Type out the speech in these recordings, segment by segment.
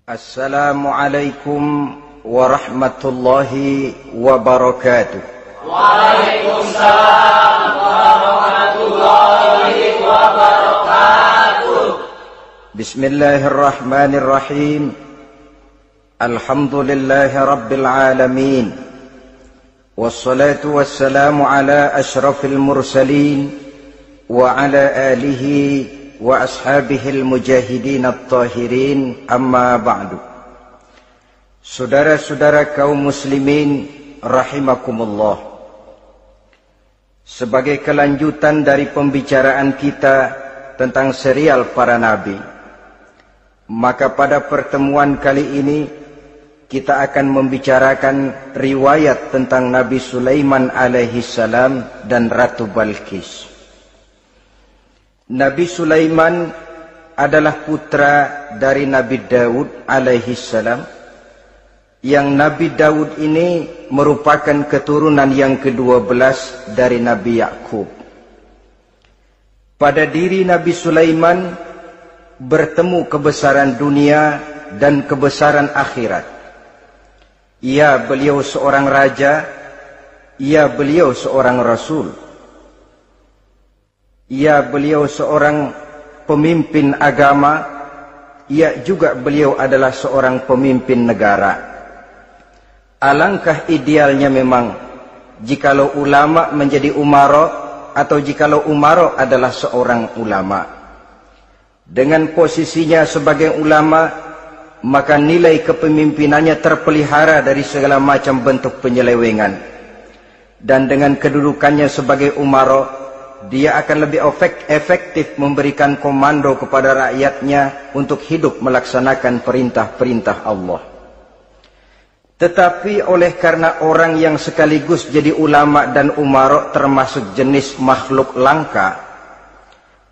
Assalamualaikum warahmatullahi wabarakatuh. Waalaikumsalam warahmatullahi wabarakatuh. Bismillahirrahmanirrahim. Alhamdulillahi rabbil alamin. Wassalatu wassalamu ala ashrafil mursalin wa ala alihi wa ashabihil mujahidin at-tahirin, amma ba'du. Saudara-saudara kaum muslimin rahimakumullah, sebagai kelanjutan dari pembicaraan kita tentang serial para nabi, maka pada pertemuan kali ini kita akan membicarakan riwayat tentang Nabi Sulaiman alaihi salam dan Ratu Balqis. Nabi Sulaiman adalah putra dari Nabi Daud alaihi salam, yang Nabi Daud ini merupakan keturunan yang ke-12 dari Nabi Yakub. Pada diri Nabi Sulaiman bertemu kebesaran dunia dan kebesaran akhirat. Ya, beliau seorang raja, ya, beliau seorang rasul, ya, beliau seorang pemimpin agama, ya, juga beliau adalah seorang pemimpin negara. Alangkah idealnya memang jikalau ulama menjadi umara, atau jikalau umara adalah seorang ulama. Dengan posisinya sebagai ulama, maka nilai kepemimpinannya terpelihara dari segala macam bentuk penyelewengan. Dan dengan kedudukannya sebagai umara, dia akan lebih efektif memberikan komando kepada rakyatnya untuk hidup melaksanakan perintah-perintah Allah. Tetapi oleh karena orang yang sekaligus jadi ulama dan umara termasuk jenis makhluk langka,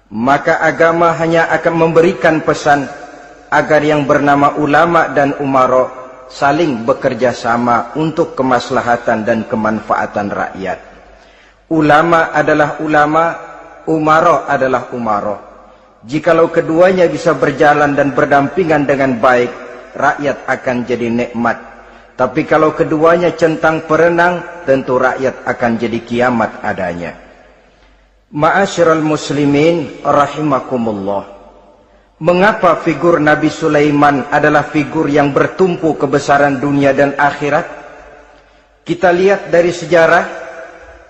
maka agama hanya akan memberikan pesan agar yang bernama ulama dan umara saling bekerja sama untuk kemaslahatan dan kemanfaatan rakyat. Ulama adalah ulama, umara adalah umara. Jikalau keduanya bisa berjalan dan berdampingan dengan baik, rakyat akan jadi nikmat. Tapi kalau keduanya centang perenang, tentu rakyat akan jadi kiamat adanya. Ma'asyiral muslimin rahimakumullah. Mengapa figur Nabi Sulaiman adalah figur yang bertumpu kebesaran dunia dan akhirat? Kita lihat dari sejarah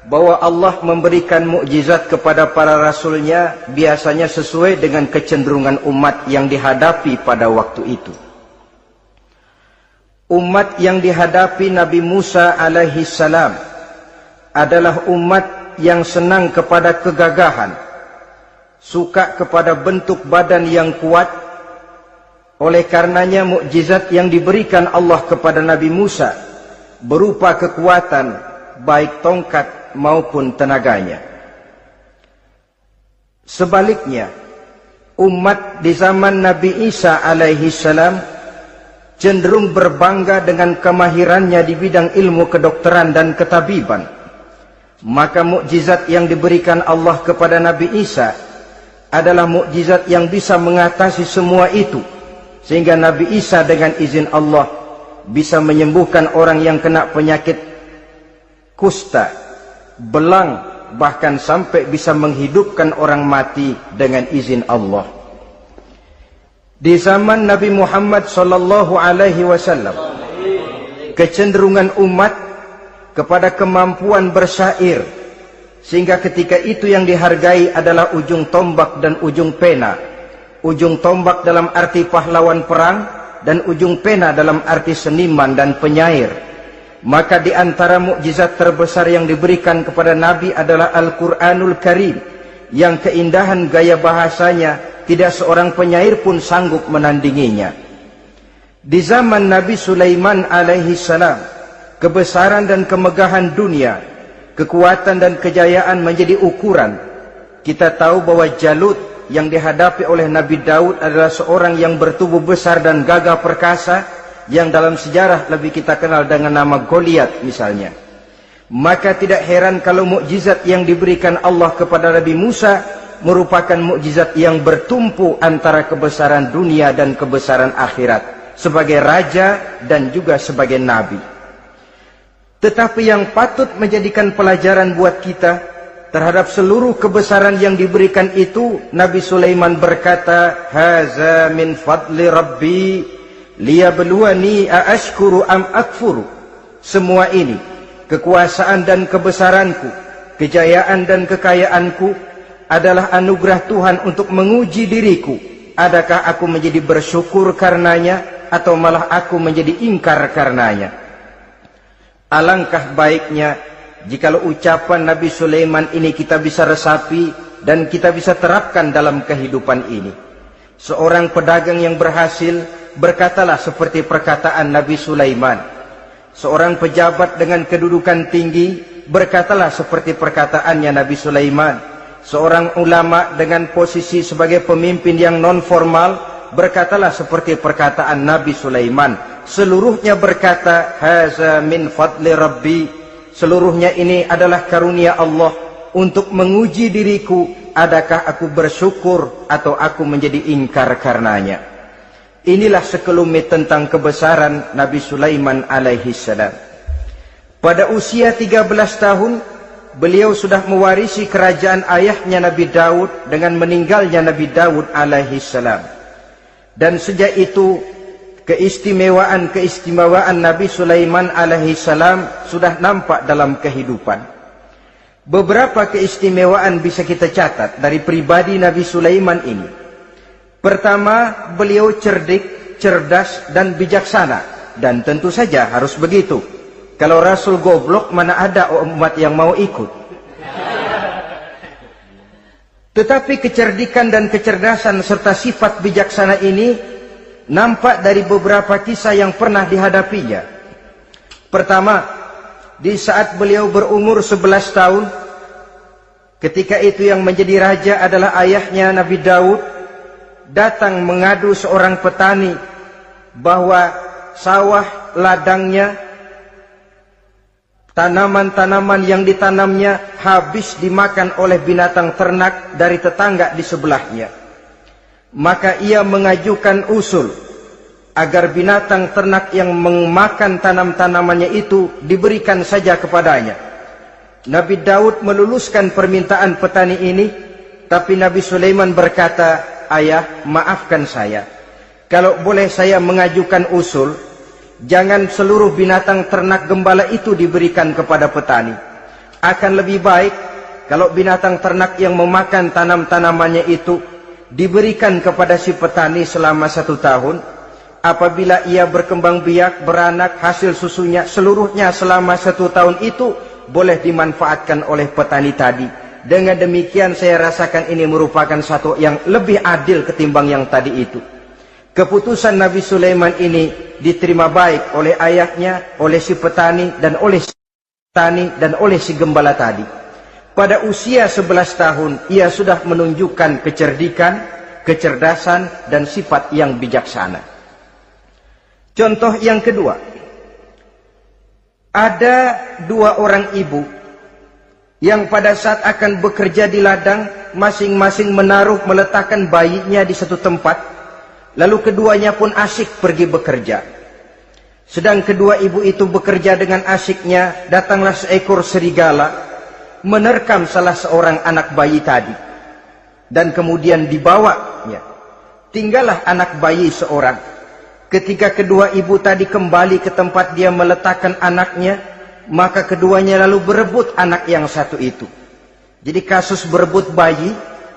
bahwa Allah memberikan mukjizat kepada para rasulnya biasanya sesuai dengan kecenderungan umat yang dihadapi pada waktu itu. Umat yang dihadapi Nabi Musa alaihi salam adalah umat yang senang kepada kegagahan, suka kepada bentuk badan yang kuat. Oleh karenanya mukjizat yang diberikan Allah kepada Nabi Musa berupa kekuatan, baik tongkat maupun tenaganya. Sebaliknya, umat di zaman Nabi Isa alaihi salam cenderung berbangga dengan kemahirannya di bidang ilmu kedokteran dan ketabiban. Maka mukjizat yang diberikan Allah kepada Nabi Isa adalah mukjizat yang bisa mengatasi semua itu, sehingga Nabi Isa dengan izin Allah bisa menyembuhkan orang yang kena penyakit kusta, belang, bahkan sampai bisa menghidupkan orang mati dengan izin Allah. Di zaman Nabi Muhammad sallallahu alaihi wasallam, kecenderungan umat kepada kemampuan bersyair, sehingga ketika itu yang dihargai adalah ujung tombak dan ujung pena. Ujung tombak dalam arti pahlawan perang, dan ujung pena dalam arti seniman dan penyair. Maka di antara mukjizat terbesar yang diberikan kepada Nabi adalah Al-Quranul Karim, yang keindahan gaya bahasanya tidak seorang penyair pun sanggup menandinginya. Di zaman Nabi Sulaiman alaihi salam, kebesaran dan kemegahan dunia, kekuatan dan kejayaan menjadi ukuran. Kita tahu bahwa Jalut yang dihadapi oleh Nabi Daud adalah seorang yang bertubuh besar dan gagah perkasa, yang dalam sejarah lebih kita kenal dengan nama Goliat misalnya. Maka tidak heran kalau mukjizat yang diberikan Allah kepada Nabi Musa merupakan mukjizat yang bertumpu antara kebesaran dunia dan kebesaran akhirat. sebagai raja dan juga sebagai nabi. Tetapi yang patut menjadikan pelajaran buat kita terhadap seluruh kebesaran yang diberikan itu, Nabi Sulaiman berkata, "Haza min fadli Rabbi liyabluwani aashkuru am akfuru." Semua ini, kekuasaan dan kebesaranku, kejayaan dan kekayaanku, adalah anugerah Tuhan untuk menguji diriku. Adakah aku menjadi bersyukur karenanya, atau malah aku menjadi ingkar karenanya? Alangkah baiknya jikalau ucapan Nabi Sulaiman ini kita bisa resapi dan kita bisa terapkan dalam kehidupan ini. Seorang pedagang yang berhasil berkatalah seperti perkataan Nabi Sulaiman. Seorang pejabat dengan kedudukan tinggi berkatalah seperti perkataannya Nabi Sulaiman. Seorang ulama dengan posisi sebagai pemimpin yang non formal berkatalah seperti perkataan Nabi Sulaiman. Seluruhnya berkata, "Haza min fadli Rabbi." Seluruhnya ini adalah karunia Allah untuk menguji diriku, adakah aku bersyukur atau aku menjadi ingkar karenanya. Inilah sekelumit tentang kebesaran Nabi Sulaiman alaihi salam. Pada usia 13 tahun, beliau sudah mewarisi kerajaan ayahnya Nabi Daud dengan meninggalnya Nabi Daud alaihi salam. Dan sejak itu, keistimewaan Nabi Sulaiman alaihi salam sudah nampak dalam kehidupan. Beberapa keistimewaan bisa kita catat dari pribadi Nabi Sulaiman ini. Pertama, beliau cerdik, cerdas, dan bijaksana. Dan tentu saja harus begitu. Kalau Rasul goblok, mana ada umat yang mau ikut. Tetapi kecerdikan dan kecerdasan serta sifat bijaksana ini nampak dari beberapa kisah yang pernah dihadapinya. Pertama, di saat beliau berumur 11 tahun, ketika itu yang menjadi raja adalah ayahnya Nabi Daud, datang mengadu seorang petani bahwa sawah ladangnya, tanaman-tanaman yang ditanamnya habis dimakan oleh binatang ternak dari tetangga di sebelahnya. Maka ia mengajukan usul agar binatang ternak yang memakan tanam-tanamannya itu diberikan saja kepadanya. Nabi Daud meluluskan permintaan petani ini, tapi Nabi Sulaiman berkata, "Ayah, maafkan saya. Kalau boleh saya mengajukan usul, jangan seluruh binatang ternak gembala itu diberikan kepada petani. Akan lebih baik kalau binatang ternak yang memakan tanam-tanamannya itu diberikan kepada si petani selama 1 tahun. Apabila ia berkembang biak, beranak, hasil susunya seluruhnya selama 1 tahun itu boleh dimanfaatkan oleh petani tadi. Dengan demikian saya rasakan ini merupakan satu yang lebih adil ketimbang yang tadi itu." Keputusan Nabi Sulaiman ini diterima baik oleh ayahnya, oleh si petani, dan oleh si gembala tadi. Pada usia 11 tahun, ia sudah menunjukkan kecerdikan, kecerdasan, dan sifat yang bijaksana. Contoh yang kedua, ada 2 orang ibu yang pada saat akan bekerja di ladang, masing-masing meletakkan bayinya di satu tempat, lalu keduanya pun asyik pergi bekerja. Sedang kedua ibu itu bekerja dengan asyiknya, datanglah seekor serigala menerkam salah seorang anak bayi tadi, dan kemudian dibawanya. Tinggallah anak bayi seorang. Ketika kedua ibu tadi kembali ke tempat dia meletakkan anaknya, maka keduanya lalu berebut anak yang satu itu. Jadi kasus berebut bayi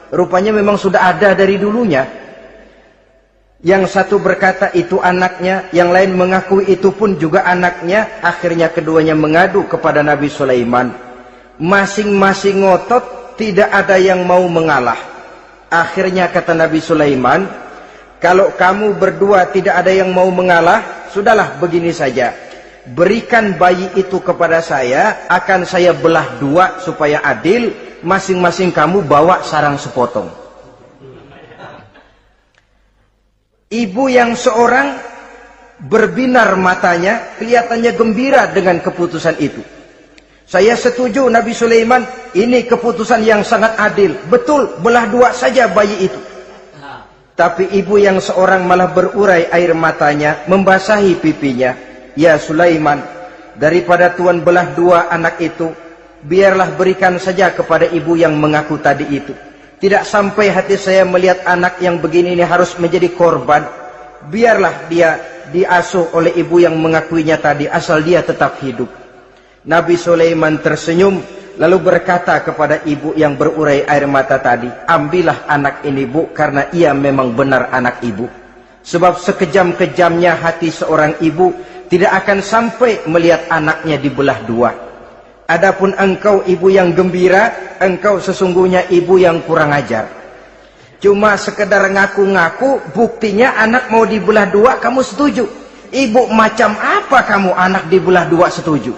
rupanya memang sudah ada dari dulunya. Yang satu berkata itu anaknya, yang lain mengakui itu pun juga anaknya. Akhirnya keduanya mengadu kepada Nabi Sulaiman. Masing-masing ngotot, tidak ada yang mau mengalah. Akhirnya kata Nabi Sulaiman, "Kalau kamu berdua tidak ada yang mau mengalah, sudahlah begini saja. Berikan bayi itu kepada saya, akan saya belah 2 supaya adil. Masing-masing kamu bawa sarang sepotong." Ibu yang seorang berbinar matanya, kelihatannya gembira dengan keputusan itu. "Saya setuju Nabi Sulaiman, ini keputusan yang sangat adil. Betul, belah 2 saja bayi itu." Tapi ibu yang seorang malah berurai air matanya, membasahi pipinya. Ya Sulaiman, daripada Tuhan belah dua anak itu, biarlah berikan saja kepada ibu yang mengaku tadi itu. Tidak sampai hati saya melihat anak yang begini ini harus menjadi korban. Biarlah dia diasuh oleh ibu yang mengakuinya tadi, asal dia tetap hidup. Nabi Sulaiman tersenyum, lalu berkata kepada ibu yang berurai air mata tadi, ambillah anak ini bu, karena ia memang benar anak ibu. Sebab sekejam-kejamnya hati seorang ibu tidak akan sampai melihat anaknya dibelah dua. Adapun engkau ibu yang gembira, engkau sesungguhnya ibu yang kurang ajar. Cuma sekedar ngaku-ngaku, buktinya anak mau dibelah dua kamu setuju. Ibu macam apa kamu anak dibelah dua setuju?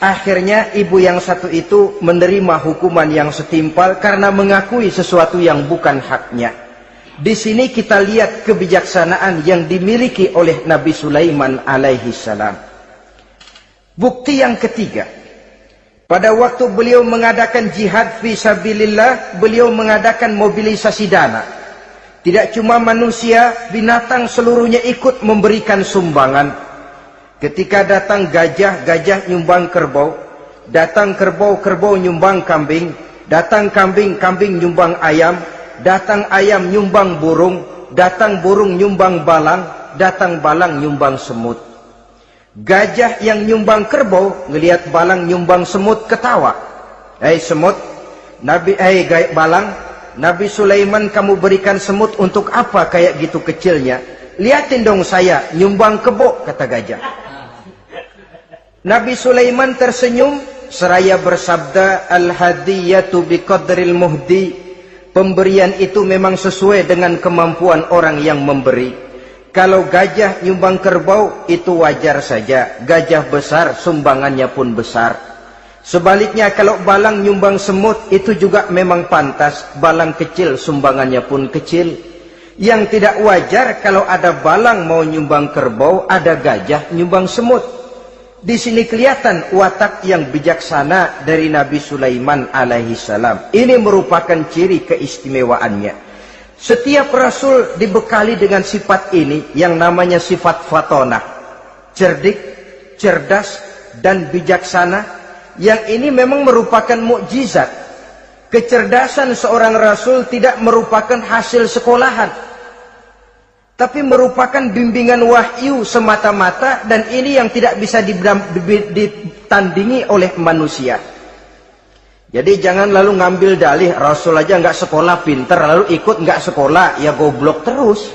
Akhirnya ibu yang satu itu menerima hukuman yang setimpal karena mengakui sesuatu yang bukan haknya. Di sini kita lihat kebijaksanaan yang dimiliki oleh Nabi Sulaiman alaihi salam. Bukti yang ketiga, pada waktu beliau mengadakan jihad fi sabilillah, beliau mengadakan mobilisasi dana. Tidak cuma manusia, binatang seluruhnya ikut memberikan sumbangan. Ketika datang gajah, gajah nyumbang kerbau. Datang kerbau, kerbau nyumbang kambing. Datang kambing, kambing nyumbang ayam. Datang ayam nyumbang burung. Datang burung nyumbang balang. Datang balang nyumbang semut. Gajah yang nyumbang kerbau ngelihat balang nyumbang semut ketawa. Hei semut, balang, Nabi Sulaiman kamu berikan semut untuk apa kayak gitu kecilnya? Liatin dong saya nyumbang kebo, kata gajah. Nabi Sulaiman tersenyum seraya bersabda, al-hadiyatu biqadril muhdi. Pemberian itu memang sesuai dengan kemampuan orang yang memberi. Kalau gajah nyumbang kerbau, itu wajar saja. Gajah besar, sumbangannya pun besar. Sebaliknya kalau balang nyumbang semut, itu juga memang pantas. Balang kecil, sumbangannya pun kecil. Yang tidak wajar kalau ada balang mau nyumbang kerbau, ada gajah nyumbang semut. Di sini kelihatan watak yang bijaksana dari Nabi Sulaiman alaihi salam. Ini merupakan ciri keistimewaannya. Setiap rasul dibekali dengan sifat ini yang namanya sifat fatonah. Cerdik, cerdas, dan bijaksana. Yang ini memang merupakan mukjizat. Kecerdasan seorang rasul tidak merupakan hasil sekolahan, tapi merupakan bimbingan wahyu semata-mata, dan ini yang tidak bisa ditandingi oleh manusia. Jadi jangan lalu ngambil dalih Rasul aja nggak sekolah pinter, lalu ikut nggak sekolah, ya goblok terus.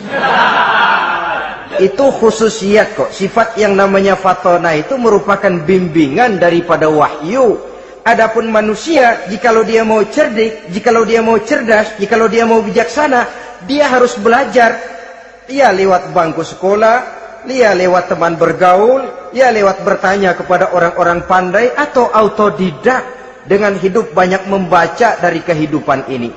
Itu khususiyat kok. Sifat yang namanya fatona itu merupakan bimbingan daripada wahyu. Adapun manusia, jikalau dia mau cerdik, jikalau dia mau cerdas, jikalau dia mau bijaksana, dia harus belajar. Ya lewat bangku sekolah, ya lewat teman bergaul, ya lewat bertanya kepada orang-orang pandai, atau autodidak. Dengan hidup banyak membaca dari kehidupan ini.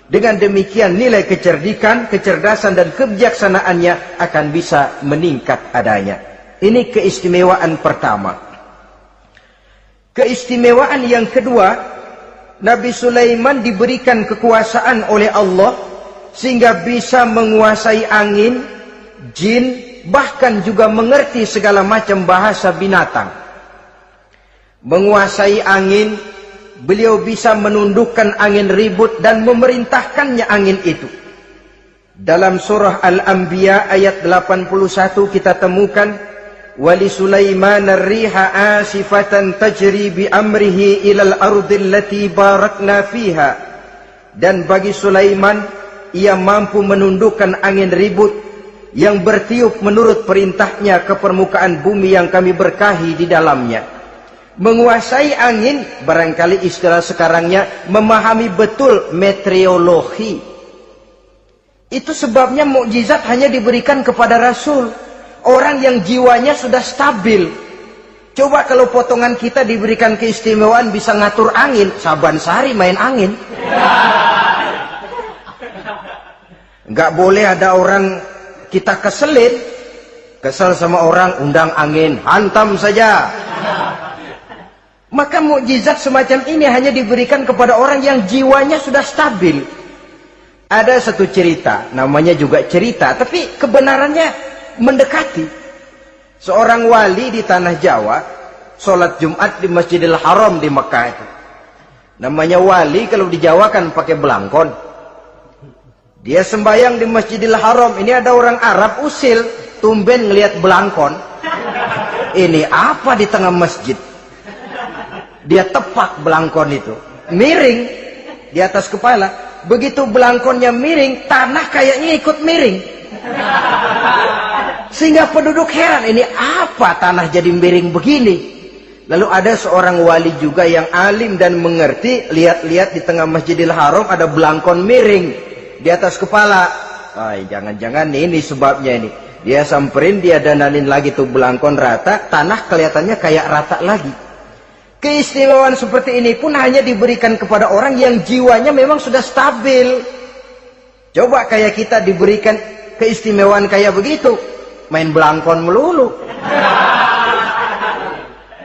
Dengan demikian nilai kecerdikan, kecerdasan dan kebijaksanaannya akan bisa meningkat adanya. Ini keistimewaan pertama. Keistimewaan yang kedua, Nabi Sulaiman diberikan kekuasaan oleh Allah sehingga bisa menguasai angin, jin, bahkan juga mengerti segala macam bahasa binatang. Menguasai angin, beliau bisa menundukkan angin ribut dan memerintahkannya angin itu. Dalam surah Al-Anbiya ayat 81 kita temukan, wali Sulaiman ar-riha asifatan tajri bi amrihi ilal ardil lati barakna fiha. Dan bagi Sulaiman, ia mampu menundukkan angin ribut yang bertiup menurut perintahnya ke permukaan bumi yang kami berkahi di dalamnya. Menguasai angin, barangkali istilah sekarangnya, memahami betul meteorologi. Itu sebabnya mukjizat hanya diberikan kepada Rasul. Orang yang jiwanya sudah stabil. Coba kalau potongan kita diberikan keistimewaan bisa ngatur angin, Saban sehari main angin. Nggak boleh ada orang kita keselin. Kesel sama orang, undang angin, hantam saja. Maka mukjizat semacam ini hanya diberikan kepada orang yang jiwanya sudah stabil. Ada satu cerita, namanya juga cerita, tapi kebenarannya mendekati. Seorang wali di tanah Jawa, sholat Jumat di Masjidil Haram di Mekah itu. Namanya wali kalau di Jawa kan pakai belangkon. Dia sembahyang di Masjidil Haram. Ini ada orang Arab usil, tumben ngelihat belangkon. Ini apa di tengah masjid? Dia tepak belangkon itu, miring di atas kepala. Begitu belangkonnya miring, tanah kayaknya ikut miring. Sehingga penduduk heran, ini apa tanah jadi miring begini? Lalu ada seorang wali juga yang alim dan mengerti, lihat-lihat di tengah Masjidil Haram ada belangkon miring di atas kepala. Jangan-jangan ini sebabnya ini. Dia samperin, dia dandanin lagi tuh belangkon rata, tanah kelihatannya kayak rata lagi. Keistimewaan seperti ini pun hanya diberikan kepada orang yang jiwanya memang sudah stabil. Coba kayak kita diberikan keistimewaan kayak begitu, main belangkon melulu.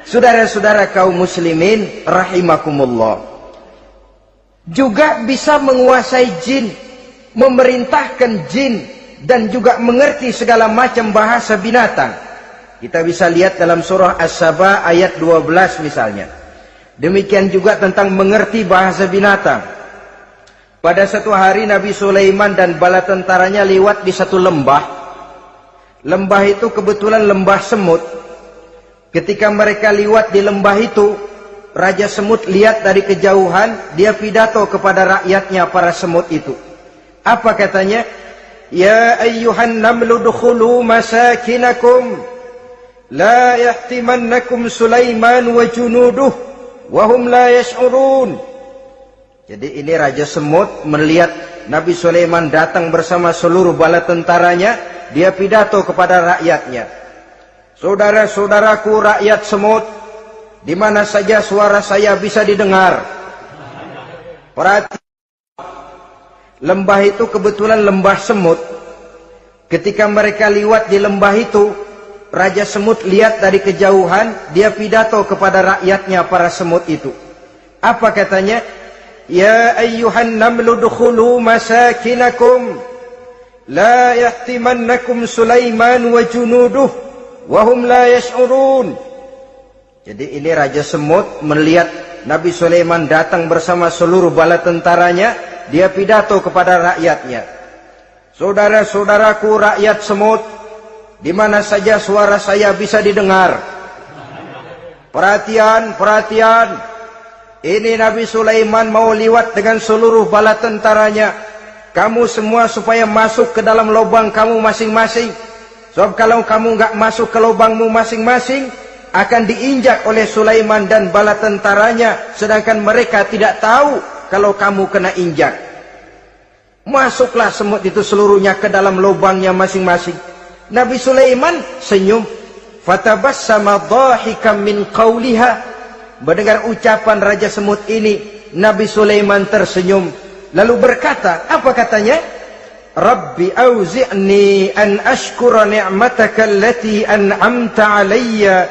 Saudara-saudara kaum muslimin rahimakumullah, juga bisa menguasai jin, memerintahkan jin, dan juga mengerti segala macam bahasa binatang. Kita bisa lihat dalam surah As-Saba ayat 12 misalnya. Demikian juga tentang mengerti bahasa binatang. Pada satu hari Nabi Sulaiman dan bala tentaranya lewat di satu lembah. Lembah itu kebetulan lembah semut. Ketika mereka lewat di lembah itu, Raja Semut lihat dari kejauhan, dia pidato kepada rakyatnya para semut itu. Apa katanya? Ya ayyuhan namlu dukhulu masakinakum la yahtimannakum Sulaiman wa junuduh wa hum la yash'urun. Jadi ini Raja Semut melihat Nabi Sulaiman datang bersama seluruh bala tentaranya, dia pidato kepada rakyatnya. Saudara-saudaraku rakyat semut, di mana saja suara saya bisa didengar. Perhatikan, lembah itu kebetulan lembah semut. Ketika mereka lewat di lembah itu, Raja Semut lihat dari kejauhan, dia pidato kepada rakyatnya para semut itu. Apa katanya? Ya ayyuhan namlu dukhulu masakinakum la yahtimannakum Sulaiman wa junuduh wa hum la yash'urun. Jadi ini Raja Semut melihat Nabi Sulaiman datang bersama seluruh bala tentaranya, dia pidato kepada rakyatnya. Saudara-saudaraku rakyat semut, di mana saja suara saya bisa didengar. Perhatian, perhatian. Ini Nabi Sulaiman mau lewat dengan seluruh bala tentaranya. Kamu semua supaya masuk ke dalam lubang kamu masing-masing. Sebab kalau kamu nggak masuk ke lubangmu masing-masing, akan diinjak oleh Sulaiman dan bala tentaranya, sedangkan mereka tidak tahu kalau kamu kena injak. Masuklah semut itu seluruhnya ke dalam lubangnya masing-masing. Nabi Sulaiman senyum. Fatabassama dhahikan min qawliha. Mendengar ucapan Raja Semut ini, Nabi Sulaiman tersenyum. Lalu berkata, apa katanya? Rabbi auzi'ni an ashkura ni'mataka allati an'amta alayya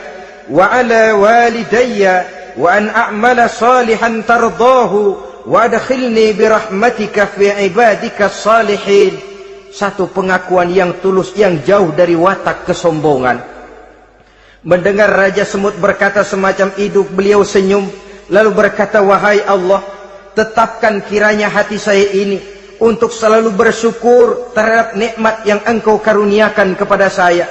wa ala walidayya wa an a'mala salihan tardahu wa adkhilni birahmatika fi ibadika salihin. Satu pengakuan yang tulus, yang jauh dari watak kesombongan. Mendengar Raja Semut berkata semacam itu, beliau senyum, lalu berkata, wahai Allah, tetapkan kiranya hati saya ini untuk selalu bersyukur terhadap nikmat yang Engkau karuniakan kepada saya.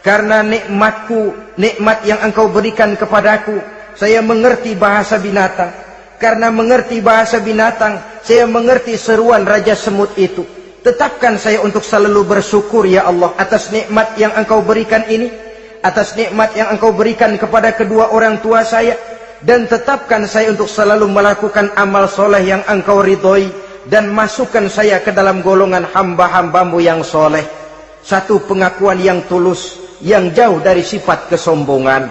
Karena nikmatku, nikmat yang Engkau berikan kepadaku, saya mengerti bahasa binatang. Karena mengerti bahasa binatang, saya mengerti seruan Raja Semut itu. Tetapkan saya untuk selalu bersyukur ya Allah atas nikmat yang Engkau berikan ini, atas nikmat yang Engkau berikan kepada kedua orang tua saya, dan tetapkan saya untuk selalu melakukan amal soleh yang Engkau ridhoi, dan masukkan saya ke dalam golongan hamba-hambamu yang soleh. Satu pengakuan yang tulus, yang jauh dari sifat kesombongan.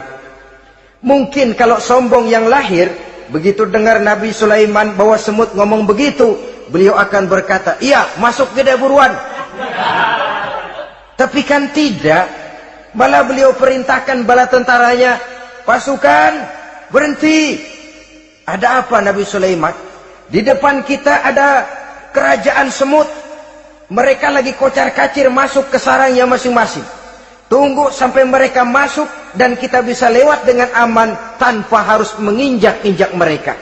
Mungkin kalau sombong yang lahir, begitu dengar Nabi Sulaiman bahwa semut ngomong begitu, beliau akan berkata, iya masuk gede buruan. Tapi kan tidak. Malah beliau perintahkan bala tentaranya, pasukan berhenti. Ada apa Nabi Sulaiman? Di depan kita ada kerajaan semut. Mereka lagi kocar-kacir masuk ke sarangnya masing-masing. Tunggu sampai mereka masuk dan kita bisa lewat dengan aman tanpa harus menginjak-injak mereka.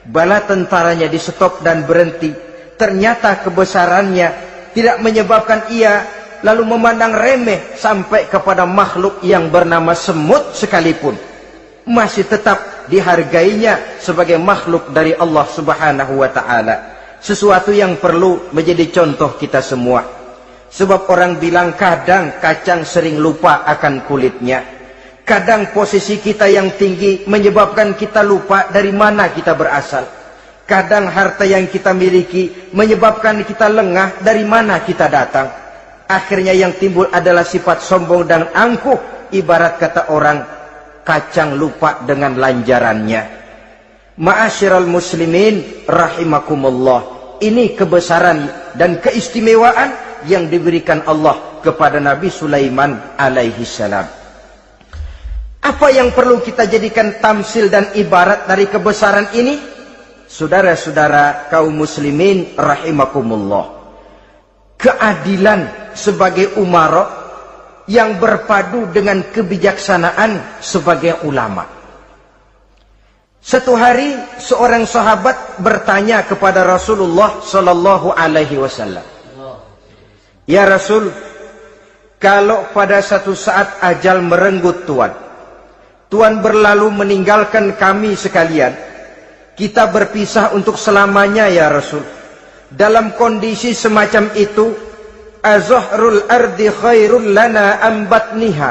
Bala tentaranya di stop dan berhenti. Ternyata kebesarannya tidak menyebabkan ia lalu memandang remeh sampai kepada makhluk yang bernama semut sekalipun. Masih tetap dihargainya sebagai makhluk dari Allah Subhanahu wa ta'ala. Sesuatu yang perlu menjadi contoh kita semua. Sebab orang bilang kadang kacang sering lupa akan kulitnya. Kadang posisi kita yang tinggi menyebabkan kita lupa dari mana kita berasal. Kadang harta yang kita miliki menyebabkan kita lengah dari mana kita datang. Akhirnya yang timbul adalah sifat sombong dan angkuh. Ibarat kata orang, kacang lupa dengan lanjarannya. Ma'asyiral muslimin rahimakumullah. Ini kebesaran dan keistimewaan yang diberikan Allah kepada Nabi Sulaiman alaihi salam. Apa yang perlu kita jadikan tamsil dan ibarat dari kebesaran ini? Saudara-saudara kaum muslimin rahimakumullah. Keadilan sebagai umara yang berpadu dengan kebijaksanaan sebagai ulama. Satu hari seorang sahabat bertanya kepada Rasulullah sallallahu alaihi wasallam, "Ya Rasul, kalau pada satu saat ajal merenggut Tuhan berlalu meninggalkan kami sekalian, kita berpisah untuk selamanya ya Rasul. Dalam kondisi semacam itu, azahrul ardi khairul lana am batniha?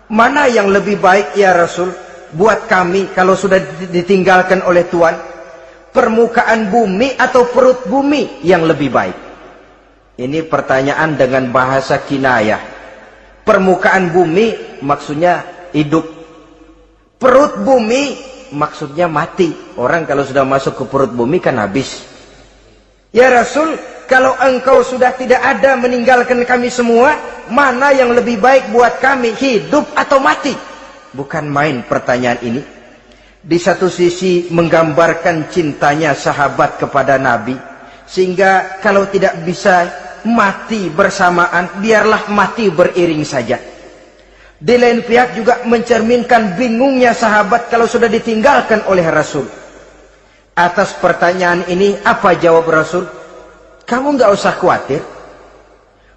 Mana yang lebih baik ya Rasul buat kami kalau sudah ditinggalkan oleh Tuhan? Permukaan bumi atau perut bumi yang lebih baik?" Ini pertanyaan dengan bahasa kinayah. Permukaan bumi maksudnya hidup. Perut bumi maksudnya mati. Orang kalau sudah masuk ke perut bumi kan habis. "Ya Rasul, kalau engkau sudah tidak ada meninggalkan kami semua, mana yang lebih baik buat kami, hidup atau mati?" Bukan main pertanyaan ini. Di satu sisi menggambarkan cintanya sahabat kepada Nabi, sehingga kalau tidak bisa mati bersamaan, biarlah mati beriring saja. Di lain pihak juga mencerminkan bingungnya sahabat kalau sudah ditinggalkan oleh Rasul. Atas pertanyaan ini apa jawab Rasul? "Kamu nggak usah khawatir.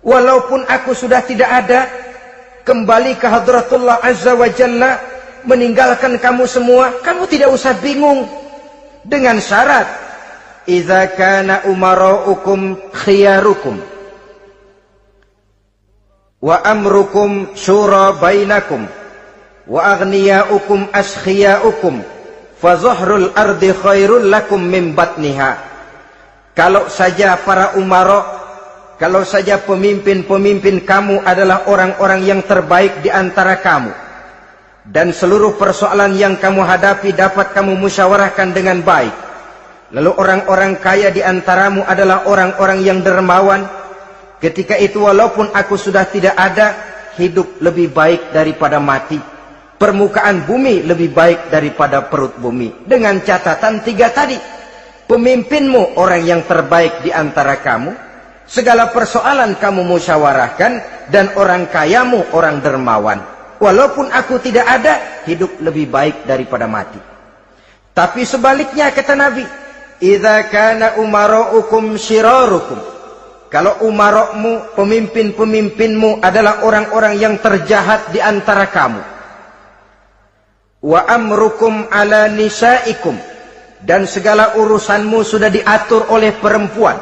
Walaupun aku sudah tidak ada, kembali ke hadratullah azza wa jalla, meninggalkan kamu semua, kamu tidak usah bingung. Dengan syarat, idza kana umaraukum khiyarukum wa amrukum syura bainakum wa aghniyaukum askhiyaukum fa zahrul ardi khairul lakum min batniha." Kalau saja para umara, kalau saja pemimpin-pemimpin kamu adalah orang-orang yang terbaik di antara kamu, dan seluruh persoalan yang kamu hadapi dapat kamu musyawarahkan dengan baik, lalu orang-orang kaya di antaramu adalah orang-orang yang dermawan, ketika itu walaupun aku sudah tidak ada, hidup lebih baik daripada mati. Permukaan bumi lebih baik daripada perut bumi. Dengan catatan tiga tadi. Pemimpinmu orang yang terbaik di antara kamu, segala persoalan kamu musyawarahkan, dan orang kayamu orang dermawan. Walaupun aku tidak ada, hidup lebih baik daripada mati. Tapi sebaliknya kata Nabi, idza kana umaraukum syirarukum, kalau umarokmu, pemimpin-pemimpinmu adalah orang-orang yang terjahat di antara kamu, wa amrukum ala nisaikum, dan segala urusanmu sudah diatur oleh perempuan,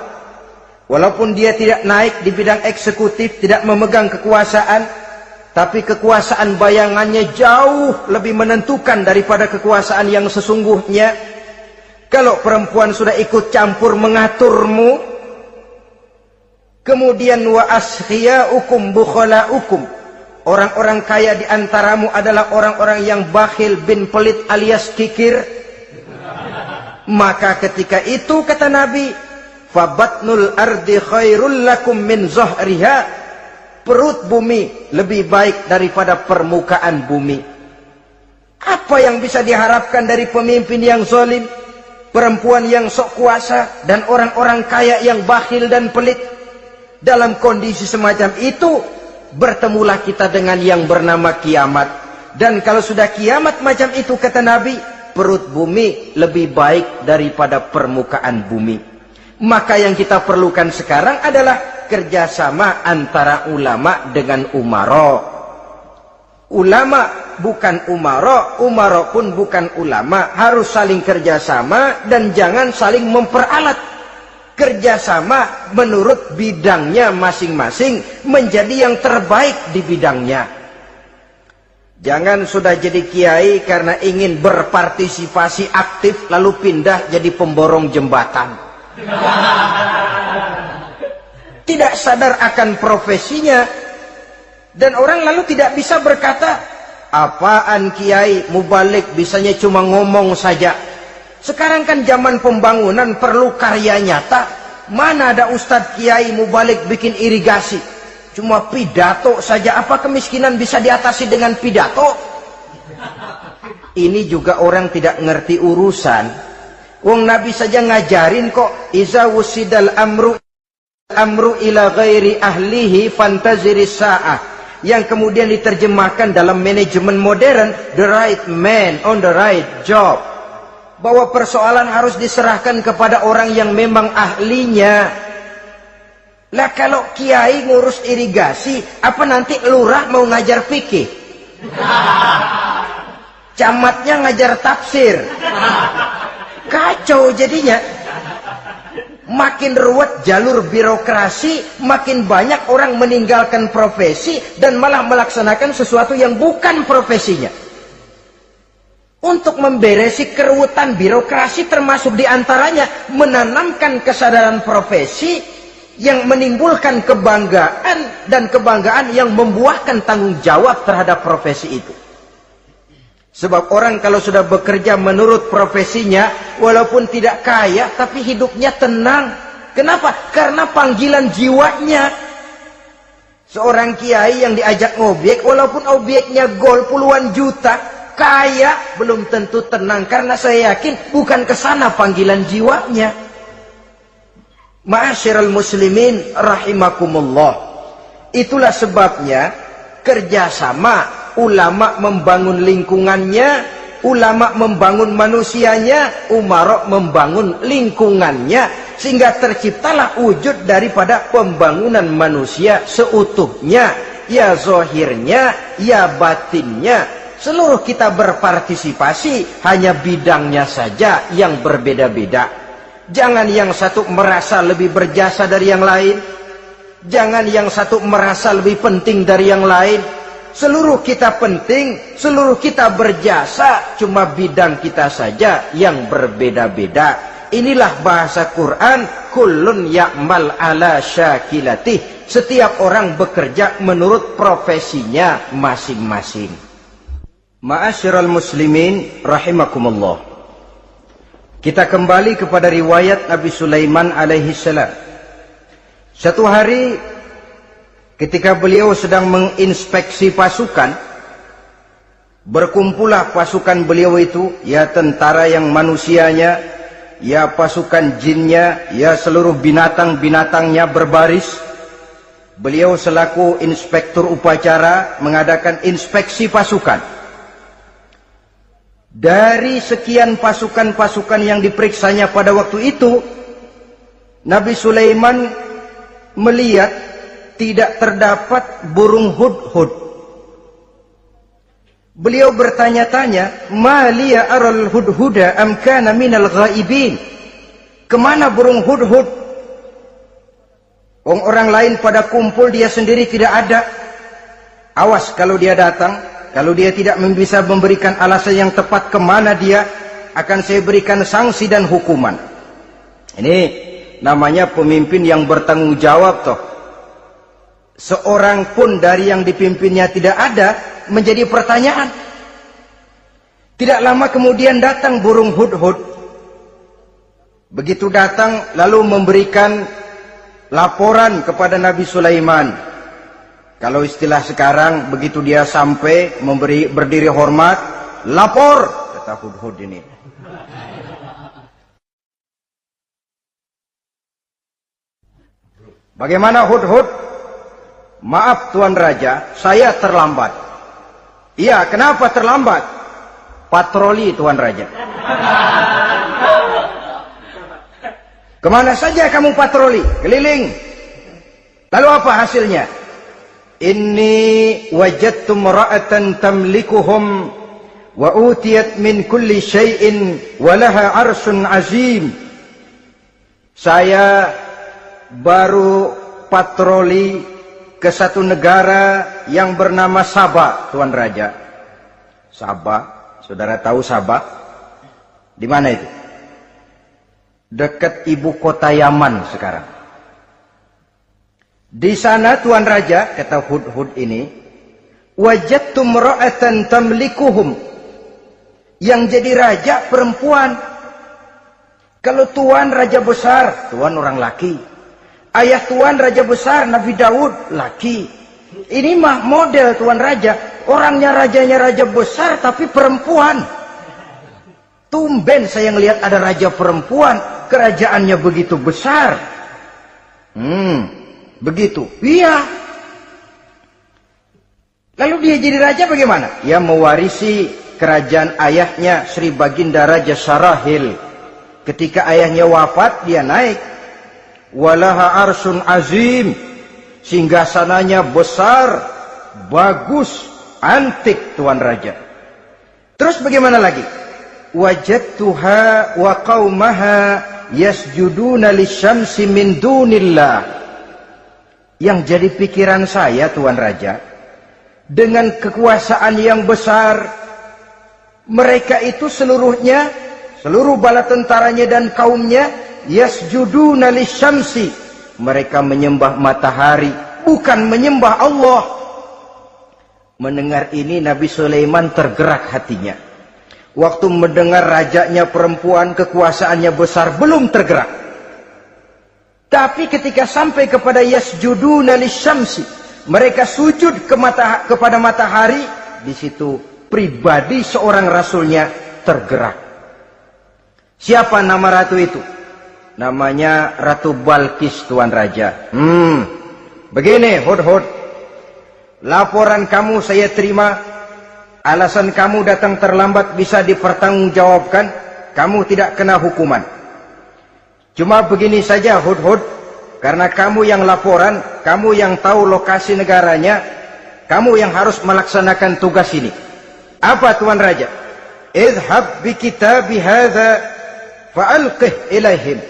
walaupun dia tidak naik di bidang eksekutif, tidak memegang kekuasaan, tapi kekuasaan bayangannya jauh lebih menentukan daripada kekuasaan yang sesungguhnya. Kalau perempuan sudah ikut campur mengaturmu, kemudian wa askhiyaukum bukhalaukum, orang-orang kaya di antaramu adalah orang-orang yang bakhil bin pelit alias kikir, maka ketika itu kata Nabi, fabatnul ardi khairul lakum min zahriha, perut bumi lebih baik daripada permukaan bumi. Apa yang bisa diharapkan dari pemimpin yang zalim? perempuan yang sok kuasa, dan orang-orang kaya yang bakhil dan pelit. Dalam kondisi semacam itu, bertemulah kita dengan yang bernama kiamat. Dan kalau sudah kiamat macam itu, kata Nabi, perut bumi lebih baik daripada permukaan bumi. Maka yang kita perlukan sekarang adalah kerjasama antara ulama dengan umara. Ulama bukan umara, umara pun bukan ulama. Harus saling kerjasama dan jangan saling memperalat. Kerjasama menurut bidangnya masing-masing, menjadi yang terbaik di bidangnya. Jangan sudah jadi kiai karena ingin berpartisipasi aktif lalu pindah jadi pemborong jembatan. Tidak sadar akan profesinya. Dan orang lalu tidak bisa berkata, apaan kiai mubalik bisanya cuma ngomong saja. Sekarang kan zaman pembangunan perlu karya nyata. Mana ada ustadz kiai mubalik bikin irigasi, cuma pidato saja. Apa kemiskinan bisa diatasi dengan pidato? Ini juga orang tidak ngerti urusan. Wong Nabi saja ngajarin kok, iza wusidal amru ila ghairi ahlihi fantaziris sa'ah, yang kemudian diterjemahkan dalam manajemen modern, the right man on the right job. Bahwa persoalan harus diserahkan kepada orang yang memang ahlinya. Lah kalau kiai ngurus irigasi, apa nanti lurah mau ngajar fikih? Camatnya ngajar tafsir. Kacau jadinya. Makin ruwet jalur birokrasi, makin banyak orang meninggalkan profesi dan malah melaksanakan sesuatu yang bukan profesinya. Untuk memberesi keruwetan birokrasi, termasuk diantaranya menanamkan kesadaran profesi yang menimbulkan kebanggaan, dan kebanggaan yang membuahkan tanggung jawab terhadap profesi itu. Sebab orang kalau sudah bekerja menurut profesinya, walaupun tidak kaya, tapi hidupnya tenang. Kenapa? Karena panggilan jiwanya. Seorang kiai yang diajak ngobek, walaupun obyeknya gol puluhan juta, kaya, belum tentu tenang. Karena saya yakin bukan ke sana panggilan jiwanya. Ma'asyiral muslimin rahimakumullah. Itulah sebabnya kerjasama. Ulama membangun lingkungannya, ulama membangun manusianya, umara membangun lingkungannya, sehingga terciptalah wujud daripada pembangunan manusia seutuhnya, ya zahirnya, ya batinnya. Seluruh kita berpartisipasi, hanya bidangnya saja yang berbeda-beda. Jangan yang satu merasa lebih berjasa dari yang lain, jangan yang satu merasa lebih penting dari yang lain. Seluruh kita penting, seluruh kita berjasa, cuma bidang kita saja yang berbeda-beda. Inilah bahasa Quran, kullun ya'mal ala syakilatih. Setiap orang bekerja menurut profesinya masing-masing. Ma'asyiral muslimin rahimakumullah. Kita kembali kepada riwayat Nabi Sulaiman alaihi salam. Satu hari ketika beliau sedang menginspeksi pasukan, berkumpullah pasukan beliau itu, ya tentara yang manusianya, ya pasukan jinnya, ya seluruh binatang-binatangnya berbaris. Beliau selaku inspektur upacara mengadakan inspeksi pasukan. Dari sekian pasukan-pasukan yang diperiksanya pada waktu itu, Nabi Sulaiman melihat tidak terdapat burung hudhud. Beliau bertanya-tanya, "Ma liya aral hudhuda am kana minal ghaibin?" Kemana burung hudhud? Orang lain pada kumpul, dia sendiri tidak ada. Awas kalau dia datang, kalau dia tidak bisa memberikan alasan yang tepat kemana dia, akan saya berikan sanksi dan hukuman. Ini namanya pemimpin yang bertanggung jawab toh. Seorang pun dari yang dipimpinnya tidak ada, menjadi pertanyaan. Tidak lama kemudian datang burung hudhud. Begitu datang lalu memberikan laporan kepada Nabi Sulaiman. Kalau istilah sekarang, begitu dia sampai berdiri hormat, lapor, kata hudhud ini. Bagaimana Hudhud? Maaf Tuan Raja, saya terlambat. Iya, kenapa terlambat? Patroli Tuan Raja. Kemana saja kamu patroli? Keliling. Lalu apa hasilnya? Inni wajadtu imra'atan tamlikuhum wa utiyat min kulli syai'in wa laha 'arsyun 'azim. Saya baru patroli ke satu negara yang bernama Sabah, Tuan Raja. Sabah, saudara tahu Sabah? Di mana itu? Dekat ibu kota Yaman sekarang. Di sana Tuan Raja, kata Hudhud ini, wajadtu imra'atan tamlikuhum. Yang jadi raja perempuan. Kalau Tuan raja besar, Tuan orang laki. Ayah Tuan raja besar Nabi Daud laki. Ini mah model Tuan Raja. Orangnya rajanya raja besar tapi perempuan. Tumben saya ngelihat ada raja perempuan. Kerajaannya begitu besar. Begitu. Iya. Lalu dia jadi raja bagaimana? Dia mewarisi kerajaan ayahnya Sri Baginda Raja Sarahil. Ketika ayahnya wafat dia naik. Walaha arsun azim, singgasananya besar, bagus, antik Tuan Raja. Terus bagaimana lagi? Wajadtuha wa qaumaha yasjuduna lisyamsi min dunillah. Yang jadi pikiran saya Tuan Raja, dengan kekuasaan yang besar, mereka itu seluruhnya, seluruh bala tentaranya dan kaumnya, yasjuduna lisyamsi, mereka menyembah matahari, bukan menyembah Allah. Mendengar ini Nabi Sulaiman tergerak hatinya. Waktu mendengar rajanya perempuan, kekuasaannya besar, belum tergerak. Tapi ketika sampai kepada yasjuduna lisyamsi, mereka sujud kepada matahari, di situ pribadi seorang rasulnya tergerak. Siapa nama ratu itu? Namanya Ratu Balkis Tuan Raja. Begini Hudhud, laporan kamu saya terima. Alasan kamu datang terlambat bisa dipertanggungjawabkan. Kamu tidak kena hukuman. Cuma begini saja Hudhud, karena kamu yang laporan, kamu yang tahu lokasi negaranya, kamu yang harus melaksanakan tugas ini. Apa Tuan Raja? Idhab bi kitabi hadza fa'alqih ilaihim.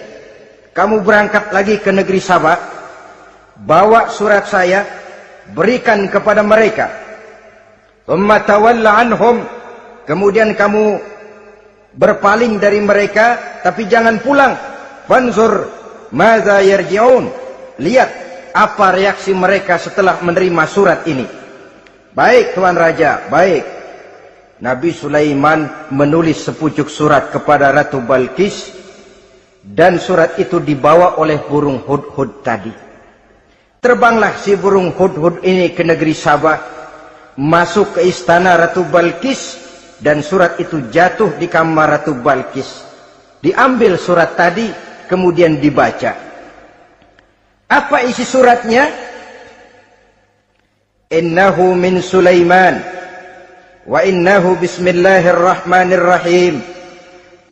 Kamu berangkat lagi ke negeri Sabah, bawa surat saya, berikan kepada mereka. Thumma tawalla anhum, kemudian kamu berpaling dari mereka, tapi jangan pulang. Fanzur madza yarji'un, lihat apa reaksi mereka setelah menerima surat ini. Baik Tuan Raja, baik. Nabi Sulaiman menulis sepucuk surat kepada Ratu Balkis. Dan surat itu dibawa oleh burung Hudhud tadi. Terbanglah si burung Hudhud ini ke negeri Sabah, masuk ke istana Ratu Balkis, dan surat itu jatuh di kamar Ratu Balkis. Diambil surat tadi, kemudian dibaca. Apa isi suratnya? Innahu min Sulaiman, wa innahu bismillahirrahmanirrahim.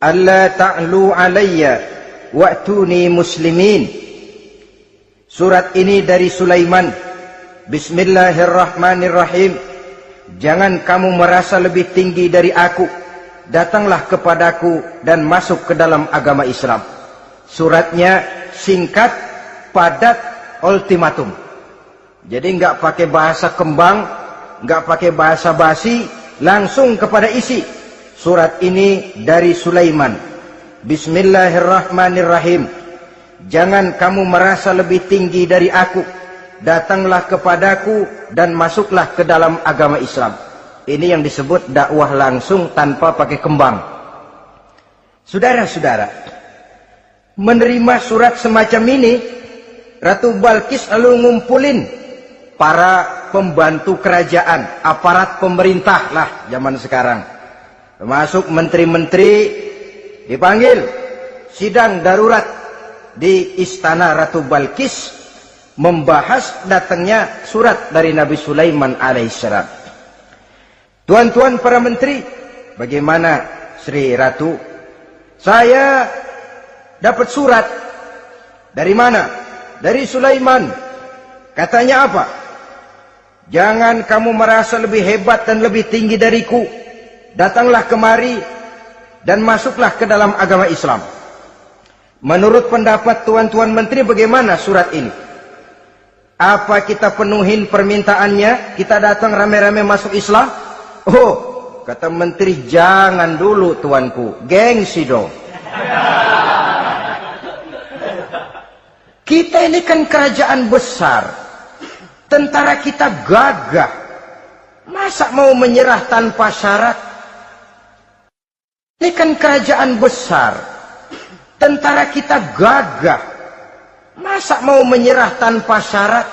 Alla ta'lu alayya wa'tuni muslimin. Surat ini dari Sulaiman. Bismillahirrahmanirrahim. Jangan kamu merasa lebih tinggi dari aku. Datanglah kepadaku dan masuk ke dalam agama Islam. Suratnya singkat, padat, ultimatum. Jadi enggak pakai bahasa kembang, enggak pakai bahasa basi, langsung kepada isi. Surat ini dari Sulaiman. Bismillahirrahmanirrahim. Jangan kamu merasa lebih tinggi dari aku. Datanglah kepadaku dan masuklah ke dalam agama Islam. Ini yang disebut dakwah langsung tanpa pakai kembang. Saudara-saudara, menerima surat semacam ini, Ratu Balkis lalu ngumpulin para pembantu kerajaan, aparat pemerintah lah zaman sekarang. Termasuk menteri-menteri, dipanggil sidang darurat di istana Ratu Balkis. membahas datangnya surat dari Nabi Sulaiman alaihissalam. Tuan-tuan para menteri, bagaimana Sri Ratu? Saya dapat surat. Dari mana? Dari Sulaiman. Katanya apa? Jangan kamu merasa lebih hebat dan lebih tinggi dariku. Datanglah kemari dan masuklah ke dalam agama Islam. Menurut pendapat tuan-tuan menteri, bagaimana surat ini? Apa kita penuhin permintaannya? Kita datang rame-rame masuk Islam? Oh, kata menteri, jangan dulu tuanku. Gengsi dong. Kita ini kan kerajaan besar. Tentara kita gagah. Masa mau menyerah tanpa syarat? Ini kan kerajaan besar. Tentara kita gagah. Masa mau menyerah tanpa syarat?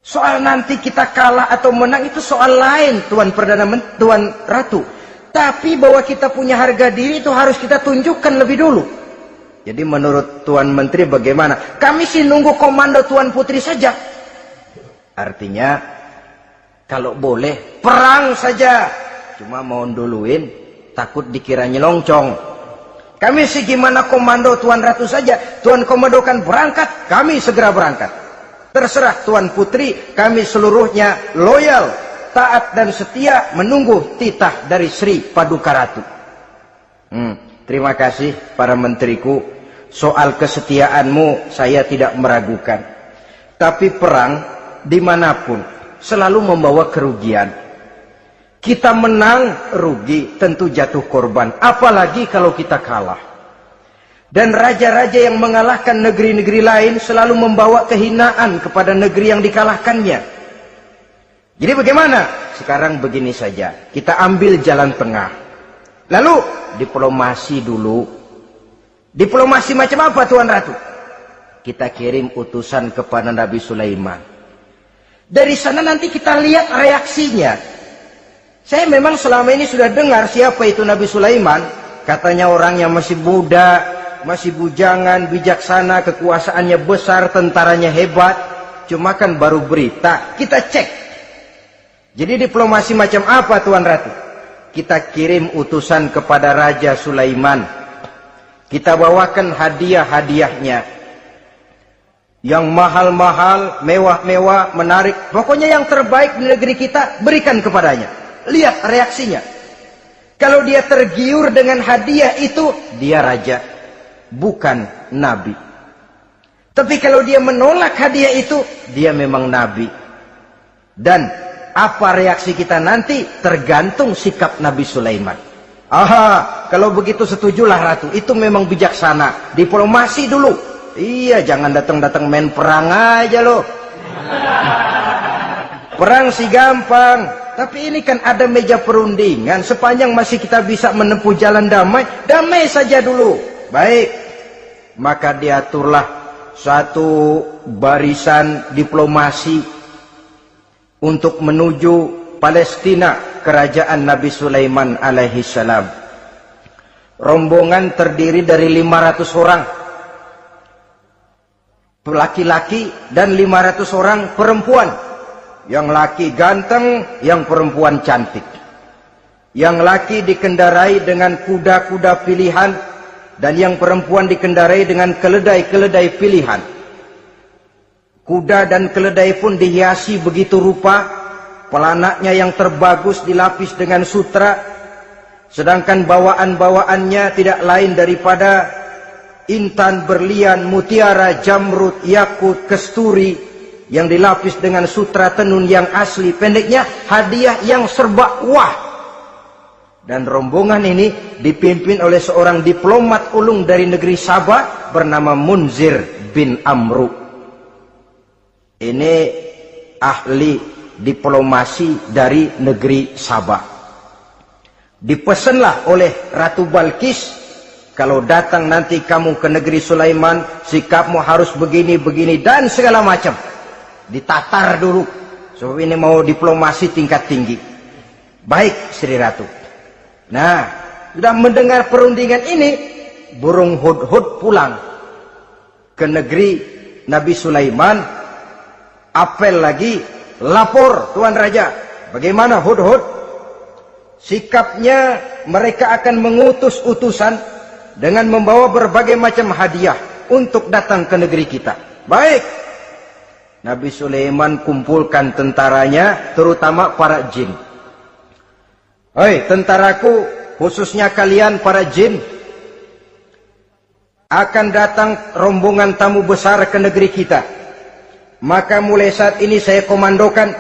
Soal nanti kita kalah atau menang itu soal lain, Tuan Perdana Menteri, Tuan Ratu. Tapi bahwa kita punya harga diri itu harus kita tunjukkan lebih dulu. Jadi menurut Tuan Menteri bagaimana? Kami sih nunggu komando Tuan Putri saja. Artinya kalau boleh perang saja. Cuma mau duluin takut dikira nyelongcong. Kami sih gimana komando Tuan Ratu saja. Tuan komandokan berangkat, kami segera berangkat. Terserah Tuan Putri, kami seluruhnya loyal, taat dan setia menunggu titah dari Sri Paduka Ratu. Terima kasih para menteriku. Soal kesetiaanmu saya tidak meragukan. Tapi perang dimanapun selalu membawa kerugian. Kita menang rugi, tentu jatuh korban. Apalagi kalau kita kalah. Dan raja-raja yang mengalahkan negeri-negeri lain selalu membawa kehinaan kepada negeri yang dikalahkannya. Jadi bagaimana? Sekarang begini saja. Kita ambil jalan tengah. Lalu diplomasi dulu. Diplomasi macam apa Tuan Ratu? Kita kirim utusan kepada Nabi Sulaiman. Dari sana nanti kita lihat reaksinya. Saya memang selama ini sudah dengar siapa itu Nabi Sulaiman. Katanya orang yang masih muda, masih bujangan, bijaksana, kekuasaannya besar, tentaranya hebat. Cuma kan baru berita, kita cek. Jadi diplomasi macam apa Tuan Ratu? Kita kirim utusan kepada Raja Sulaiman. Kita bawakan hadiah-hadiahnya. Yang mahal-mahal, mewah-mewah, menarik. Pokoknya yang terbaik di negeri kita, berikan kepadanya. Lihat reaksinya. Kalau dia tergiur dengan hadiah itu, dia raja. Bukan nabi. Tapi kalau dia menolak hadiah itu, dia memang nabi. Dan apa reaksi kita nanti tergantung sikap Nabi Sulaiman. Aha, kalau begitu setujulah Ratu. Itu memang bijaksana. Diplomasi dulu. Iya, jangan datang-datang main perang aja loh. Perang sih gampang. Tapi ini kan ada meja perundingan. Sepanjang masih kita bisa menempuh jalan damai, damai saja dulu. Baik. Maka diaturlah satu barisan diplomasi untuk menuju Palestina, kerajaan Nabi Sulaiman alaihi salam. Rombongan terdiri dari 500 orang laki-laki dan 500 orang perempuan. Yang laki ganteng, yang perempuan cantik. Yang laki dikendarai dengan kuda-kuda pilihan, dan yang perempuan dikendarai dengan keledai-keledai pilihan. Kuda dan keledai pun dihiasi begitu rupa, pelanaknya yang terbagus dilapis dengan sutra, sedangkan bawaan-bawaannya tidak lain daripada intan, berlian, mutiara, jamrud, yakut, kesturi, yang dilapis dengan sutra tenun yang asli. Pendeknya hadiah yang serba wah. Dan rombongan ini dipimpin oleh seorang diplomat ulung dari negeri Sabah bernama Munzir bin Amru. Ini ahli diplomasi dari negeri Sabah. Dipesanlah oleh Ratu Balkis, kalau datang nanti kamu ke negeri Sulaiman, sikapmu harus begini, begini, dan segala macam. Ditatar dulu. Sebab ini mau diplomasi tingkat tinggi. Baik, Sri Ratu. Nah, sudah mendengar perundingan ini, burung hudhud pulang ke negeri Nabi Sulaiman, apel lagi, lapor Tuan Raja, bagaimana Hudhud? Sikapnya mereka akan mengutus utusan dengan membawa berbagai macam hadiah untuk datang ke negeri kita. Baik. Nabi Sulaiman kumpulkan tentaranya, terutama para jin. Hei tentaraku, khususnya kalian para jin, akan datang rombongan tamu besar ke negeri kita. Maka mulai saat ini saya komandokan,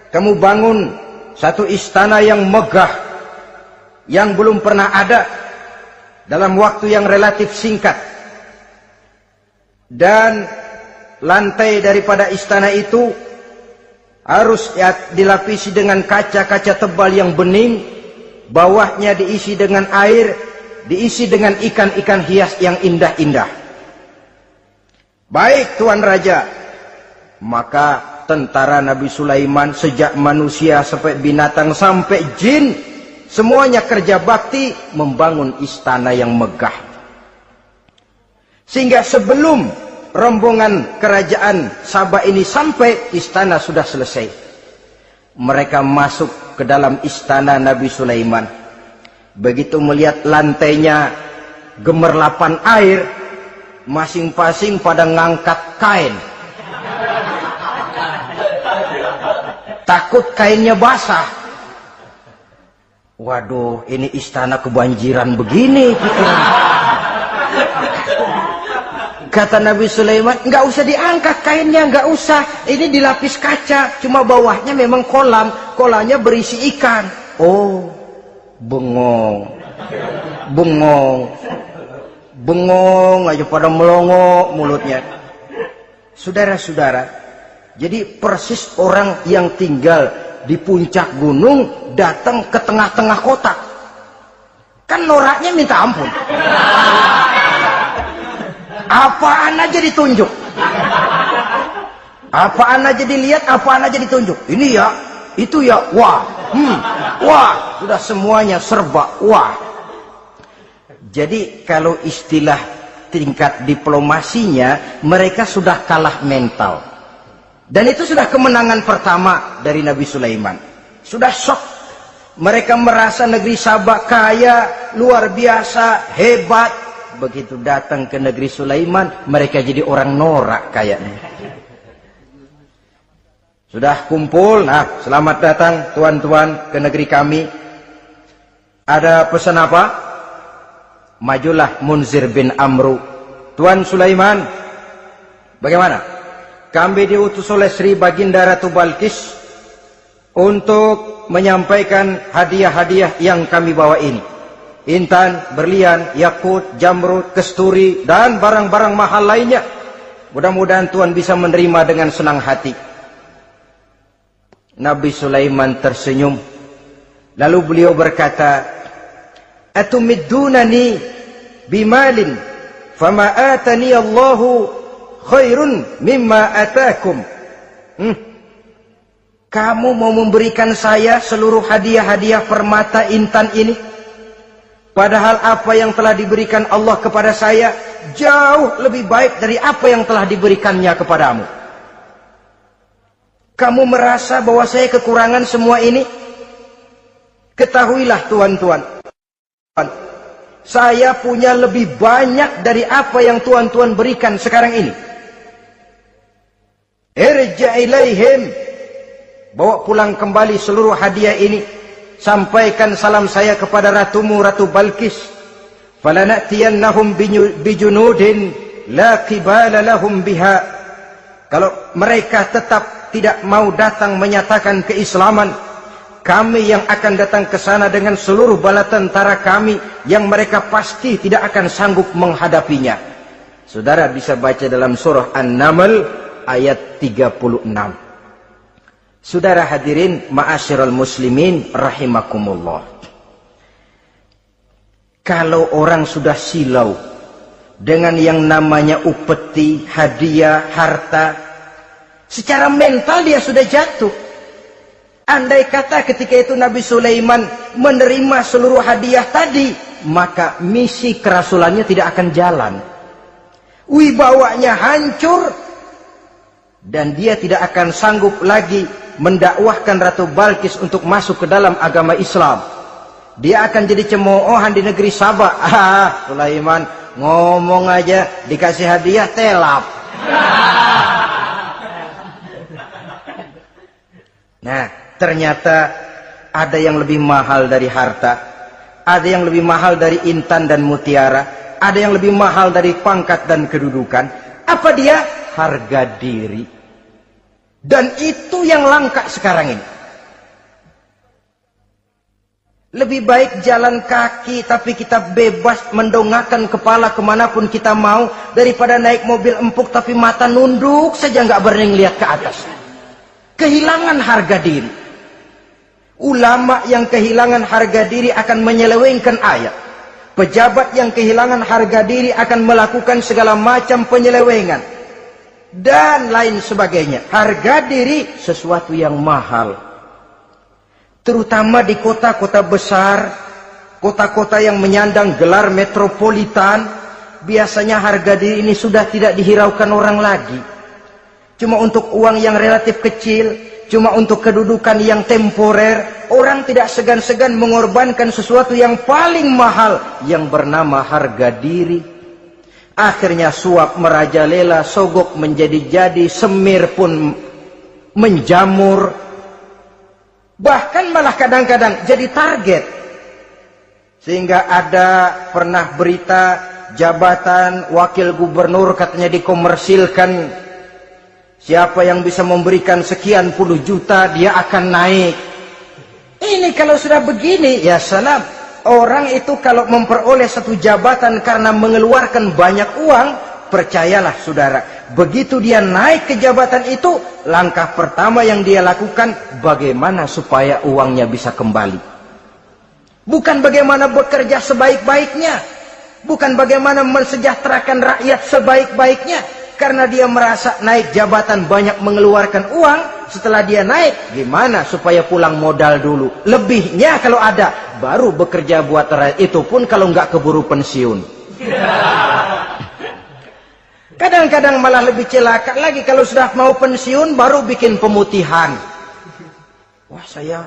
kamu bangun satu istana yang megah, yang belum pernah ada, dalam waktu yang relatif singkat. Dan lantai daripada istana itu harus dilapisi dengan kaca-kaca tebal yang bening, bawahnya diisi dengan air, diisi dengan ikan-ikan hias yang indah-indah. Baik Tuan Raja. Maka tentara Nabi Sulaiman, sejak manusia sampai binatang sampai jin, semuanya kerja bakti membangun istana yang megah. Sehingga sebelum rombongan kerajaan Sabah ini sampai, istana sudah selesai. Mereka masuk ke dalam istana Nabi Sulaiman. Begitu melihat lantainya gemerlapan air, masing-masing pada ngangkat kain. Takut kainnya basah. Waduh, ini istana kebanjiran begini. Kata Nabi Sulaiman, nggak usah diangkat kainnya, nggak usah. Ini dilapis kaca, cuma bawahnya memang kolam. Kolamnya berisi ikan. Oh, bengong. Bengong aja pada melongo mulutnya. Saudara-saudara, jadi persis orang yang tinggal di puncak gunung datang ke tengah-tengah kota. Kan noraknya minta ampun. Apaan aja ditunjuk. Apaan aja dilihat, apaan aja ditunjuk. Ini ya, itu ya, wah. Wah, sudah semuanya serba wah. Jadi kalau istilah tingkat diplomasinya, mereka sudah kalah mental. Dan itu sudah kemenangan pertama dari Nabi Sulaiman. Sudah shock. Mereka merasa negeri Sabah kaya, luar biasa, hebat. Begitu datang ke negeri Sulaiman, mereka jadi orang norak kayaknya. Sudah kumpul, nah selamat datang tuan-tuan ke negeri kami. Ada pesan apa? Majulah Munzir bin Amru. Tuan Sulaiman, bagaimana? Kami diutus oleh Sri Baginda Ratu Balkis untuk menyampaikan hadiah-hadiah yang kami bawa ini. Intan, berlian, yakut, jamrud, kesturi, dan barang-barang mahal lainnya. Mudah-mudahan Tuhan bisa menerima dengan senang hati. Nabi Sulaiman tersenyum. Lalu beliau berkata, "Atumiddunani bimalin, fama atani Allahu khairun mimma atakum." Kamu mau memberikan saya seluruh hadiah-hadiah permata intan ini, padahal apa yang telah diberikan Allah kepada saya jauh lebih baik dari apa yang telah diberikannya kepadamu. Kamu merasa bahwa saya kekurangan semua ini? Ketahuilah tuan-tuan, saya punya lebih banyak dari apa yang tuan-tuan berikan sekarang ini. Irja' ilaihim, bawa pulang kembali seluruh hadiah ini. Sampaikan salam saya kepada ratumu, Ratu Balkis. Falanatiyannahum bijunudin la qibala lahum biha. Kalau mereka tetap tidak mau datang menyatakan keislaman, kami yang akan datang ke sana dengan seluruh bala tentara kami yang mereka pasti tidak akan sanggup menghadapinya. Saudara bisa baca dalam surah An-Naml ayat 36. Saudara hadirin ma'asyiral muslimin rahimakumullah. Kalau orang sudah silau dengan yang namanya upeti, hadiah, harta, secara mental dia sudah jatuh. Andai kata ketika itu Nabi Sulaiman menerima seluruh hadiah tadi, maka misi kerasulannya tidak akan jalan. wibawanya hancur, dan dia tidak akan sanggup lagi mendakwahkan Ratu Balkis untuk masuk ke dalam agama Islam. Dia akan jadi cemoohan di negeri Sabah. Sulaiman ngomong aja dikasih hadiah telap. Nah, ternyata ada yang lebih mahal dari harta, ada yang lebih mahal dari intan dan mutiara, ada yang lebih mahal dari pangkat dan kedudukan. Apa dia? Harga diri. Dan itu yang langka sekarang ini. Lebih baik jalan kaki tapi kita bebas mendongakkan kepala kemanapun kita mau, daripada naik mobil empuk tapi mata nunduk saja nggak berani lihat ke atas. Kehilangan harga diri. Ulama yang kehilangan harga diri akan menyelewengkan ayat. Pejabat yang kehilangan harga diri akan melakukan segala macam penyelewengan dan lain sebagainya. Harga diri sesuatu yang mahal, terutama di kota-kota besar, kota-kota yang menyandang gelar metropolitan. Biasanya harga diri ini sudah tidak dihiraukan orang lagi. Cuma untuk uang yang relatif kecil, cuma untuk kedudukan yang temporer, orang tidak segan-segan mengorbankan sesuatu yang paling mahal yang bernama harga diri. Akhirnya suap merajalela, sogok menjadi-jadi, semir pun menjamur. Bahkan malah kadang-kadang jadi target. Sehingga ada pernah berita jabatan wakil gubernur katanya dikomersilkan. Siapa yang bisa memberikan sekian puluh juta dia akan naik. Ini kalau sudah begini, ya salam. Orang itu kalau memperoleh satu jabatan karena mengeluarkan banyak uang, percayalah saudara, begitu dia naik ke jabatan itu, langkah pertama yang dia lakukan, bagaimana supaya uangnya bisa kembali. Bukan bagaimana bekerja sebaik-baiknya, bukan bagaimana mensejahterakan rakyat sebaik-baiknya. Karena dia merasa naik jabatan banyak mengeluarkan uang, setelah dia naik, gimana supaya pulang modal dulu. Lebihnya kalau ada, baru bekerja buat rakyat. Itu pun kalau nggak keburu pensiun. Kadang-kadang malah lebih celaka lagi, kalau sudah mau pensiun, baru bikin pemutihan. Wah, saya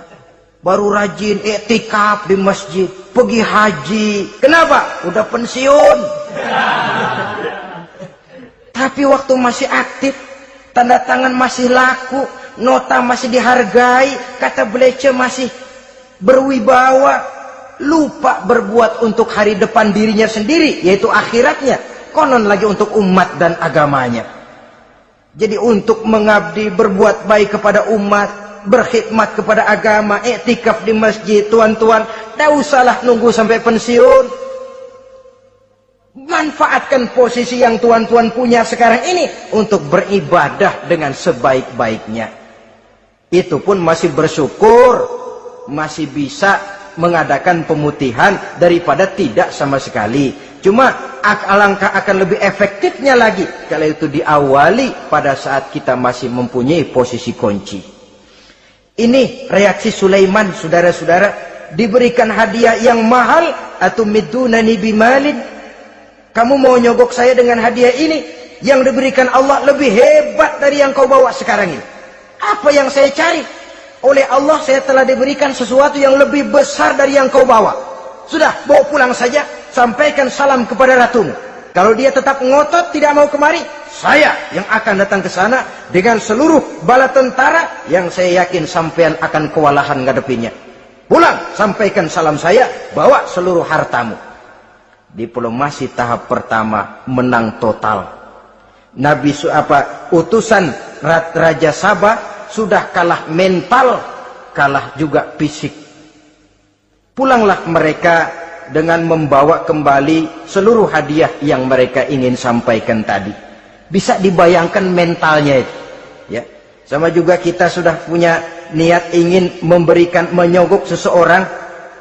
baru rajin iktikaf di masjid, pergi haji. Kenapa? Udah pensiun. Tapi waktu masih aktif, tanda tangan masih laku, nota masih dihargai, kata belece masih berwibawa, lupa berbuat untuk hari depan dirinya sendiri, yaitu akhiratnya, konon lagi untuk umat dan agamanya. Jadi untuk mengabdi, berbuat baik kepada umat, berkhidmat kepada agama, iktikaf di masjid, tuan-tuan, tak usahlah nunggu sampai pensiun. Manfaatkan posisi yang tuan-tuan punya sekarang ini untuk beribadah dengan sebaik-baiknya. Itu pun masih bersyukur, masih bisa mengadakan pemutihan daripada tidak sama sekali. Cuma alangkah akan lebih efektifnya lagi kalau itu diawali pada saat kita masih mempunyai posisi kunci. Ini reaksi Sulaiman, saudara-saudara. Diberikan hadiah yang mahal, atau midunani bimalin. Kamu mau nyogok saya dengan hadiah ini? Yang diberikan Allah lebih hebat dari yang kau bawa sekarang ini. Apa yang saya cari? Oleh Allah saya telah diberikan sesuatu yang lebih besar dari yang kau bawa. Sudah, bawa pulang saja. Sampaikan salam kepada ratumu. Kalau dia tetap ngotot tidak mau kemari, saya yang akan datang ke sana dengan seluruh bala tentara yang saya yakin sampean akan kewalahan ngadepinnya. Pulang, sampaikan salam saya, bawa seluruh hartamu. Diplomasi tahap pertama menang total. Utusan Raja Sabah sudah kalah mental, kalah juga fisik. Pulanglah mereka dengan membawa kembali seluruh hadiah yang mereka ingin sampaikan tadi. Bisa dibayangkan mentalnya itu, ya. Sama juga kita sudah punya niat ingin menyogok seseorang,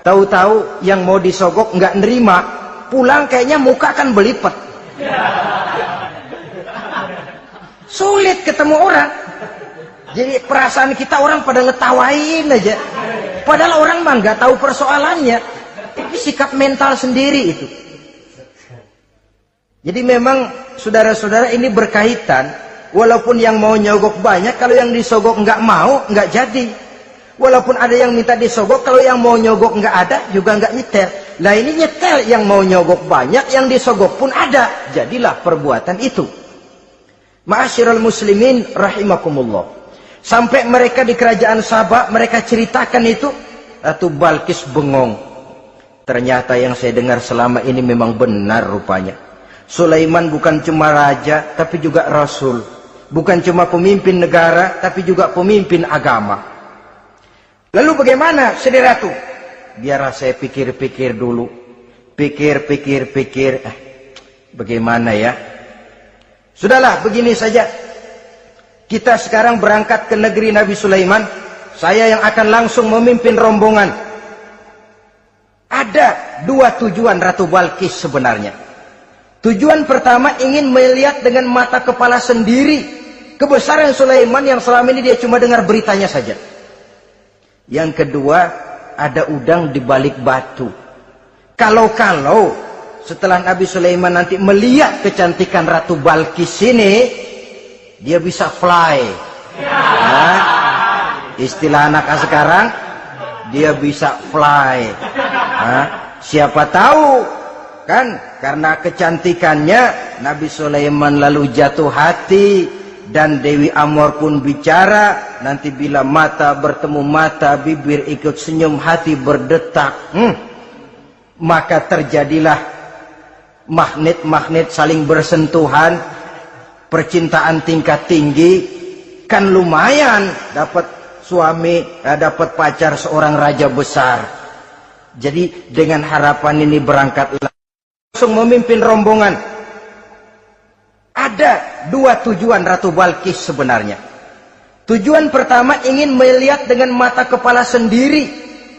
tahu-tahu yang mau disogok nggak nerima. Pulang kayaknya muka kan belipet. Sulit ketemu orang. Jadi perasaan kita orang pada ngetawain aja. Padahal orang mah nggak tahu persoalannya. Tapi sikap mental sendiri itu. Jadi memang saudara-saudara ini berkaitan. Walaupun yang mau nyogok banyak, kalau yang disogok nggak mau, nggak jadi. Walaupun ada yang minta disogok, kalau yang mau nyogok nggak ada, juga nggak nyetel. Lah ini nyetel, yang mau nyogok banyak, yang disogok pun ada. Jadilah perbuatan itu. Ma'asyiral muslimin rahimakumullah. Sampai mereka di kerajaan Sabah, mereka ceritakan itu, Ratu Balkis bengong. Ternyata yang saya dengar selama ini memang benar rupanya. Sulaiman bukan cuma raja, tapi juga rasul. Bukan cuma pemimpin negara, tapi juga pemimpin agama. Lalu bagaimana, Sri Ratu? Biar saya pikir-pikir dulu. Pikir. Bagaimana ya? Sudahlah, begini saja. Kita sekarang berangkat ke negeri Nabi Sulaiman. Saya yang akan langsung memimpin rombongan. Ada dua tujuan Ratu Balkis sebenarnya. Tujuan pertama ingin melihat dengan mata kepala sendiri kebesaran Sulaiman yang selama ini dia cuma dengar beritanya saja. Yang kedua, ada udang di balik batu. Kalau setelah Nabi Sulaiman nanti melihat kecantikan Ratu Balkis ini, dia bisa fly. Nah, istilah anak sekarang, dia bisa fly. Nah, siapa tahu kan karena kecantikannya Nabi Sulaiman lalu jatuh hati dan Dewi Amor pun bicara. Nanti bila mata bertemu mata, bibir ikut senyum, hati berdetak, maka terjadilah magnet-magnet saling bersentuhan, percintaan tingkat tinggi. Kan lumayan dapat suami, dapat pacar seorang raja besar. Jadi dengan harapan ini berangkatlah langsung memimpin rombongan. Ada dua tujuan Ratu Balkis sebenarnya. Tujuan pertama ingin melihat dengan mata kepala sendiri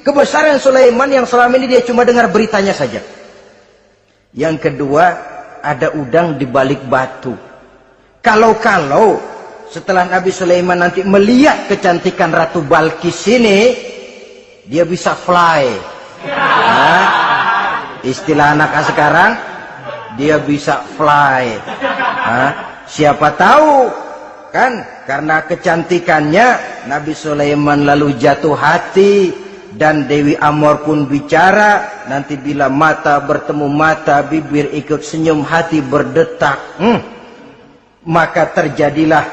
kebesaran Sulaiman yang selama ini dia cuma dengar beritanya saja. Yang kedua, ada udang di balik batu. Kalau setelah Nabi Sulaiman nanti melihat kecantikan Ratu Balkis ini, dia bisa fly. Nah, istilah anak sekarang, dia bisa fly. Nah, siapa tahu kan karena kecantikannya Nabi Sulaiman lalu jatuh hati dan Dewi Amor pun bicara. Nanti bila mata bertemu mata, bibir ikut senyum, hati berdetak, maka terjadilah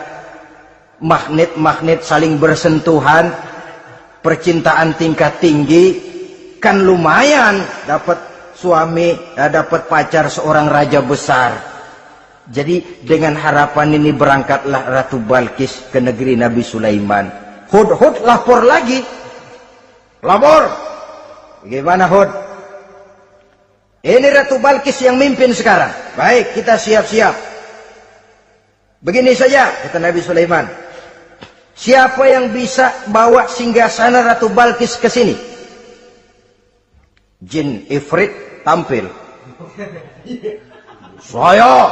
magnet-magnet saling bersentuhan, percintaan tingkat tinggi. Kan lumayan dapat suami, dapat pacar seorang raja besar. Jadi dengan harapan ini berangkatlah Ratu Balkis ke negeri Nabi Sulaiman. Hud lapor lagi. Lapor. Bagaimana Hud? Ini Ratu Balkis yang mimpin sekarang. Baik, kita siap-siap. Begini saja, kata Nabi Sulaiman. Siapa yang bisa bawa singgasana Ratu Balkis ke sini? Jin Ifrit tampil. Saya.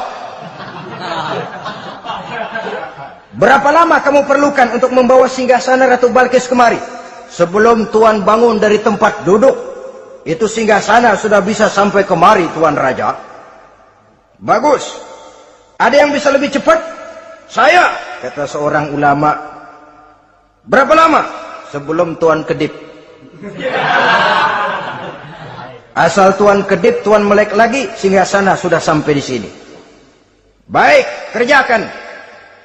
Berapa lama kamu perlukan untuk membawa singgasana Ratu Balkis kemari? Sebelum Tuan bangun dari tempat duduk, itu singgasana sudah bisa sampai kemari, Tuan Raja. Bagus. Ada yang bisa lebih cepat? Saya, kata seorang ulama. Berapa lama? Sebelum Tuan kedip. Asal Tuan kedip, Tuan melek lagi, singgasana sudah sampai di sini. Baik, kerjakan.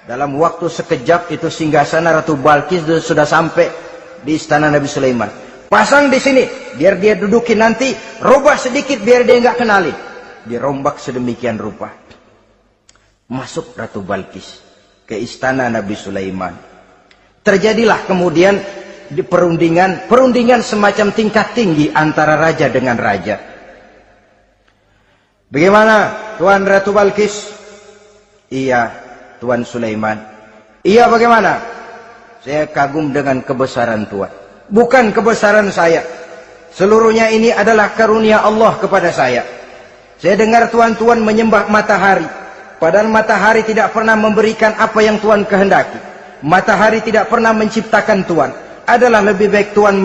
Dalam waktu sekejap itu singgasana Ratu Balkis sudah sampai di istana Nabi Sulaiman. Pasang di sini, biar dia dudukin nanti, robah sedikit biar dia nggak kenali. Dirombak sedemikian rupa. Masuk Ratu Balkis ke istana Nabi Sulaiman. Terjadilah kemudian di perundingan semacam tingkat tinggi antara raja dengan raja. Bagaimana Tuan Ratu Balkis? Iya, Tuan Sulaiman. Iya, bagaimana? Saya kagum dengan kebesaran Tuan. Bukan kebesaran saya. Seluruhnya ini adalah karunia Allah kepada saya. Saya dengar Tuan-Tuan menyembah matahari. Padahal matahari tidak pernah memberikan apa yang Tuan kehendaki. Matahari tidak pernah menciptakan Tuan. Adalah lebih baik Tuan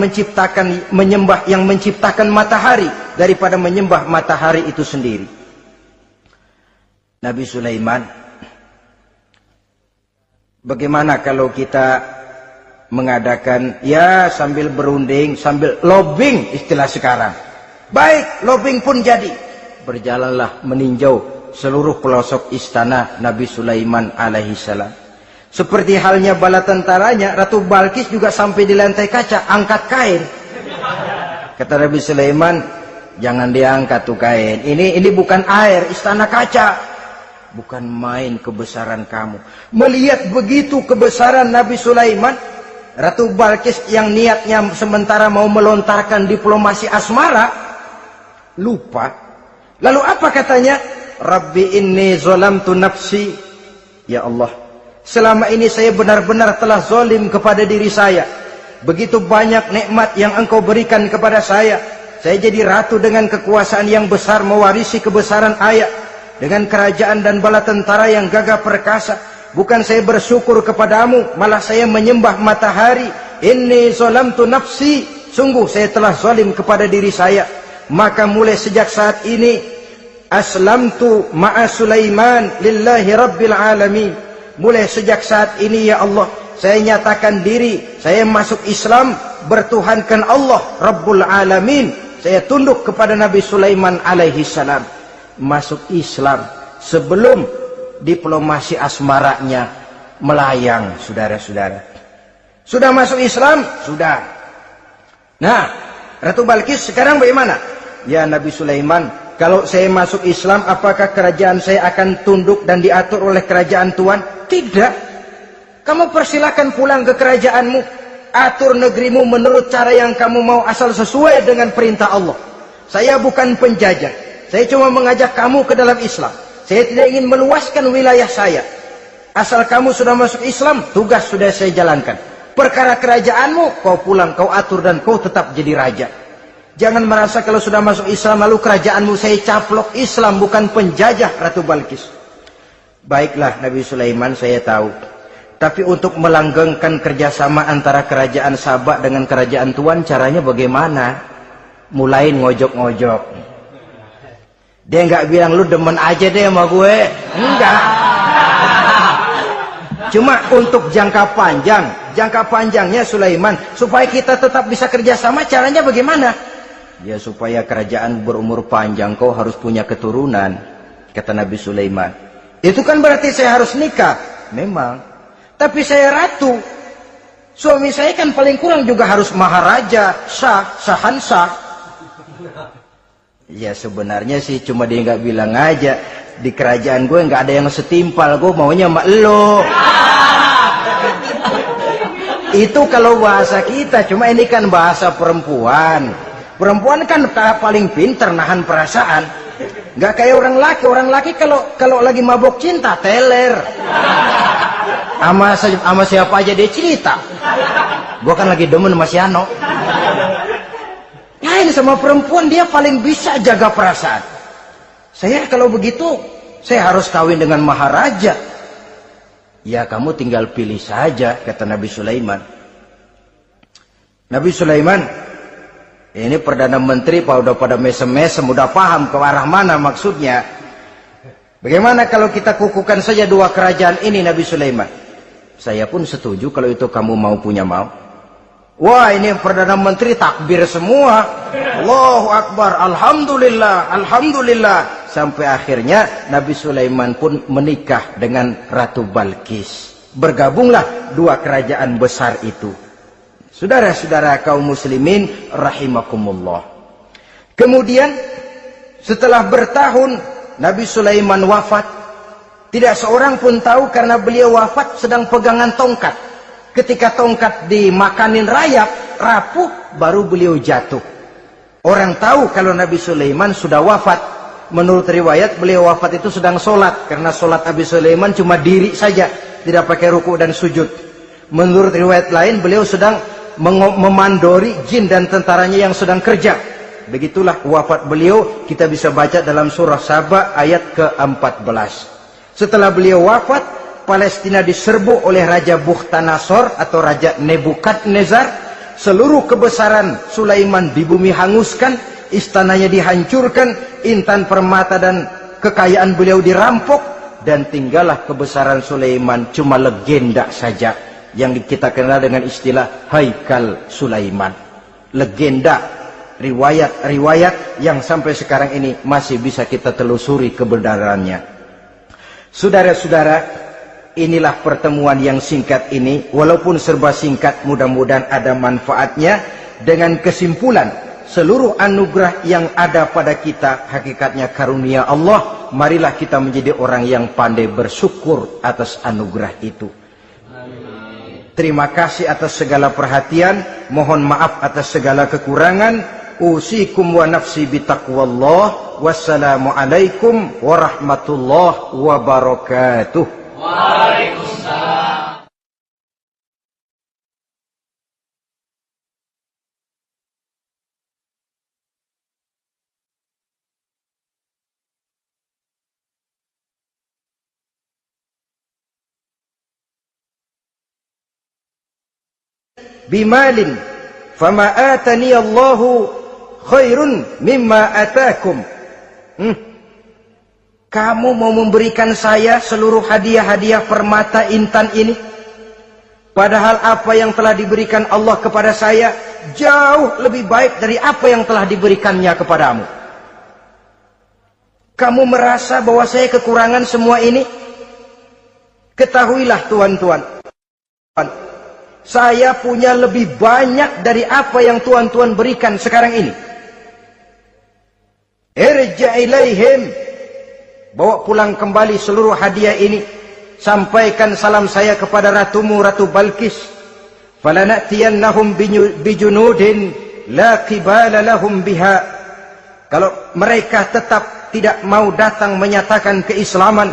menyembah yang menciptakan matahari daripada menyembah matahari itu sendiri. Nabi Sulaiman, bagaimana kalau kita mengadakan ya sambil berunding, sambil lobbying istilah sekarang. Baik, lobbying pun jadi. Berjalanlah meninjau seluruh pelosok istana Nabi Sulaiman alaihissalam. Seperti halnya bala tentaranya, Ratu Balkis juga sampai di lantai kaca, angkat kain. Kata Nabi Sulaiman, jangan diangkat tuh kain. Ini bukan air, istana kaca. Bukan main kebesaran kamu. Melihat begitu kebesaran Nabi Sulaiman, Ratu Balkis yang niatnya sementara mau melontarkan diplomasi asmara, lupa. Lalu apa katanya? Rabbi inni zalamtu nafsi. Ya Allah, selama ini saya benar-benar telah zalim kepada diri saya. Begitu banyak nikmat yang engkau berikan kepada saya. Saya jadi ratu dengan kekuasaan yang besar, mewarisi kebesaran ayah. Dengan kerajaan dan bala tentara yang gagah perkasa. Bukan saya bersyukur kepadamu, malah saya menyembah matahari. Inni zalamtu nafsi. Sungguh saya telah zalim kepada diri saya. Maka mulai sejak saat ini, aslamtu ma'a Sulaiman lillahi rabbil alamin. Mulai sejak saat ini ya Allah, saya nyatakan diri, saya masuk Islam, bertuhankan Allah Rabbul Alamin. Saya tunduk kepada Nabi Sulaiman alaihi salam. Masuk Islam sebelum diplomasi asmaranya melayang, saudara-saudara. Sudah masuk Islam? Sudah. Nah, Ratu Balkis sekarang bagaimana? Ya Nabi Sulaiman, kalau saya masuk Islam, apakah kerajaan saya akan tunduk dan diatur oleh kerajaan Tuhan? Tidak. Kamu persilakan pulang ke kerajaanmu. Atur negerimu menurut cara yang kamu mau, asal sesuai dengan perintah Allah. Saya bukan penjajah. Saya cuma mengajak kamu ke dalam Islam. Saya tidak ingin meluaskan wilayah saya. Asal kamu sudah masuk Islam, tugas sudah saya jalankan. Perkara kerajaanmu, kau pulang, kau atur dan kau tetap jadi raja. Jangan merasa kalau sudah masuk Islam lalu kerajaanmu saya caplok. Islam bukan penjajah, Ratu Balkis. Baiklah Nabi Sulaiman, saya tahu. Tapi untuk melanggengkan kerjasama antara kerajaan Sabak dengan kerajaan Tuhan, caranya bagaimana? Mulai ngojok-ngojok. Dia nggak bilang lu demen aja deh sama gue. Enggak. Cuma untuk jangka panjang. Jangka panjangnya Sulaiman, supaya kita tetap bisa kerjasama, caranya bagaimana? Ya supaya kerajaan berumur panjang, kau harus punya keturunan. Kata Nabi Sulaiman. Itu kan berarti saya harus nikah. Memang. Tapi saya ratu. Suami saya kan paling kurang juga harus maharaja, sahansah. Ya sebenarnya sih cuma dia nggak bilang aja. Di kerajaan gue nggak ada yang setimpal. Gue maunya sama elo. Itu kalau bahasa kita. Cuma ini kan bahasa perempuan. Perempuan kan paling pinter nahan perasaan. Nggak kayak orang laki. Orang laki kalau lagi mabok cinta teler. Sama siapa aja dia cerita. Gue kan lagi demen sama si Ano. Ya ini sama perempuan dia paling bisa jaga perasaan. Saya kalau begitu, saya harus kawin dengan maharaja. Ya kamu tinggal pilih saja, kata Nabi Sulaiman. Nabi Sulaiman, ini Perdana Menteri udah pada mesem-mesem, udah paham ke arah mana maksudnya. Bagaimana kalau kita kukuhkan saja dua kerajaan ini, Nabi Sulaiman? Saya pun setuju kalau itu kamu mau punya mau. Wah ini Perdana Menteri takbir semua. Allahu Akbar, Alhamdulillah, Alhamdulillah. Sampai akhirnya Nabi Sulaiman pun menikah dengan Ratu Balkis. Bergabunglah dua kerajaan besar itu. Saudara-saudara kaum muslimin rahimakumullah. Kemudian setelah bertahun Nabi Sulaiman wafat. Tidak seorang pun tahu karena beliau wafat sedang pegangan tongkat. Ketika tongkat dimakanin rayap, rapuh, baru beliau jatuh. Orang tahu kalau Nabi Sulaiman sudah wafat. Menurut riwayat, beliau wafat itu sedang sholat. Karena sholat Nabi Sulaiman cuma diri saja. Tidak pakai ruku dan sujud. Menurut riwayat lain, beliau sedang memandori jin dan tentaranya yang sedang kerja. Begitulah wafat beliau. Kita bisa baca dalam surah Saba ayat ke-14. Setelah beliau wafat, Palestina diserbu oleh Raja Bukhtanasor atau Raja Nebukadnezar. Seluruh kebesaran Sulaiman di bumi hanguskan, istananya dihancurkan, intan permata dan kekayaan beliau dirampok, dan tinggallah kebesaran Sulaiman cuma legenda saja yang kita kenal dengan istilah Haikal Sulaiman. Legenda, riwayat-riwayat yang sampai sekarang ini masih bisa kita telusuri kebenarannya. Saudara-saudara, inilah pertemuan yang singkat ini, walaupun serba singkat, mudah-mudahan ada manfaatnya. Dengan kesimpulan, seluruh anugerah yang ada pada kita hakikatnya karunia Allah. Marilah kita menjadi orang yang pandai bersyukur atas anugerah itu. Terima kasih atas segala perhatian. Mohon maaf atas segala kekurangan. Usikum wa nafsi bitaqwallah. Wassalamualaikum warahmatullahi wabarakatuh. Waalaikumsalam. Bimalin fama atani Allahu khairun mimma atakum. Kamu mau memberikan saya seluruh hadiah-hadiah permata intan ini, padahal apa yang telah diberikan Allah kepada saya jauh lebih baik dari apa yang telah diberikannya kepadamu. Kamu merasa bahwa saya kekurangan semua ini? Ketahuilah tuan-tuan, saya punya lebih banyak dari apa yang tuan-tuan berikan sekarang ini. Irja' ilaihim, bawa pulang kembali seluruh hadiah ini. Sampaikan salam saya kepada ratumu, Ratu Balkis. Falanatiyannahum bijunudin la qibala lahum biha. Kalau mereka tetap tidak mau datang menyatakan keislaman,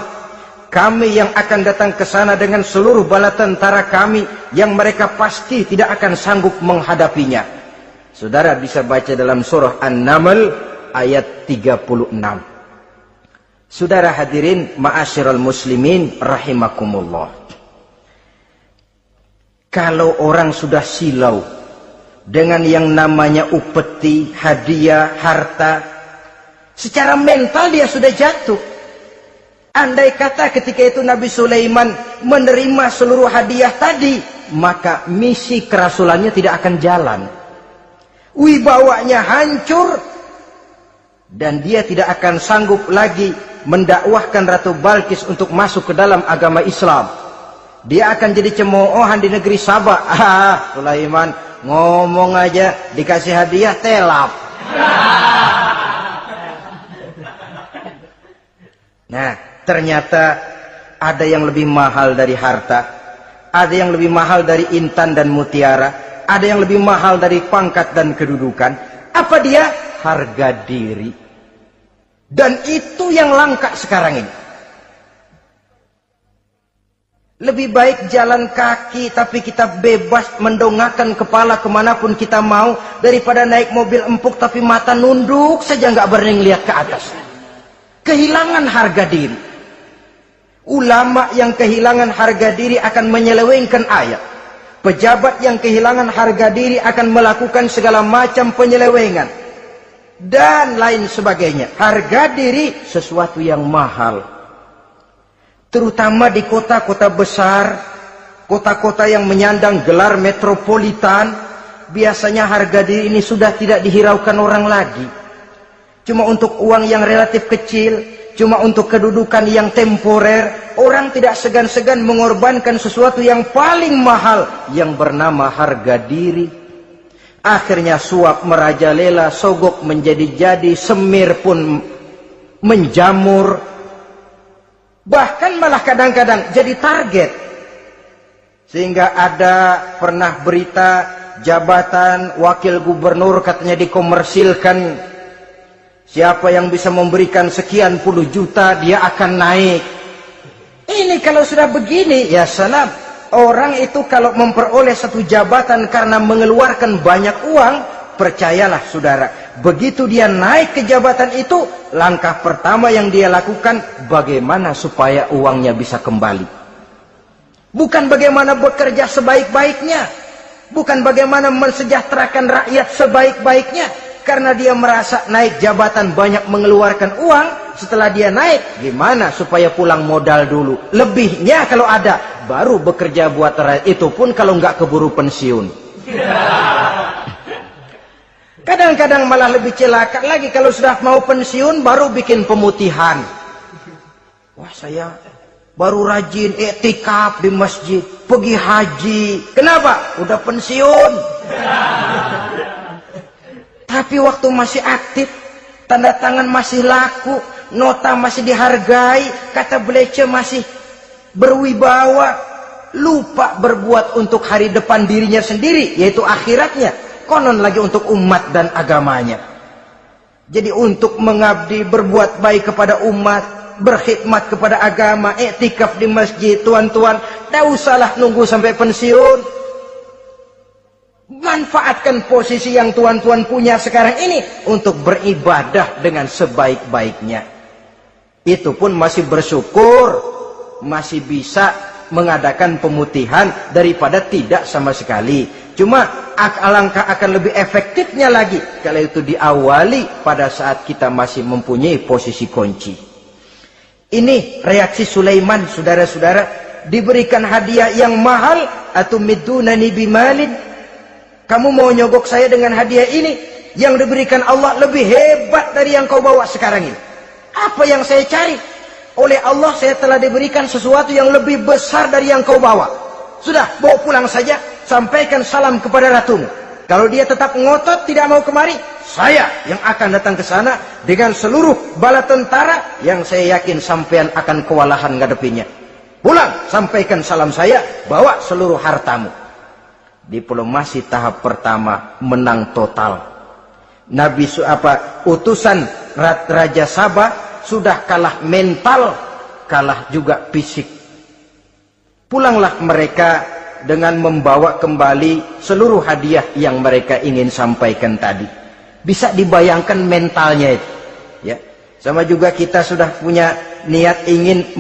kami yang akan datang ke sana dengan seluruh bala tentara kami yang mereka pasti tidak akan sanggup menghadapinya. Saudara bisa baca dalam surah An-Naml ayat 36. Saudara hadirin ma'asyiral muslimin rahimakumullah. Kalau orang sudah silau dengan yang namanya upeti, hadiah, harta, secara mental dia sudah jatuh. Andai kata ketika itu Nabi Sulaiman menerima seluruh hadiah tadi, maka misi kerasulannya tidak akan jalan. Wibawanya hancur, dan dia tidak akan sanggup lagi mendakwahkan Ratu Balkis untuk masuk ke dalam agama Islam. Dia akan jadi cemoohan di negeri Sabah. Sulaiman ngomong aja dikasih hadiah telap. Nah, ternyata ada yang lebih mahal dari harta, ada yang lebih mahal dari intan dan mutiara, ada yang lebih mahal dari pangkat dan kedudukan. Apa dia? Harga diri. Dan itu yang langka sekarang ini. Lebih baik jalan kaki tapi kita bebas mendongakkan kepala kemanapun kita mau, daripada naik mobil empuk tapi mata nunduk saja nggak berani lihat ke atas. Kehilangan harga diri. Ulama yang kehilangan harga diri akan menyelewengkan ayat. Pejabat yang kehilangan harga diri akan melakukan segala macam penyelewengan. Dan lain sebagainya. Harga diri sesuatu yang mahal. Terutama di kota-kota besar, kota-kota yang menyandang gelar metropolitan, biasanya harga diri ini sudah tidak dihiraukan orang lagi. Cuma untuk uang yang relatif kecil, cuma untuk kedudukan yang temporer, orang tidak segan-segan mengorbankan sesuatu yang paling mahal yang bernama harga diri. Akhirnya suap merajalela, sogok menjadi-jadi, semir pun menjamur. Bahkan malah kadang-kadang jadi target. Sehingga ada pernah berita jabatan wakil gubernur katanya dikomersilkan. Siapa yang bisa memberikan sekian puluh juta dia akan naik. Ini kalau sudah begini, ya salam. Orang itu kalau memperoleh satu jabatan karena mengeluarkan banyak uang, percayalah saudara, begitu dia naik ke jabatan itu, langkah pertama yang dia lakukan, bagaimana supaya uangnya bisa kembali. Bukan bagaimana bekerja sebaik-baiknya, bukan bagaimana mensejahterakan rakyat sebaik-baiknya. Karena dia merasa naik jabatan banyak mengeluarkan uang. Setelah dia naik, gimana supaya pulang modal dulu? Lebihnya kalau ada, baru bekerja buat rakyat. Itu pun kalau nggak keburu pensiun. Kadang-kadang malah lebih celaka lagi. Kalau sudah mau pensiun, baru bikin pemutihan. Wah, saya baru rajin iktikaf di masjid, pergi haji. Kenapa? Udah pensiun. Tapi waktu masih aktif, tanda tangan masih laku, nota masih dihargai, kata belece masih berwibawa, lupa berbuat untuk hari depan dirinya sendiri, yaitu akhiratnya, konon lagi untuk umat dan agamanya. Jadi untuk mengabdi, berbuat baik kepada umat, berkhidmat kepada agama, iktikaf di masjid, tuan-tuan, tak usahlah nunggu sampai pensiun. Manfaatkan posisi yang tuan-tuan punya sekarang ini untuk beribadah dengan sebaik-baiknya. Itu pun masih bersyukur, masih bisa mengadakan pemutihan daripada tidak sama sekali. Cuma alangkah akan lebih efektifnya lagi kalau itu diawali pada saat kita masih mempunyai posisi kunci. Ini reaksi Sulaiman, saudara-saudara. Diberikan hadiah yang mahal, atau midunani bimalin. Kamu mau nyogok saya dengan hadiah ini? Yang diberikan Allah lebih hebat dari yang kau bawa sekarang ini. Apa yang saya cari? Oleh Allah saya telah diberikan sesuatu yang lebih besar dari yang kau bawa. Sudah, bawa pulang saja. Sampaikan salam kepada ratumu. Kalau dia tetap ngotot tidak mau kemari, saya yang akan datang ke sana dengan seluruh bala tentara yang saya yakin sampean akan kewalahan ngadepinnya. Pulang, sampaikan salam saya, bawa seluruh hartamu. Diplomasi tahap pertama menang total. Utusan Raja Sabah sudah kalah mental, kalah juga fisik. Pulanglah mereka dengan membawa kembali seluruh hadiah yang mereka ingin sampaikan tadi. Bisa dibayangkan mentalnya itu, ya. Sama juga kita sudah punya niat ingin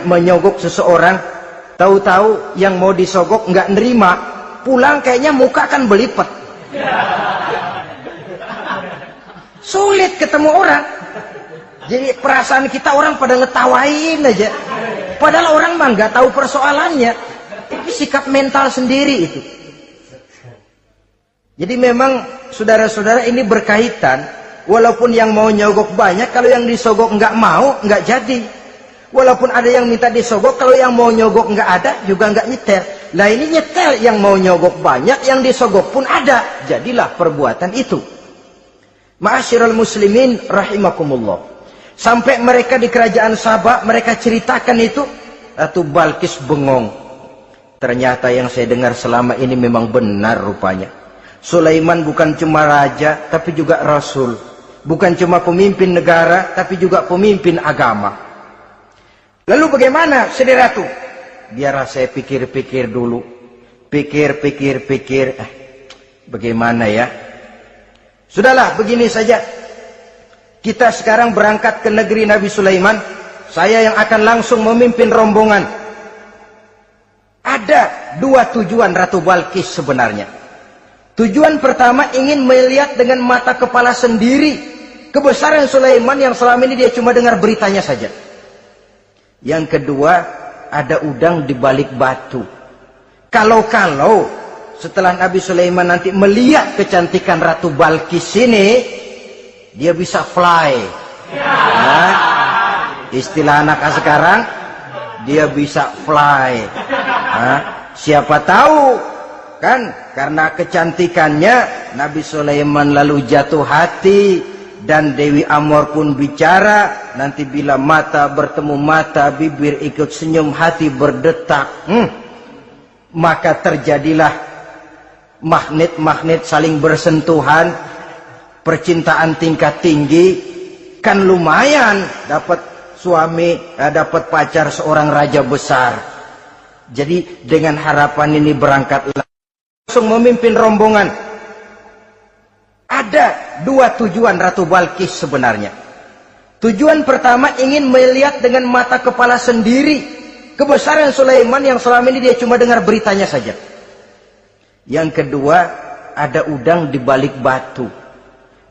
menyogok seseorang, tahu-tahu yang mau disogok nggak nerima, pulang kayaknya muka kan belipet. Sulit ketemu orang. Jadi perasaan kita orang pada ngetawain aja. Padahal orang mah nggak tahu persoalannya. Tapi sikap mental sendiri itu. Jadi memang saudara-saudara ini berkaitan. Walaupun yang mau nyogok banyak, kalau yang disogok nggak mau, nggak jadi. Walaupun ada yang minta disogok, kalau yang mau nyogok nggak ada, juga nggak nyetel. Lah ini nyetel, yang mau nyogok banyak, yang disogok pun ada. Jadilah perbuatan itu. Ma'asyiral muslimin rahimakumullah. Sampai mereka di kerajaan Sabah, mereka ceritakan itu, Ratu Balkis bengong. Ternyata yang saya dengar selama ini memang benar rupanya. Sulaiman bukan cuma raja, tapi juga rasul. Bukan cuma pemimpin negara, tapi juga pemimpin agama. Lalu bagaimana, Saudara Ratu? Biarlah saya pikir-pikir dulu. Pikir. Bagaimana ya? Sudahlah, begini saja. Kita sekarang berangkat ke negeri Nabi Sulaiman. Saya yang akan langsung memimpin rombongan. Ada dua tujuan Ratu Balkis sebenarnya. Tujuan pertama ingin melihat dengan mata kepala sendiri kebesaran Sulaiman yang selama ini dia cuma dengar beritanya saja. Yang kedua, ada udang di balik batu. Kalau setelah Nabi Sulaiman nanti melihat kecantikan Ratu Balkis ini, dia bisa fly. Nah, istilah anak sekarang, dia bisa fly. Nah, siapa tahu kan karena kecantikannya Nabi Sulaiman lalu jatuh hati dan Dewi Amor pun bicara. Nanti bila mata bertemu mata, bibir ikut senyum, hati berdetak, maka terjadilah magnet-magnet saling bersentuhan, percintaan tingkat tinggi. Kan lumayan dapat suami, dapat pacar seorang raja besar. Jadi dengan harapan ini berangkatlah langsung memimpin rombongan. Ada dua tujuan Ratu Balkis sebenarnya. Tujuan pertama ingin melihat dengan mata kepala sendiri kebesaran Sulaiman yang selama ini dia cuma dengar beritanya saja. Yang kedua, ada udang di balik batu.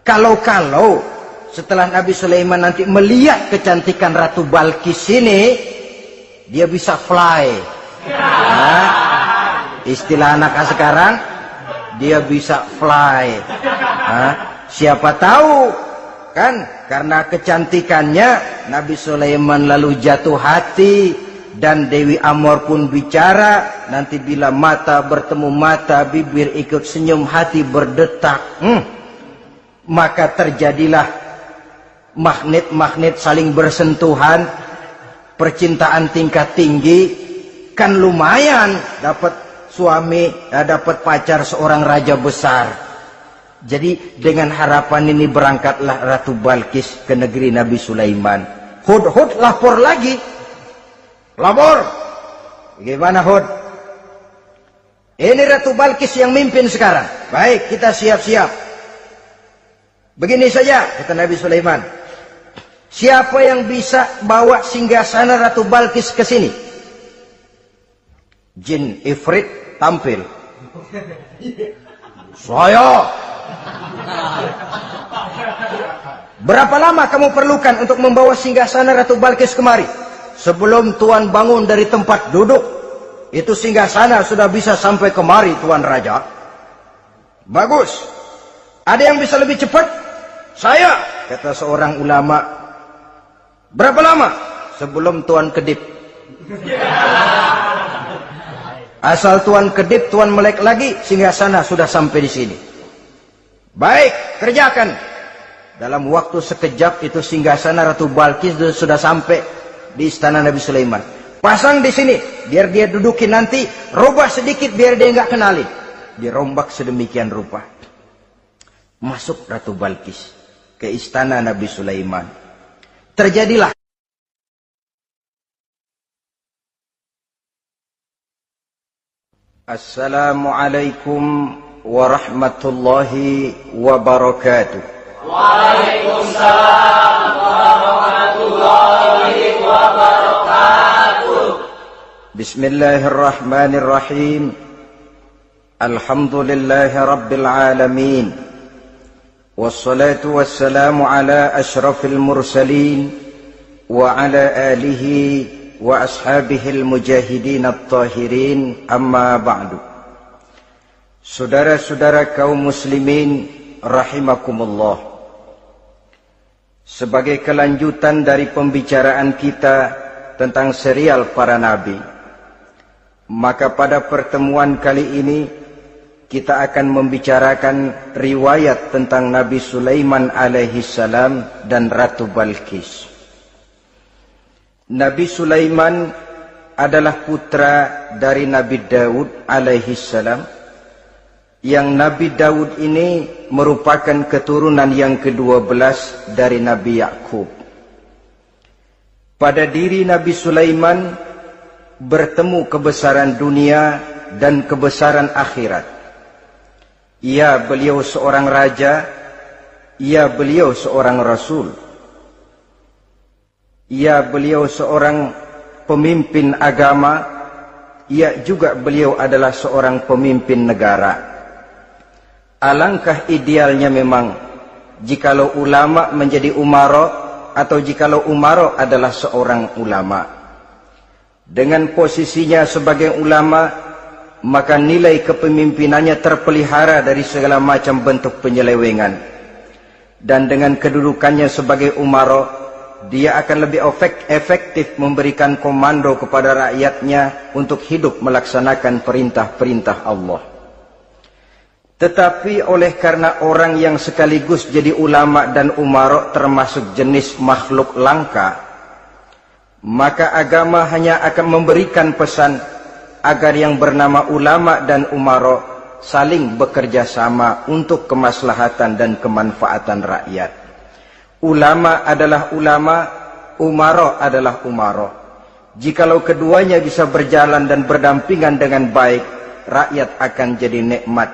Kalau setelah Nabi Sulaiman nanti melihat kecantikan Ratu Balkis ini, dia bisa fly. Nah, istilah anak sekarang, dia bisa fly. Nah, siapa tahu kan, karena kecantikannya Nabi Sulaiman lalu jatuh hati, dan Dewi Amor pun bicara. Nanti bila mata bertemu mata, bibir ikut senyum, hati berdetak. Maka terjadilah magnet-magnet saling bersentuhan, percintaan tingkat tinggi. Kan lumayan dapat suami, dapat pacar seorang raja besar. Jadi dengan harapan ini berangkatlah Ratu Balkis ke negeri Nabi Sulaiman. Hud lapor lagi. Lapor. Gimana Hud? Ini Ratu Balkis yang mimpin sekarang. Baik, kita siap-siap. Begini saja, kata Nabi Sulaiman. Siapa yang bisa bawa singgasana Ratu Balkis ke sini? Jin Ifrit tampil. Saya. Berapa lama kamu perlukan untuk membawa singgasana Ratu Balkis kemari? Sebelum Tuan bangun dari tempat duduk, itu singgasana sudah bisa sampai kemari, Tuan Raja. Bagus. Ada yang bisa lebih cepat? Saya, kata seorang ulama. Berapa lama? Sebelum Tuan kedip. Asal Tuan kedip, Tuan melek lagi, singgasana sudah sampai di sini. Baik, kerjakan. Dalam waktu sekejap itu singgasana Ratu Balkis sudah sampai di istana Nabi Sulaiman. Pasang di sini, biar dia dudukin nanti. Robah sedikit biar dia nggak kenalin. Dirombak sedemikian rupa. Masuk Ratu Balkis ke istana Nabi Sulaiman. Terjadilah Assalamualaikum warahmatullahi wabarakatuh. Waalaikumsalam warahmatullahi wabarakatuh. Bismillahirrahmanirrahim. Alhamdulillahi rabbil alamin. Wassalatu wassalamu ala ashrafil mursalin wa ala alihi wa ashabihil mujahidin at-tahirin, amma ba'du. Saudara-saudara kaum muslimin rahimakumullah. Sebagai kelanjutan dari pembicaraan kita tentang serial para nabi, maka pada pertemuan kali ini kita akan membicarakan riwayat tentang Nabi Sulaiman alaihi salam dan Ratu Balkis. Nabi Sulaiman adalah putra dari Nabi Daud alaihi salam, yang Nabi Daud ini merupakan keturunan yang ke-12 dari Nabi Yakub. Pada diri Nabi Sulaiman bertemu kebesaran dunia dan kebesaran akhirat. Ya, beliau seorang raja, ya beliau seorang rasul, ya beliau seorang pemimpin agama, ya juga beliau adalah seorang pemimpin negara. Alangkah idealnya memang jikalau ulama menjadi umara, atau jikalau umara adalah seorang ulama. Dengan posisinya sebagai ulama, maka nilai kepemimpinannya terpelihara dari segala macam bentuk penyelewengan. Dan dengan kedudukannya sebagai umara, dia akan lebih efektif memberikan komando kepada rakyatnya untuk hidup melaksanakan perintah-perintah Allah. Tetapi oleh karena orang yang sekaligus jadi ulama dan umara termasuk jenis makhluk langka, maka agama hanya akan memberikan pesan agar yang bernama ulama dan umara saling bekerja sama untuk kemaslahatan dan kemanfaatan rakyat. Ulama adalah ulama, umara adalah umara. Jikalau keduanya bisa berjalan dan berdampingan dengan baik, rakyat akan jadi nikmat.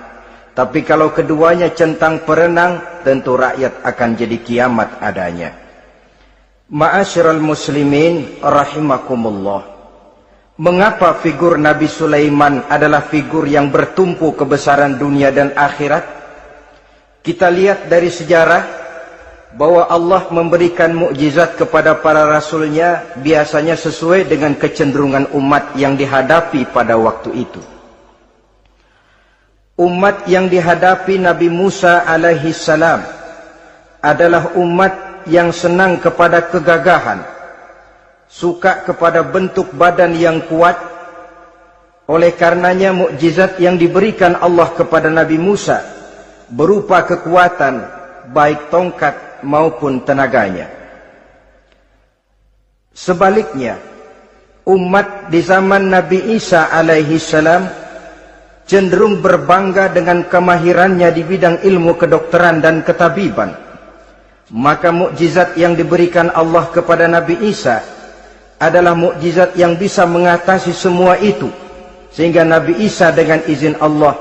Tapi kalau keduanya centang perenang, tentu rakyat akan jadi kiamat adanya. Ma'asyiral muslimin rahimakumullah. Mengapa figur Nabi Sulaiman adalah figur yang bertumpu kebesaran dunia dan akhirat? Kita lihat dari sejarah bahwa Allah memberikan mukjizat kepada para rasulnya biasanya sesuai dengan kecenderungan umat yang dihadapi pada waktu itu. Umat yang dihadapi Nabi Musa alaihi salam adalah umat yang senang kepada kegagahan, suka kepada bentuk badan yang kuat. Oleh karenanya mukjizat yang diberikan Allah kepada Nabi Musa berupa kekuatan baik tongkat maupun tenaganya. Sebaliknya, umat di zaman Nabi Isa alaihi salam cenderung berbangga dengan kemahirannya di bidang ilmu kedokteran dan ketabiban. Maka mukjizat yang diberikan Allah kepada Nabi Isa adalah mukjizat yang bisa mengatasi semua itu, sehingga Nabi Isa dengan izin Allah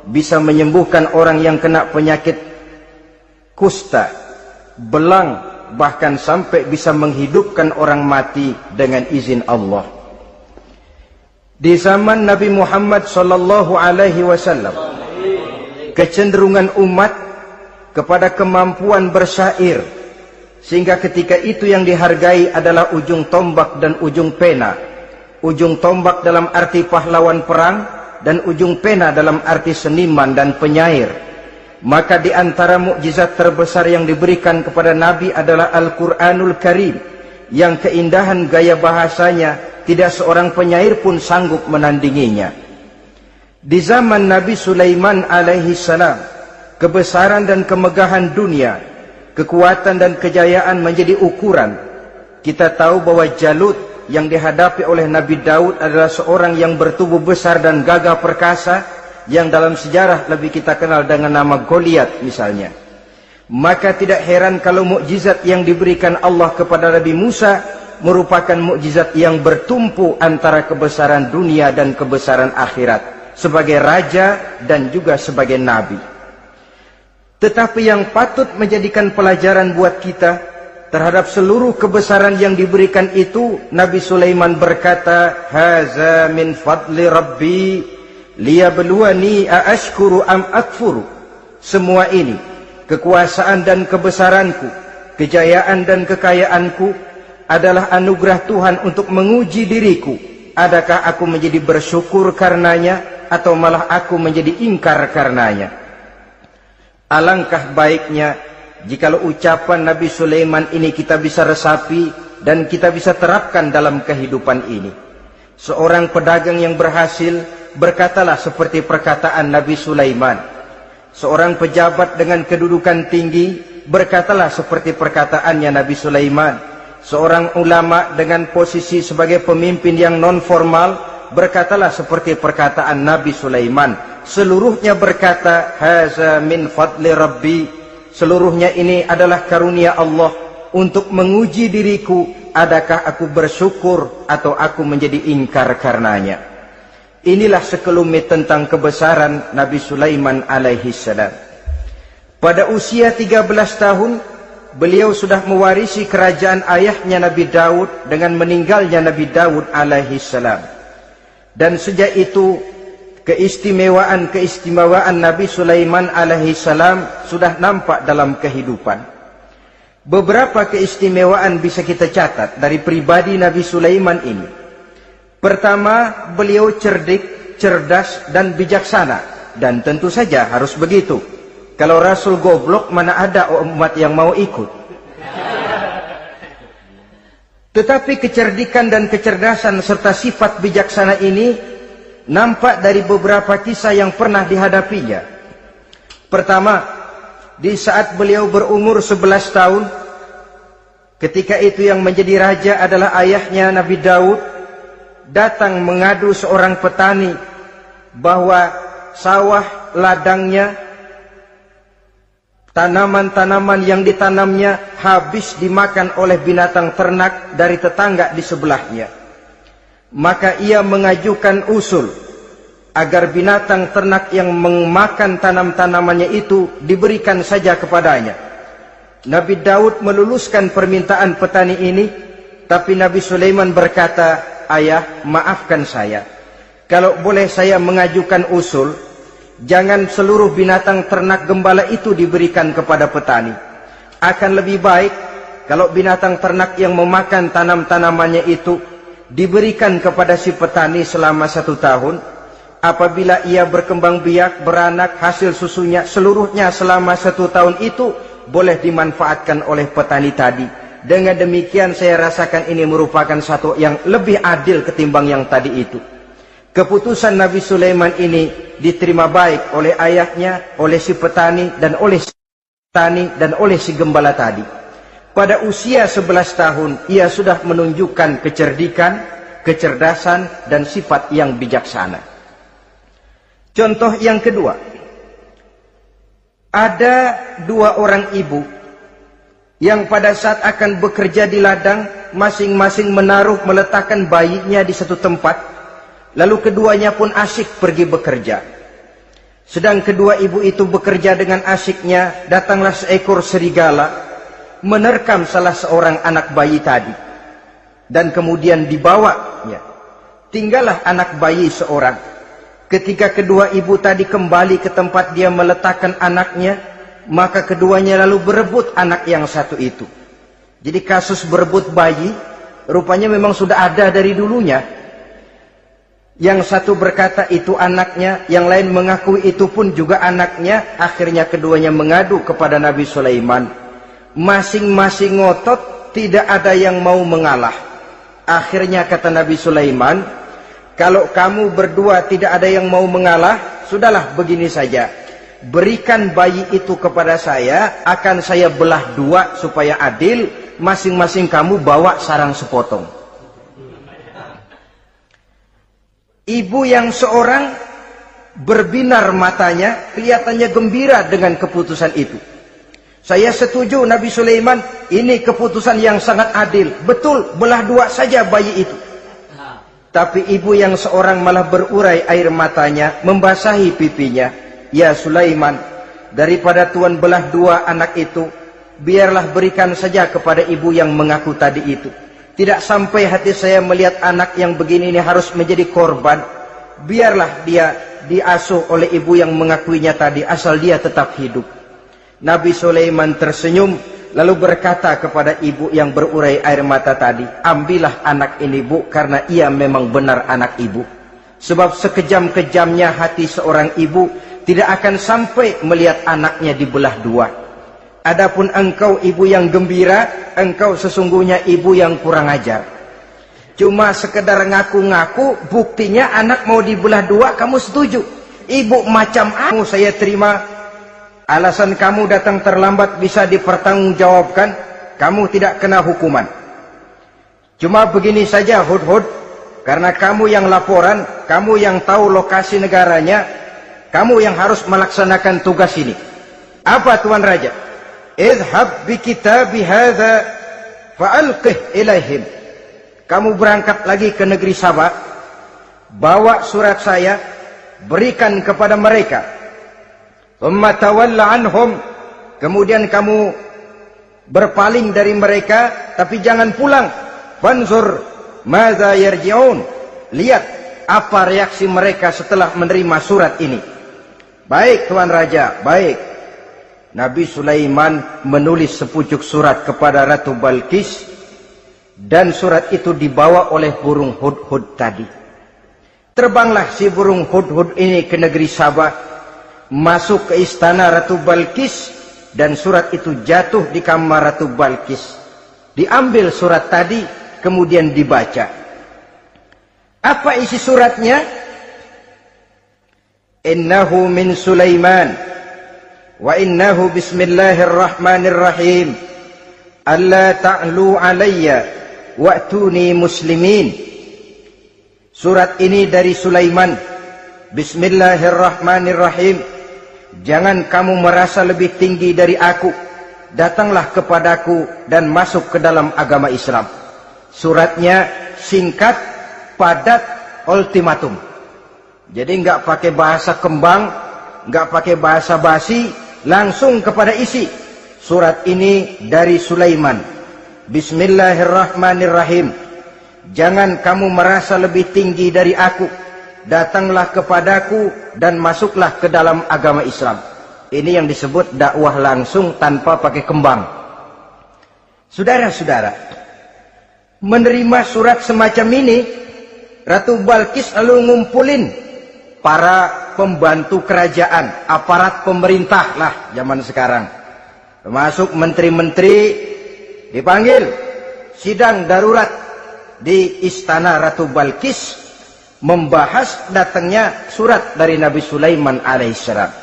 bisa menyembuhkan orang yang kena penyakit kusta, belang, bahkan sampai bisa menghidupkan orang mati dengan izin Allah. Di zaman Nabi Muhammad sallallahu alaihi wasallam, kecenderungan umat kepada kemampuan bersyair, sehingga ketika itu yang dihargai adalah ujung tombak dan ujung pena. Ujung tombak dalam arti pahlawan perang dan ujung pena dalam arti seniman dan penyair. Maka di antara mukjizat terbesar yang diberikan kepada Nabi adalah Al-Quranul Karim, yang keindahan gaya bahasanya tidak seorang penyair pun sanggup menandinginya. Di zaman Nabi Sulaiman alaihi salam, kebesaran dan kemegahan dunia, kekuatan dan kejayaan menjadi ukuran. Kita tahu bahwa Jalut yang dihadapi oleh Nabi Daud adalah seorang yang bertubuh besar dan gagah perkasa, yang dalam sejarah lebih kita kenal dengan nama Goliat misalnya. Maka tidak heran kalau mukjizat yang diberikan Allah kepada Nabi Musa merupakan mukjizat yang bertumpu antara kebesaran dunia dan kebesaran akhirat, sebagai raja dan juga sebagai nabi. Tetapi yang patut menjadikan pelajaran buat kita terhadap seluruh kebesaran yang diberikan itu, Nabi Sulaiman berkata, "Haza min fadli Rabbi liyabluwani aashkuru am akfuru." Semua ini, kekuasaan dan kebesaranku, kejayaan dan kekayaanku, adalah anugerah Tuhan untuk menguji diriku. Adakah aku menjadi bersyukur karenanya, atau malah aku menjadi ingkar karenanya? Alangkah baiknya jikalau ucapan Nabi Sulaiman ini kita bisa resapi dan kita bisa terapkan dalam kehidupan ini. Seorang pedagang yang berhasil berkatalah seperti perkataan Nabi Sulaiman. Seorang pejabat dengan kedudukan tinggi berkatalah seperti perkataannya Nabi Sulaiman. Seorang ulama dengan posisi sebagai pemimpin yang non formal berkatalah seperti perkataan Nabi Sulaiman. Seluruhnya berkata, "Haza min fadli Rabbi." Seluruhnya ini adalah karunia Allah untuk menguji diriku, adakah aku bersyukur atau aku menjadi ingkar karenanya. Inilah sekelumit tentang kebesaran Nabi Sulaiman alaihi salam. Pada usia 13 tahun, beliau sudah mewarisi kerajaan ayahnya Nabi Daud dengan meninggalnya Nabi Daud alaihi salam. Dan sejak itu keistimewaan Nabi Sulaiman alaihi salam sudah nampak dalam kehidupan. Beberapa keistimewaan bisa kita catat dari pribadi Nabi Sulaiman ini. Pertama, beliau cerdik, cerdas dan bijaksana, dan tentu saja harus begitu. Kalau Rasul goblok, mana ada umat yang mau ikut. Tetapi kecerdikan dan kecerdasan serta sifat bijaksana ini nampak dari beberapa kisah yang pernah dihadapinya. Pertama, di saat beliau berumur 11 tahun, ketika itu yang menjadi raja adalah ayahnya Nabi Daud, datang mengadu seorang petani bahwa sawah ladangnya, tanaman-tanaman yang ditanamnya habis dimakan oleh binatang ternak dari tetangga di sebelahnya. Maka ia mengajukan usul agar binatang ternak yang memakan tanam-tanamannya itu diberikan saja kepadanya. Nabi Daud meluluskan permintaan petani ini, tapi Nabi Sulaiman berkata, "Ayah, maafkan saya. Kalau boleh saya mengajukan usul, Jangan seluruh binatang ternak gembala itu diberikan kepada petani. Akan lebih baik kalau binatang ternak yang memakan tanam-tanamannya itu diberikan kepada si petani selama 1 tahun. Apabila ia berkembang biak, beranak, hasil susunya seluruhnya selama 1 tahun itu boleh dimanfaatkan oleh petani tadi. Dengan demikian saya rasakan ini merupakan satu yang lebih adil ketimbang yang tadi itu. Keputusan Nabi Sulaiman ini diterima baik oleh ayahnya, oleh si petani dan oleh si gembala tadi. Pada usia 11 tahun ia sudah menunjukkan kecerdikan, kecerdasan dan sifat yang bijaksana. Contoh yang kedua, ada 2 orang ibu yang pada saat akan bekerja di ladang masing-masing meletakkan bayinya di satu tempat. Lalu keduanya pun asyik pergi bekerja. Sedang kedua ibu itu bekerja dengan asyiknya, datanglah seekor serigala menerkam salah seorang anak bayi tadi. Dan kemudian dibawanya. Tinggallah anak bayi seorang. Ketika kedua ibu tadi kembali ke tempat dia meletakkan anaknya, maka keduanya lalu berebut anak yang satu itu. Jadi kasus berebut bayi rupanya memang sudah ada dari dulunya. Yang satu berkata itu anaknya, yang lain mengakui itu pun juga anaknya. Akhirnya keduanya mengadu kepada Nabi Sulaiman. Masing-masing ngotot, tidak ada yang mau mengalah. Akhirnya kata Nabi Sulaiman, kalau kamu berdua tidak ada yang mau mengalah, sudahlah begini saja. Berikan bayi itu kepada saya, akan saya belah 2 supaya adil. Masing-masing kamu bawa sarang sepotong. Ibu yang seorang berbinar matanya, kelihatannya gembira dengan keputusan itu. Saya setuju Nabi Sulaiman, ini keputusan yang sangat adil. Betul, belah 2 saja bayi itu. Tapi ibu yang seorang malah berurai air matanya, membasahi pipinya. Ya Sulaiman, daripada Tuhan belah 2 anak itu, biarlah berikan saja kepada ibu yang mengaku tadi itu. Tidak sampai hati saya melihat anak yang begini ini harus menjadi korban. Biarlah dia diasuh oleh ibu yang mengakuinya tadi, asal dia tetap hidup. Nabi Sulaiman tersenyum, lalu berkata kepada ibu yang berurai air mata tadi, ambillah anak ini bu, karena ia memang benar anak ibu. Sebab sekejam-kejamnya hati seorang ibu tidak akan sampai melihat anaknya dibelah 2. Adapun engkau ibu yang gembira, engkau sesungguhnya ibu yang kurang ajar. Cuma sekedar ngaku-ngaku, buktinya anak mau dibelah 2 kamu setuju. Ibu macam aku saya terima. Alasan kamu datang terlambat bisa dipertanggungjawabkan, kamu tidak kena hukuman. Cuma begini saja Hudhud, karena kamu yang laporan, kamu yang tahu lokasi negaranya, kamu yang harus melaksanakan tugas ini. Apa Tuan Raja? Idhab bi kitabi hadza fa'alqih ilaihim. Kamu berangkat lagi ke negeri Sabah, bawa surat saya, berikan kepada mereka. Thumma tawalla anhum, kemudian kamu berpaling dari mereka, tapi jangan pulang. Fanzur madza yarji'un, lihat apa reaksi mereka setelah menerima surat ini. Baik Tuan Raja, baik. Nabi Sulaiman menulis sepucuk surat kepada Ratu Balqis, dan surat itu dibawa oleh burung Hudhud tadi. Terbanglah si burung Hudhud ini ke negeri Sabah, masuk ke istana Ratu Balqis, dan surat itu jatuh di kamar Ratu Balqis. Diambil surat tadi, kemudian dibaca. Apa isi suratnya? Innahu min Sulaiman wa innahu bismillahirrahmanirrahim alla ta'lu alayya wa'tuni muslimin. Surat ini dari Sulaiman. Bismillahirrahmanirrahim. Jangan kamu merasa lebih tinggi dari aku. Datanglah kepadaku dan masuk ke dalam agama Islam. Suratnya singkat, padat, ultimatum. Jadi enggak pakai bahasa kembang, enggak pakai bahasa basi, langsung kepada isi. Surat ini dari Sulaiman. Bismillahirrahmanirrahim. Jangan kamu merasa lebih tinggi dari aku. datanglah kepadaku dan masuklah ke dalam agama Islam. Ini yang disebut dakwah langsung tanpa pakai kembang. Saudara-saudara, menerima surat semacam ini, Ratu Balkis lalu ngumpulin para pembantu kerajaan, aparat pemerintah lah zaman sekarang, termasuk menteri-menteri, dipanggil sidang darurat di istana Ratu Balkis, membahas datangnya surat dari Nabi Sulaiman alaihissalam.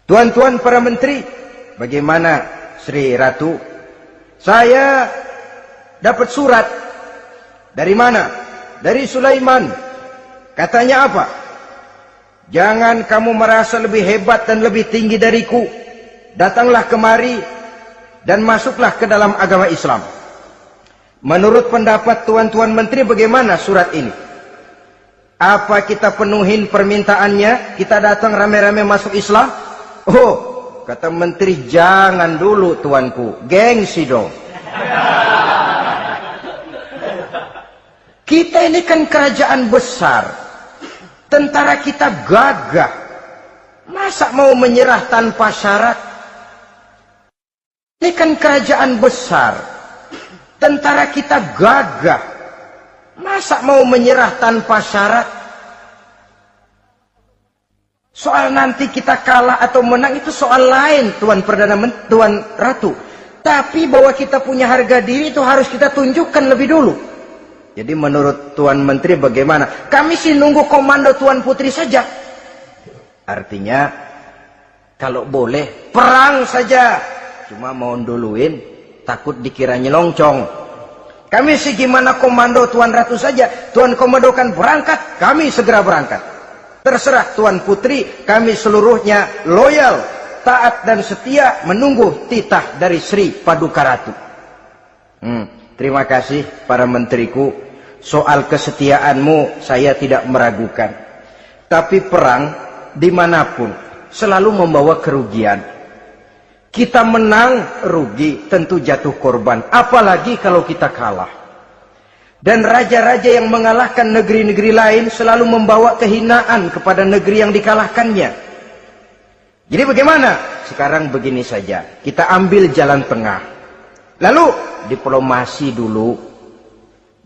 Tuan-tuan para menteri, bagaimana Sri Ratu? Saya dapat surat. Dari mana? Dari Sulaiman. Katanya apa? Jangan kamu merasa lebih hebat dan lebih tinggi dariku. Datanglah kemari dan masuklah ke dalam agama Islam. Menurut pendapat tuan-tuan menteri, bagaimana surat ini? Apa kita penuhin permintaannya? Kita datang rame-rame masuk Islam? Oh, kata menteri, jangan dulu tuanku, gengsi dong. Kita ini kan kerajaan besar, tentara kita gagah, masa mau menyerah tanpa syarat? Ini kan kerajaan besar, tentara kita gagah, masa mau menyerah tanpa syarat? Soal nanti kita kalah atau menang itu soal lain, Tuan Perdana Menteri, Tuan Ratu. Tapi bahwa kita punya harga diri itu harus kita tunjukkan lebih dulu. Jadi menurut Tuan Menteri bagaimana? Kami sih nunggu komando Tuan Putri saja. Artinya kalau boleh perang saja. Cuma mau duluin takut dikira nyelongcong. Kami sih gimana komando Tuan Ratu saja. Tuan komandokan berangkat, kami segera berangkat. Terserah Tuan Putri, kami seluruhnya loyal, taat dan setia menunggu titah dari Sri Paduka Ratu. Terima kasih para menteriku. Soal kesetiaanmu saya tidak meragukan. Tapi perang dimanapun selalu membawa kerugian. Kita menang rugi, tentu jatuh korban. Apalagi kalau kita kalah. Dan raja-raja yang mengalahkan negeri-negeri lain selalu membawa kehinaan kepada negeri yang dikalahkannya. Jadi bagaimana? Sekarang begini saja. Kita ambil jalan tengah. Lalu diplomasi dulu.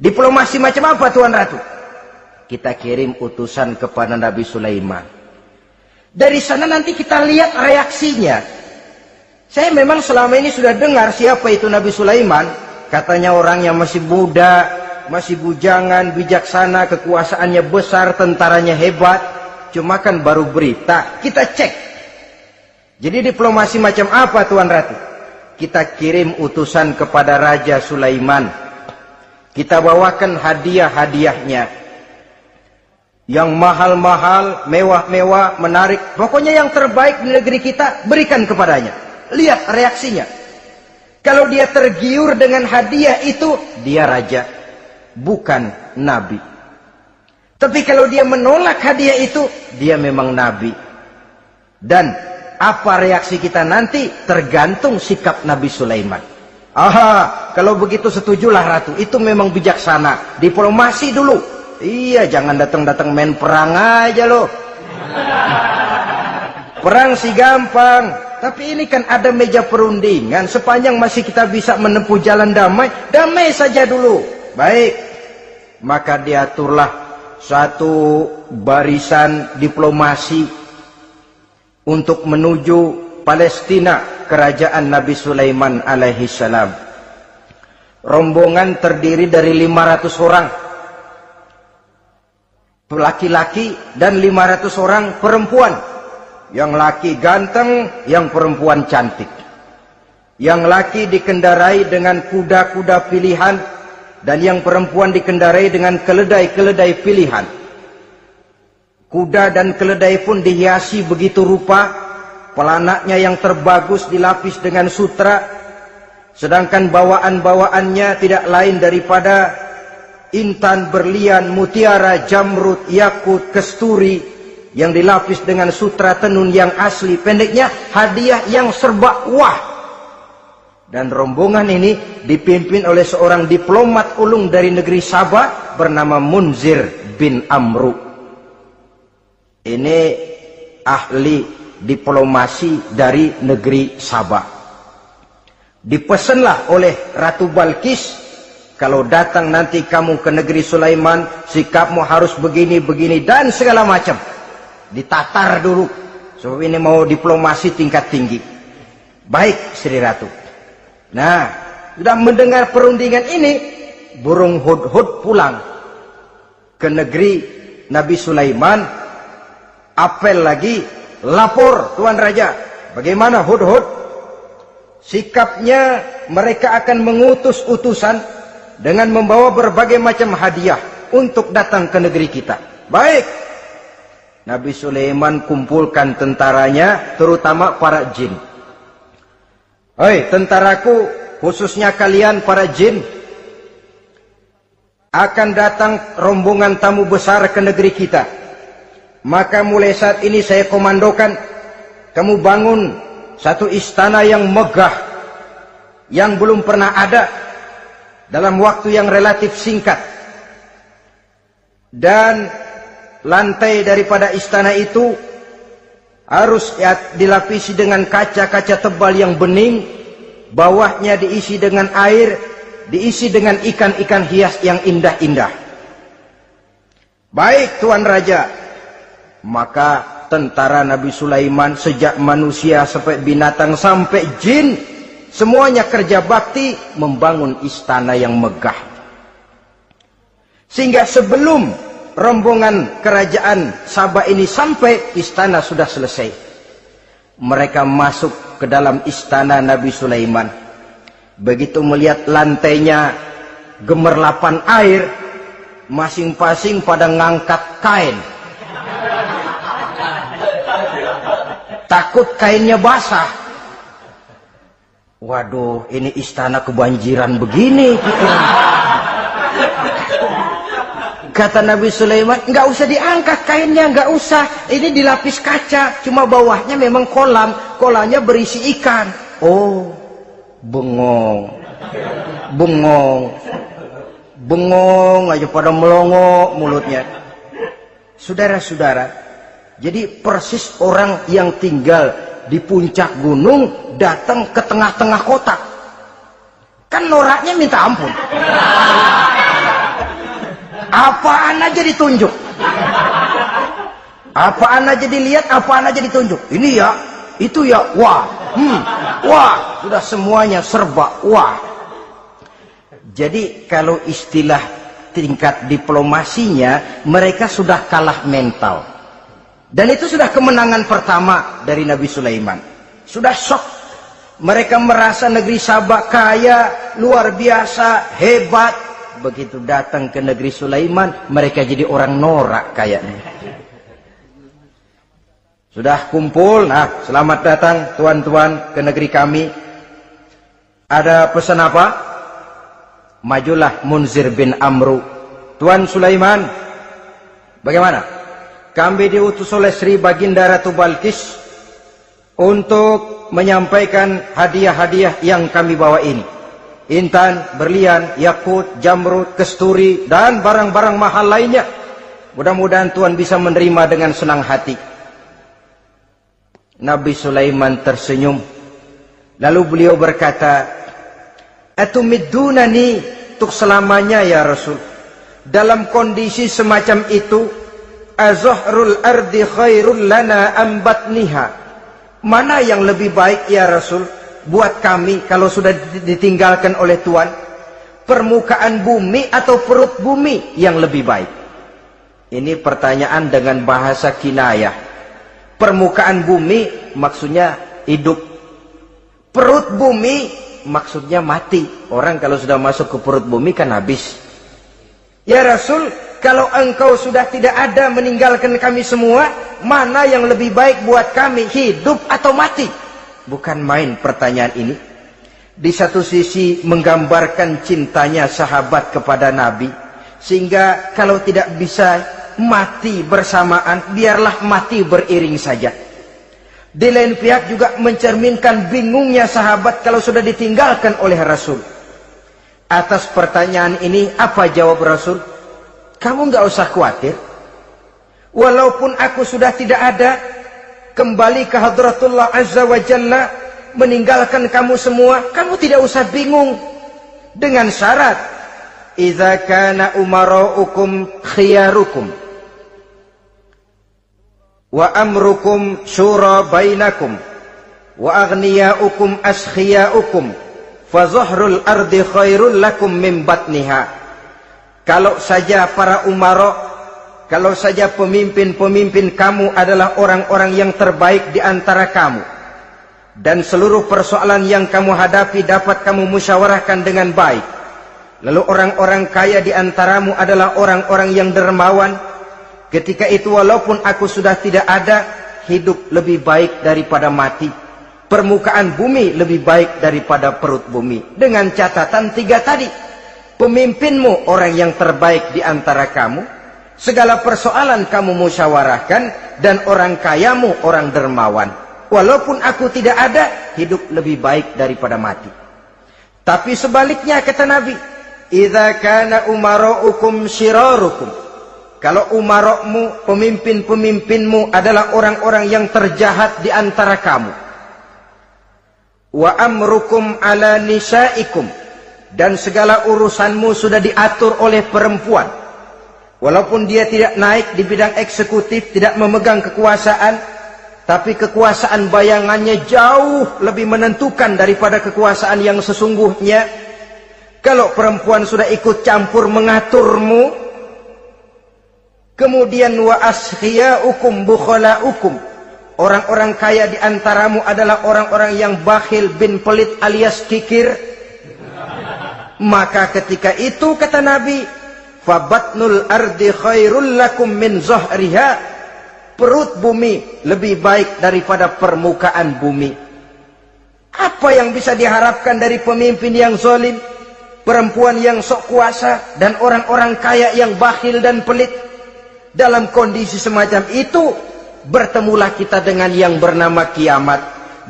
Diplomasi macam apa Tuan Ratu? Kita kirim utusan kepada Nabi Sulaiman. Dari sana nanti kita lihat reaksinya. Saya memang selama ini sudah dengar siapa itu Nabi Sulaiman. Katanya orang yang masih muda, masih bujangan, bijaksana, kekuasaannya besar, tentaranya hebat. Cuma kan baru berita, kita cek. Jadi diplomasi macam apa Tuan Ratu? Kita kirim utusan kepada Raja Sulaiman. Kita bawakan hadiah-hadiahnya. Yang mahal-mahal, mewah-mewah, menarik. Pokoknya yang terbaik di negeri kita, berikan kepadanya. Lihat reaksinya. Kalau dia tergiur dengan hadiah itu, dia raja, bukan nabi. Tapi kalau dia menolak hadiah itu, dia memang nabi. Dan apa reaksi kita nanti tergantung sikap Nabi Sulaiman. Aha, kalau begitu setujulah Ratu. Itu memang bijaksana. Diplomasi dulu. Iya, jangan datang-datang main perang aja loh. Perang sih gampang. Tapi ini kan ada meja perundingan. Sepanjang masih kita bisa menempuh jalan damai, damai saja dulu. Baik. Maka diaturlah satu barisan diplomasi untuk menuju Palestina, kerajaan Nabi Sulaiman alaihi salam. Rombongan terdiri dari 500 orang laki-laki dan 500 orang perempuan. Yang laki ganteng, yang perempuan cantik. Yang laki dikendarai dengan kuda-kuda pilihan, dan yang perempuan dikendarai dengan keledai-keledai pilihan. Kuda dan keledai pun dihiasi begitu rupa, pelanaknya yang terbagus dilapis dengan sutra, sedangkan bawaan-bawaannya tidak lain daripada intan, berlian, mutiara, jamrud, yakut, kesturi, yang dilapis dengan sutra tenun yang asli. Pendeknya hadiah yang serba wah. Dan rombongan ini dipimpin oleh seorang diplomat ulung dari negeri Sabah bernama Munzir bin Amru. Ini ahli diplomasi dari negeri Sabah. Dipesanlah oleh Ratu Balkis, kalau datang nanti kamu ke negeri Sulaiman, sikapmu harus begini, begini, dan segala macam. Ditatar dulu, sebab ini mau diplomasi tingkat tinggi. Baik, Sri Ratu. Nah, sudah mendengar perundingan ini, burung hudhud pulang ke negeri Nabi Sulaiman. Apel lagi, lapor Tuan Raja, bagaimana hudhud? Sikapnya mereka akan mengutus utusan dengan membawa berbagai macam hadiah untuk datang ke negeri kita. Baik. Nabi Sulaiman kumpulkan tentaranya, terutama para jin. Hei tentaraku, khususnya kalian para jin, akan datang rombongan tamu besar ke negeri kita. Maka mulai saat ini saya komandokan, kamu bangun satu istana yang megah, yang belum pernah ada, dalam waktu yang relatif singkat. Dan lantai daripada istana itu harus dilapisi dengan kaca-kaca tebal yang bening, bawahnya diisi dengan air, diisi dengan ikan-ikan hias yang indah-indah. Baik Tuan Raja. Maka tentara Nabi Sulaiman, sejak manusia sampai binatang sampai jin, semuanya kerja bakti membangun istana yang megah. Sehingga sebelum rombongan kerajaan Sabah ini sampai, istana sudah selesai. Mereka masuk ke dalam istana Nabi Sulaiman. Begitu melihat lantainya gemerlapan air, masing-masing pada ngangkat kain. Takut kainnya basah. Waduh, ini istana kebanjiran begini. Kata Nabi Sulaiman, nggak usah diangkat kainnya, nggak usah. Ini dilapis kaca, cuma bawahnya memang kolam. Kolamnya berisi ikan. Oh, bengong. Bengong. Bengong aja pada melongo mulutnya. Saudara-saudara, jadi persis orang yang tinggal di puncak gunung datang ke tengah-tengah kota. Kan noraknya minta ampun. Apaan aja ditunjuk. Apaan aja dilihat, apaan aja ditunjuk. Ini ya, itu ya, wah. Wah, sudah semuanya serba wah. Jadi kalau istilah tingkat diplomasinya, mereka sudah kalah mental. Dan itu sudah kemenangan pertama dari Nabi Sulaiman. Sudah shock. Mereka merasa negeri Sabah kaya, luar biasa, hebat. Begitu datang ke negeri Sulaiman, mereka jadi orang norak kayaknya. Sudah kumpul, nah selamat datang tuan-tuan ke negeri kami. Ada pesan apa? Majulah Munzir bin Amru. Tuan Sulaiman, bagaimana? Kami diutus oleh Sri Baginda Ratu Balkis untuk menyampaikan hadiah-hadiah yang kami bawa ini. Intan, berlian, yakut, jamrud, kesturi, dan barang-barang mahal lainnya. Mudah-mudahan Tuan bisa menerima dengan senang hati. Nabi Sulaiman tersenyum. Lalu beliau berkata, "Atumiddunani untuk selamanya ya Rasul. Dalam kondisi semacam itu, azahrul ardi khairul lana ambatniha. Mana yang lebih baik ya Rasul buat kami kalau sudah ditinggalkan oleh Tuhan? Permukaan bumi atau perut bumi yang lebih baik?" Ini pertanyaan dengan bahasa kinayah. Permukaan bumi maksudnya hidup. Perut bumi maksudnya mati. Orang kalau sudah masuk ke perut bumi kan habis. Ya Rasul, kalau engkau sudah tidak ada meninggalkan kami semua, mana yang lebih baik buat kami, hidup atau mati? Bukan main pertanyaan ini. Di satu sisi menggambarkan cintanya sahabat kepada Nabi, sehingga kalau tidak bisa mati bersamaan, biarlah mati beriring saja. Di lain pihak juga mencerminkan bingungnya sahabat kalau sudah ditinggalkan oleh Rasul. Atas pertanyaan ini, apa jawab Rasul? Kamu nggak usah khawatir. Walaupun aku sudah tidak ada, kembali ke hadratullah azza wa jalla, meninggalkan kamu semua, kamu tidak usah bingung. Dengan syarat, idza kana umara'ukum khiyarukum wa amrukum syura bainakum wa aghniyaukum askhiyaukum fa zahrul ardi khairul lakum min batniha. Kalau saja para umara, kalau saja pemimpin-pemimpin kamu adalah orang-orang yang terbaik di antara kamu, dan seluruh persoalan yang kamu hadapi dapat kamu musyawarahkan dengan baik, lalu orang-orang kaya di antaramu adalah orang-orang yang dermawan, ketika itu walaupun aku sudah tidak ada, hidup lebih baik daripada mati, permukaan bumi lebih baik daripada perut bumi. Dengan catatan 3 tadi, pemimpinmu orang yang terbaik di antara kamu, segala persoalan kamu musyawarahkan, dan orang kayamu orang dermawan. Walaupun aku tidak ada, hidup lebih baik daripada mati. Tapi sebaliknya kata Nabi, idza kana umara'ukum syirarukum, kalau umara'mu, pemimpin-pemimpinmu adalah orang-orang yang terjahat di antara kamu, wa amrukum ala nisaikum, dan segala urusanmu sudah diatur oleh perempuan, walaupun dia tidak naik di bidang eksekutif, tidak memegang kekuasaan, tapi kekuasaan bayangannya jauh lebih menentukan daripada kekuasaan yang sesungguhnya. Kalau perempuan sudah ikut campur mengaturmu, kemudian wa askhiyaukum bukhalaukum, orang-orang kaya di antaramu adalah orang-orang yang bakhil bin pelit alias kikir, maka ketika itu kata Nabi, fabatnul ardi khairul lakum min zahriha, perut bumi lebih baik daripada permukaan bumi. Apa yang bisa diharapkan dari pemimpin yang zalim, perempuan yang sok kuasa, dan orang-orang kaya yang bakhil dan pelit? Dalam kondisi semacam itu, bertemulah kita dengan yang bernama kiamat.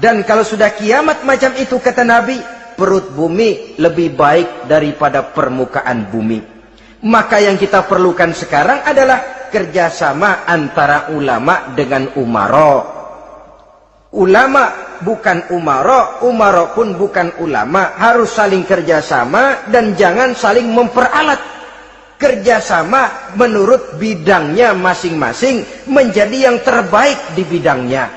Dan kalau sudah kiamat macam itu kata Nabi, perut bumi lebih baik daripada permukaan bumi. Maka yang kita perlukan sekarang adalah kerjasama antara ulama dengan umara. Ulama bukan umara, umara pun bukan ulama. Harus saling kerjasama dan jangan saling memperalat. Kerjasama menurut bidangnya masing-masing, menjadi yang terbaik di bidangnya.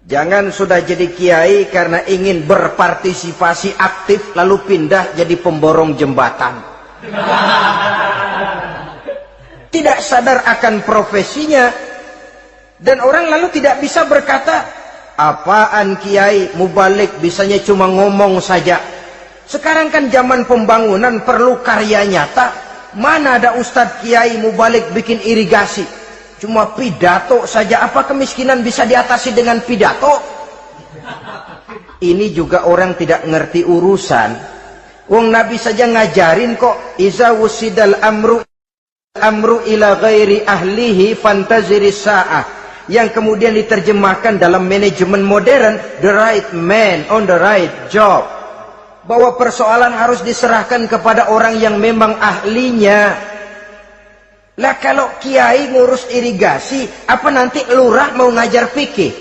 Jangan sudah jadi kiai karena ingin berpartisipasi aktif lalu pindah jadi pemborong jembatan. Tidak sadar akan profesinya, dan orang lalu tidak bisa berkata, apaan kiai mubalik bisanya cuma ngomong saja. Sekarang kan zaman pembangunan perlu karya nyata. Mana ada ustadz kiai mubalik bikin irigasi, cuma pidato saja. Apa kemiskinan bisa diatasi dengan pidato? Ini juga orang tidak ngerti urusan. Wong Nabi saja ngajarin kok, iza wusidal amru ila ghairi ahlihi fantaziris sa'ah, yang kemudian diterjemahkan dalam manajemen modern, the right man on the right job, bahwa persoalan harus diserahkan kepada orang yang memang ahlinya. Lah kalau kiai ngurus irigasi, apa nanti lurah mau ngajar fikih,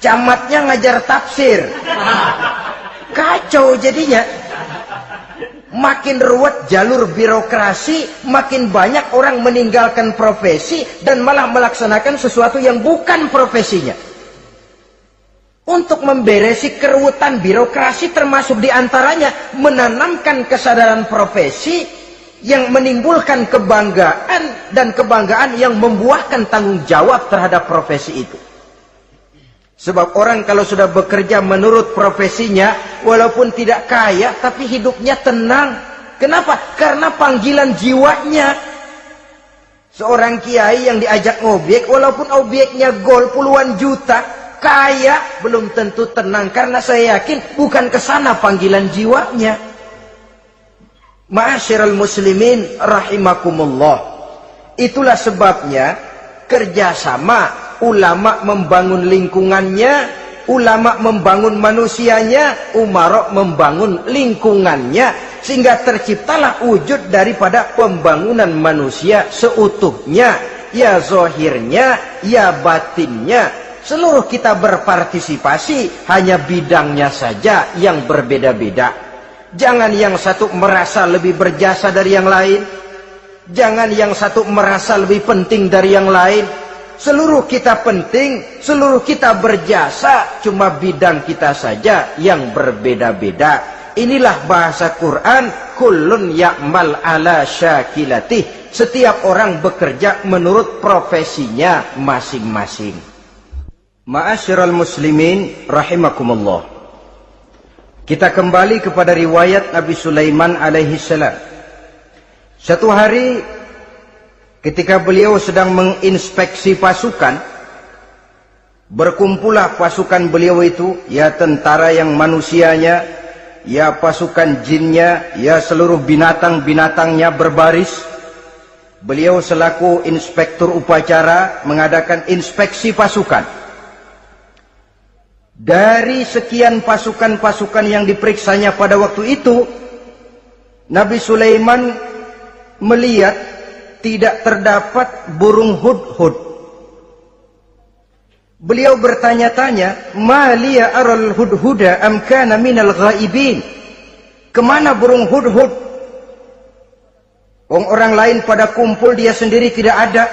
camatnya ngajar tafsir, kacau jadinya. Makin ruwet jalur birokrasi, makin banyak orang meninggalkan profesi dan malah melaksanakan sesuatu yang bukan profesinya. Untuk memberesi keruwetan birokrasi, termasuk diantaranya menanamkan kesadaran profesi yang menimbulkan kebanggaan, dan kebanggaan yang membuahkan tanggung jawab terhadap profesi itu. Sebab orang kalau sudah bekerja menurut profesinya, walaupun tidak kaya tapi hidupnya tenang. Kenapa? Karena panggilan jiwanya. Seorang kiai yang diajak ngobek, walaupun objeknya gol puluhan juta, kaya belum tentu tenang, karena saya yakin bukan ke sana panggilan jiwanya. Ma'asyiral muslimin rahimakumullah. Itulah sebabnya kerjasama, ulama membangun lingkungannya, ulama membangun manusianya, umara membangun lingkungannya, sehingga terciptalah wujud daripada pembangunan manusia seutuhnya, ya zahirnya, ya batinnya. Seluruh kita berpartisipasi, hanya bidangnya saja yang berbeda-beda. Jangan yang satu merasa lebih berjasa dari yang lain, jangan yang satu merasa lebih penting dari yang lain. Seluruh kita penting, seluruh kita berjasa, cuma bidang kita saja yang berbeda-beda. Inilah bahasa Quran, kullun ya'mal ala syakilatih. Setiap orang bekerja menurut profesinya masing-masing. Ma'asyiral muslimin rahimakumullah. Kita kembali kepada riwayat Nabi Sulaiman alaihi salam. Satu hari ketika beliau sedang menginspeksi pasukan, berkumpullah pasukan beliau itu, ya tentara yang manusianya, ya pasukan jinnya, ya seluruh binatang-binatangnya berbaris. Beliau selaku inspektur upacara mengadakan inspeksi pasukan. Dari sekian pasukan-pasukan yang diperiksanya pada waktu itu, Nabi Sulaiman melihat tidak terdapat burung hudhud. Beliau bertanya-tanya, "Ma liya aral hudhuda am kana minal ghaibin?" Kemana burung hudhud? Orang lain pada kumpul, dia sendiri tidak ada.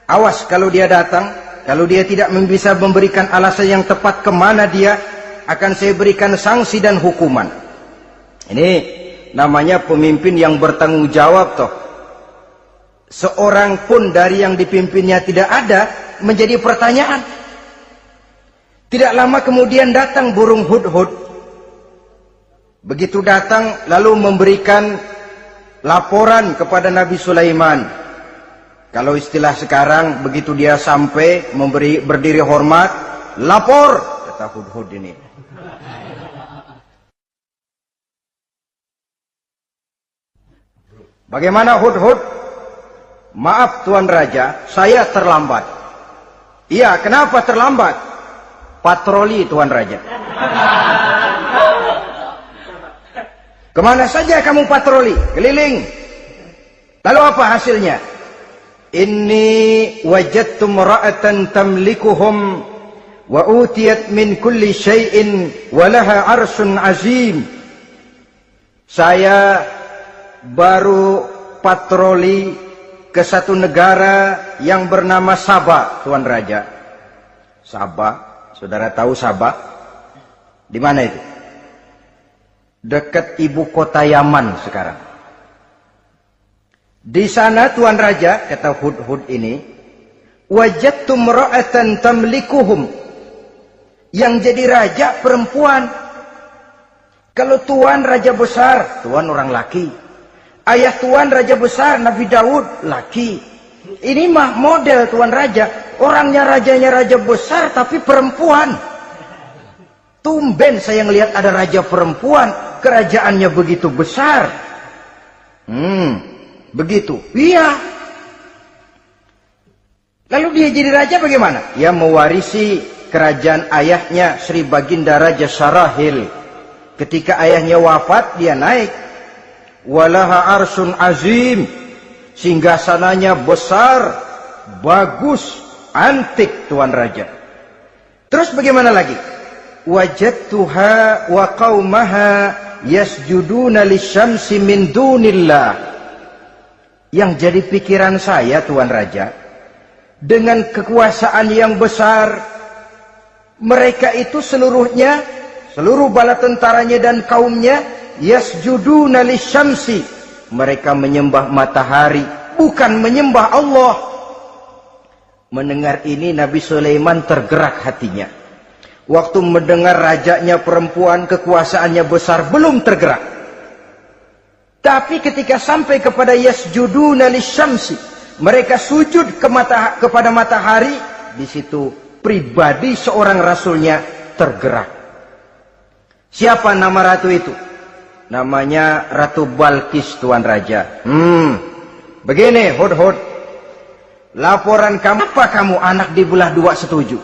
Awas kalau dia datang. Kalau dia tidak bisa memberikan alasan yang tepat kemana dia, akan saya berikan sanksi dan hukuman. Ini namanya pemimpin yang bertanggung jawab toh. Seorang pun dari yang dipimpinnya tidak ada, menjadi pertanyaan. Tidak lama kemudian datang burung hudhud. Begitu datang lalu memberikan laporan kepada Nabi Sulaiman. Kalau istilah sekarang, begitu dia sampai berdiri hormat, lapor, kata hudhud ini. Bagaimana hudhud? Maaf Tuan Raja, saya terlambat. Iya, kenapa terlambat? Patroli Tuan Raja. Kemana saja kamu patroli? Keliling. Lalu apa hasilnya? Inni wajadtu imra'atan tamlikuhum wa utiyat min kulli syai'in wa laha 'arsyun 'azim. Saya baru patroli ke satu negara yang bernama Sabah, Tuan Raja. Sabah, saudara tahu Sabah? Di mana itu? Dekat ibu kota Yaman sekarang. Di sana Tuan Raja, kata hudhud ini, wajadtu imra'atan tamlikuhum. Yang jadi raja perempuan. Kalau Tuan raja besar, Tuan orang laki. Ayah Tuan raja besar, Nabi Daud, laki. Ini mah model Tuan Raja. Orangnya rajanya raja besar tapi perempuan. Tumben saya ngelihat ada raja perempuan, kerajaannya begitu besar. Begitu. Iya. Lalu dia jadi raja bagaimana? Dia mewarisi kerajaan ayahnya Sri Baginda Raja Sarahil. Ketika ayahnya wafat, dia naik. Walaha arsun azim. Singgasananya besar, bagus, antik Tuan Raja. Terus bagaimana lagi? Wajadtuha wa qaumaha yasjuduna lisyamsi min dunillah. Yang jadi pikiran saya Tuan Raja, dengan kekuasaan yang besar, mereka itu seluruhnya, seluruh bala tentaranya dan kaumnya, yasjuduna lisyamsi, mereka menyembah matahari, bukan menyembah Allah. Mendengar ini Nabi Sulaiman tergerak hatinya. Waktu mendengar rajanya perempuan, kekuasaannya besar, belum tergerak. Tapi ketika sampai kepada yasjuduna lisyamsi, mereka sujud kepada matahari, di situ pribadi seorang rasulnya tergerak. Siapa nama ratu itu? Namanya Ratu Balkis Tuan Raja. Begini hudhud, laporan kamu, apa kamu anak dibelah dua setuju?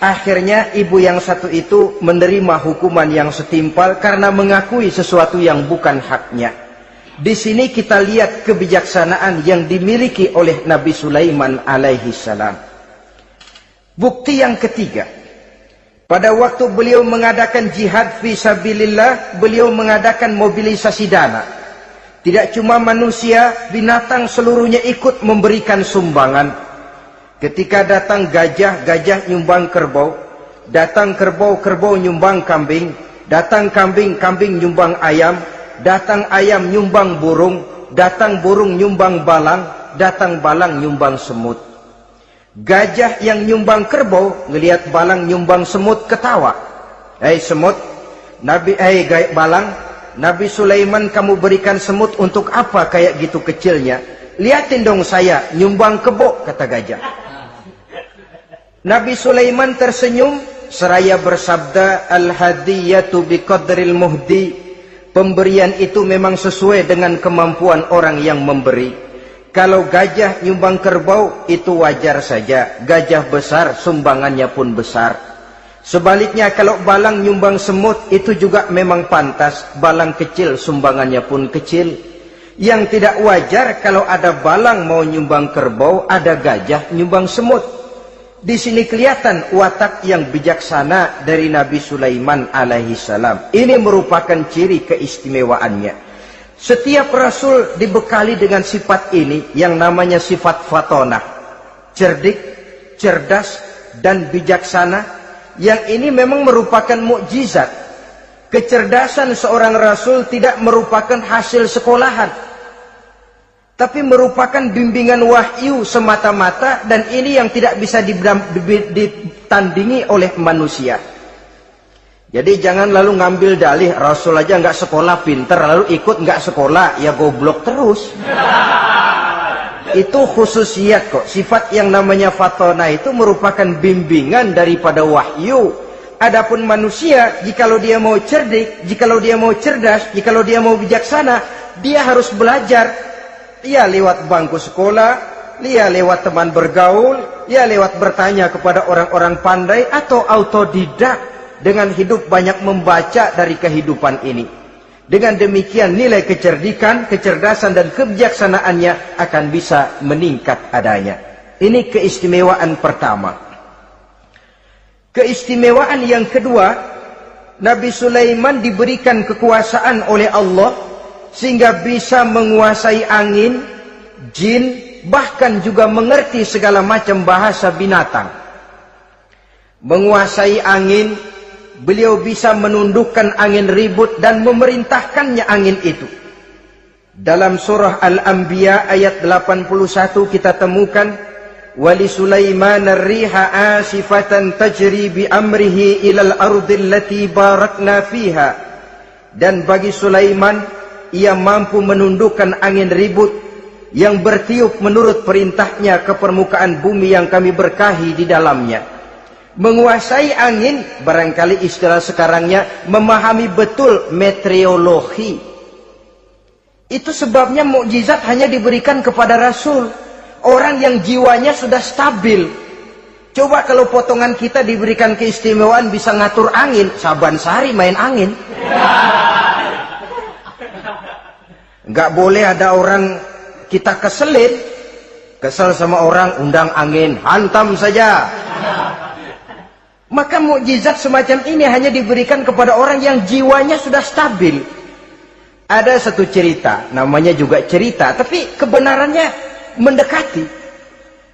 Akhirnya ibu yang satu itu menerima hukuman yang setimpal karena mengakui sesuatu yang bukan haknya. Di sini kita lihat kebijaksanaan yang dimiliki oleh Nabi Sulaiman alaihi salam. Bukti yang ketiga, pada waktu beliau mengadakan jihad fi sabilillah, beliau mengadakan mobilisasi dana. Tidak cuma manusia, binatang seluruhnya ikut memberikan sumbangan. Ketika datang gajah, gajah nyumbang kerbau. Datang kerbau, kerbau nyumbang kambing. Datang kambing, kambing nyumbang ayam. Datang ayam nyumbang burung. Datang burung nyumbang balang. Datang balang nyumbang semut. Gajah yang nyumbang kerbau ngelihat balang nyumbang semut ketawa. Hei semut, balang, Nabi Sulaiman kamu berikan semut untuk apa kayak gitu kecilnya? Liatin dong saya nyumbang kebo, kata gajah. Nabi Sulaiman tersenyum seraya bersabda, al-hadiyatu biqadril muhdi. Pemberian itu memang sesuai dengan kemampuan orang yang memberi. Kalau gajah nyumbang kerbau itu wajar saja. Gajah besar sumbangannya pun besar. Sebaliknya kalau balang nyumbang semut itu juga memang pantas. Balang kecil sumbangannya pun kecil. Yang tidak wajar kalau ada balang mau nyumbang kerbau, ada gajah nyumbang semut. Di sini kelihatan watak yang bijaksana dari Nabi Sulaiman alaihi salam. Ini merupakan ciri keistimewaannya. Setiap rasul dibekali dengan sifat ini yang namanya sifat fatonah. Cerdik, cerdas, dan bijaksana. Yang ini memang merupakan mukjizat. Kecerdasan seorang rasul tidak merupakan hasil sekolahan, tapi merupakan bimbingan wahyu semata-mata, dan ini yang tidak bisa ditandingi oleh manusia. Jadi jangan lalu ngambil dalih rasul aja nggak sekolah pinter lalu ikut nggak sekolah, ya goblok terus. Itu khususiat kok. Sifat yang namanya fatona itu merupakan bimbingan daripada wahyu. Adapun manusia, jikalau dia mau cerdik, jikalau dia mau cerdas, jikalau dia mau bijaksana, dia harus belajar. Ya lewat bangku sekolah, ya lewat teman bergaul, ya lewat bertanya kepada orang-orang pandai, atau autodidak dengan hidup banyak membaca dari kehidupan ini. Dengan demikian nilai kecerdikan, kecerdasan dan kebijaksanaannya akan bisa meningkat adanya. Ini keistimewaan pertama. Keistimewaan yang kedua, Nabi Sulaiman diberikan kekuasaan oleh Allah sehingga bisa menguasai angin, jin, bahkan juga mengerti segala macam bahasa binatang. Menguasai angin, beliau bisa menundukkan angin ribut dan memerintahkannya angin itu. Dalam surah Al-Anbiya ayat 81 kita temukan, wali Sulaiman ar-riha asifatan tajri bi amrihi ilal ardil lati barakna fiha. Dan bagi Sulaiman, ia mampu menundukkan angin ribut yang bertiup menurut perintahnya ke permukaan bumi yang kami berkahi di dalamnya. Menguasai angin, barangkali istilah sekarangnya, memahami betul meteorologi. Itu sebabnya mukjizat hanya diberikan kepada Rasul. Orang yang jiwanya sudah stabil. Coba kalau potongan kita diberikan keistimewaan bisa ngatur angin, Saban Sari main angin. Nggak boleh ada orang kita keselin. Kesel sama orang, undang angin, hantam saja. Maka mukjizat semacam ini hanya diberikan kepada orang yang jiwanya sudah stabil. Ada satu cerita, namanya juga cerita, tapi kebenarannya mendekati.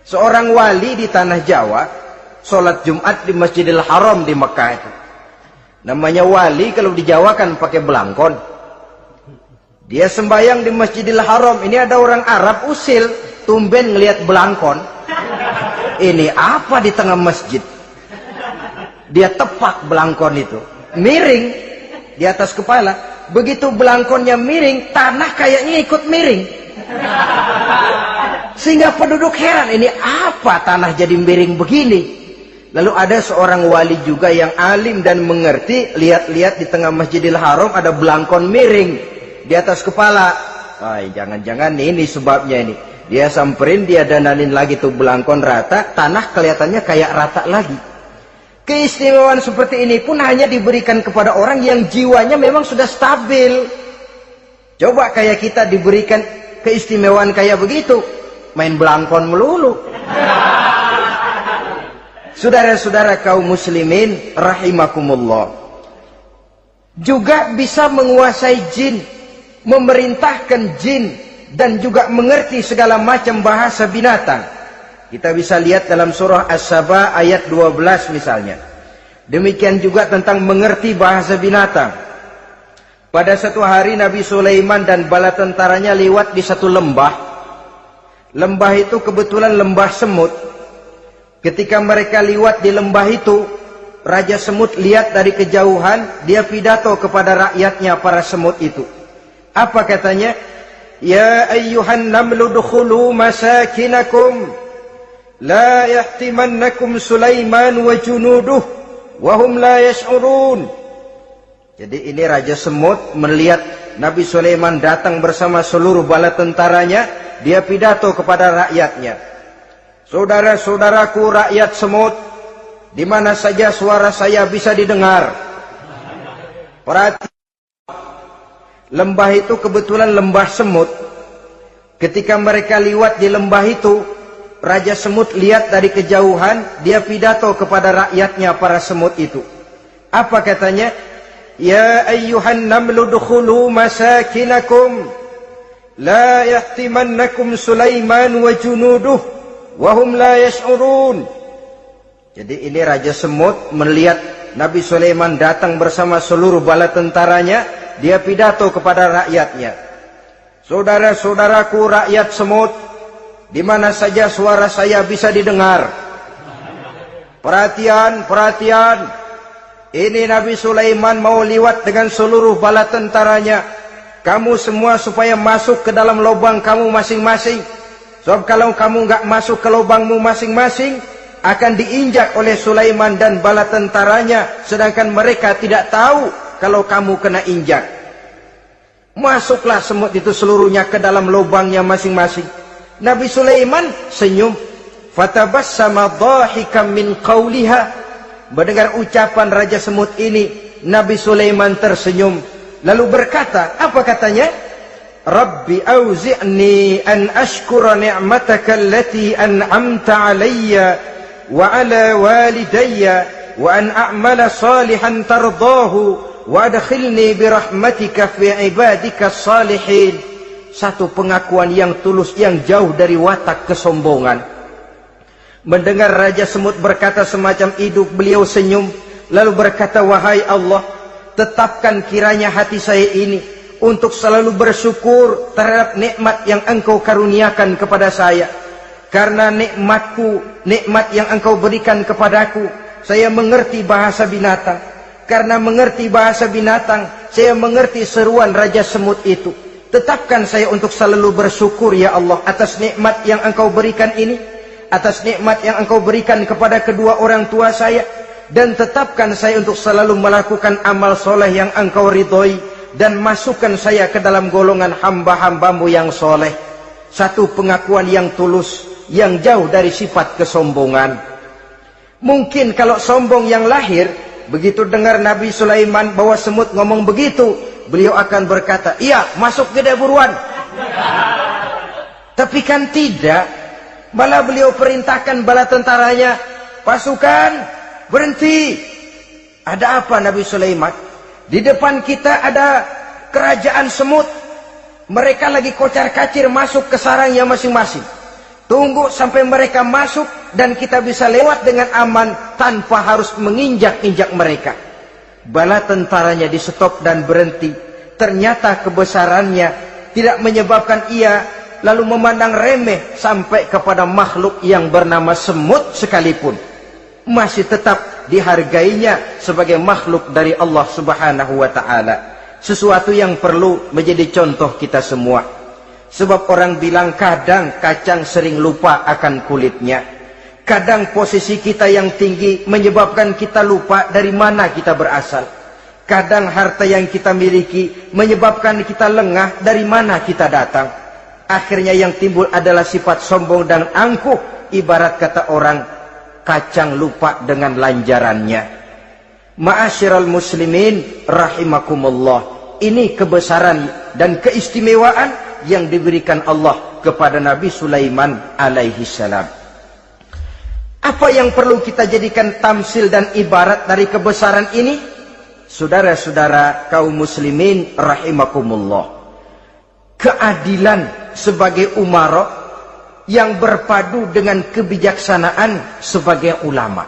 Seorang wali di tanah Jawa, sholat Jumat di Masjidil Haram di Mekah itu. Namanya wali kalau di Jawa kan pakai belangkon. Dia sembahyang di Masjidil Haram. Ini ada orang Arab usil, tumben ngelihat belangkon. Ini apa di tengah masjid? Dia tepak belangkon itu, miring di atas kepala. Begitu belangkonnya miring, tanah kayaknya ikut miring. Sehingga penduduk heran, ini apa tanah jadi miring begini? Lalu ada seorang wali juga yang alim dan mengerti, lihat-lihat di tengah Masjidil Haram ada belangkon miring di atas kepala. Jangan-jangan ini sebabnya ini. Dia samperin, dia dananin lagi tuh belangkon rata, tanah kelihatannya kayak rata lagi. Keistimewaan seperti ini pun hanya diberikan kepada orang yang jiwanya memang sudah stabil. Coba kayak kita diberikan keistimewaan kayak begitu, main belangkon melulu. Saudara-saudara kaum muslimin rahimakumullah, juga bisa menguasai jin, memerintahkan jin, dan juga mengerti segala macam bahasa binatang. Kita bisa lihat dalam surah As-Saba ayat 12 misalnya. Demikian juga tentang mengerti bahasa binatang. Pada satu hari Nabi Sulaiman dan bala tentaranya lewat di satu lembah. Lembah itu kebetulan lembah semut. Ketika mereka lewat di lembah itu, Raja Semut lihat dari kejauhan, dia pidato kepada rakyatnya para semut itu. Apa katanya? Ya ayyuhan namlu dukhulu masakinakum, la yahtimannakum Sulaiman wa junuduh wa hum la yash'urun. Jadi ini Raja Semut melihat Nabi Sulaiman datang bersama seluruh bala tentaranya, dia pidato kepada rakyatnya. Saudara-saudaraku rakyat semut, di mana saja suara saya bisa didengar. Perhatikan, lembah itu kebetulan lembah semut. Ketika mereka lewat di lembah itu, Raja Semut lihat dari kejauhan, dia pidato kepada rakyatnya para semut itu. Apa katanya? Ya ayyuhan namlu dukhulu masakinakum, la yahtimannakum Sulaiman wa junuduh wa hum la yash'urun. Jadi ini Raja Semut melihat Nabi Sulaiman datang bersama seluruh bala tentaranya, dia pidato kepada rakyatnya. Saudara-saudaraku rakyat semut, di mana saja suara saya bisa didengar. Perhatian, perhatian. Ini Nabi Sulaiman mau lewat dengan seluruh bala tentaranya. Kamu semua supaya masuk ke dalam lubang kamu masing-masing. Sebab kalau kamu nggak masuk ke lubangmu masing-masing, akan diinjak oleh Sulaiman dan bala tentaranya, sedangkan mereka tidak tahu kalau kamu kena injak. Masuklah semut itu seluruhnya ke dalam lubangnya masing-masing. Nabi Sulaiman senyum. Fatabassama dhahikan min qawliha. Mendengar ucapan Raja Semut ini, Nabi Sulaiman tersenyum. Lalu berkata, apa katanya? Rabbi auzi'ni an ashkura ni'mataka allati an'amta alayya wa ala walidayya wa an a'mala salihan tardahu wa adkhilni birahmatika fi ibadika salihin. Satu pengakuan yang tulus, yang jauh dari watak kesombongan. Mendengar Raja Semut berkata semacam itu, beliau senyum, lalu berkata, wahai Allah, tetapkan kiranya hati saya ini untuk selalu bersyukur terhadap nikmat yang Engkau karuniakan kepada saya. Karena nikmatku, nikmat yang Engkau berikan kepadaku, saya mengerti bahasa binatang. Karena mengerti bahasa binatang, saya mengerti seruan Raja Semut itu. Tetapkan saya untuk selalu bersyukur ya Allah atas nikmat yang Engkau berikan ini, atas nikmat yang Engkau berikan kepada kedua orang tua saya, dan tetapkan saya untuk selalu melakukan amal soleh yang Engkau ridhoi, dan masukkan saya ke dalam golongan hamba-hambamu yang soleh. Satu pengakuan yang tulus, yang jauh dari sifat kesombongan. Mungkin kalau sombong yang lahir, begitu dengar Nabi Sulaiman bahwa semut ngomong begitu, beliau akan berkata, iya masuk gede buruan. Tapi kan tidak. Malah beliau perintahkan bala tentaranya, pasukan berhenti. Ada apa Nabi Sulaiman? Di depan kita ada kerajaan semut. Mereka lagi kocar-kacir masuk ke sarangnya masing-masing. Tunggu sampai mereka masuk dan kita bisa lewat dengan aman tanpa harus menginjak-injak mereka. Bala tentaranya di stop dan berhenti. Ternyata kebesarannya tidak menyebabkan ia lalu memandang remeh sampai kepada makhluk yang bernama semut sekalipun. Masih tetap dihargainya sebagai makhluk dari Allah Subhanahu wa ta'ala. Sesuatu yang perlu menjadi contoh kita semua. Sebab orang bilang kadang kacang sering lupa akan kulitnya. Kadang posisi kita yang tinggi menyebabkan kita lupa dari mana kita berasal. Kadang harta yang kita miliki menyebabkan kita lengah dari mana kita datang. Akhirnya yang timbul adalah sifat sombong dan angkuh. Ibarat kata orang, kacang lupa dengan lanjarannya. Ma'asyiral muslimin rahimakumullah. Ini kebesaran dan keistimewaan yang diberikan Allah kepada Nabi Sulaiman alaihi salam. Apa yang perlu kita jadikan tamsil dan ibarat dari kebesaran ini? Saudara-saudara kaum muslimin rahimakumullah. Keadilan sebagai umara yang berpadu dengan kebijaksanaan sebagai ulama.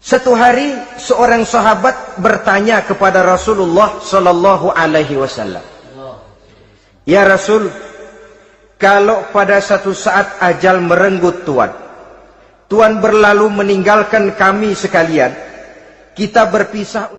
Satu hari seorang sahabat bertanya kepada Rasulullah sallallahu alaihi wasallam, "Ya Rasul, kalau pada satu saat ajal merenggut Tuan berlalu meninggalkan kami sekalian, kita berpisah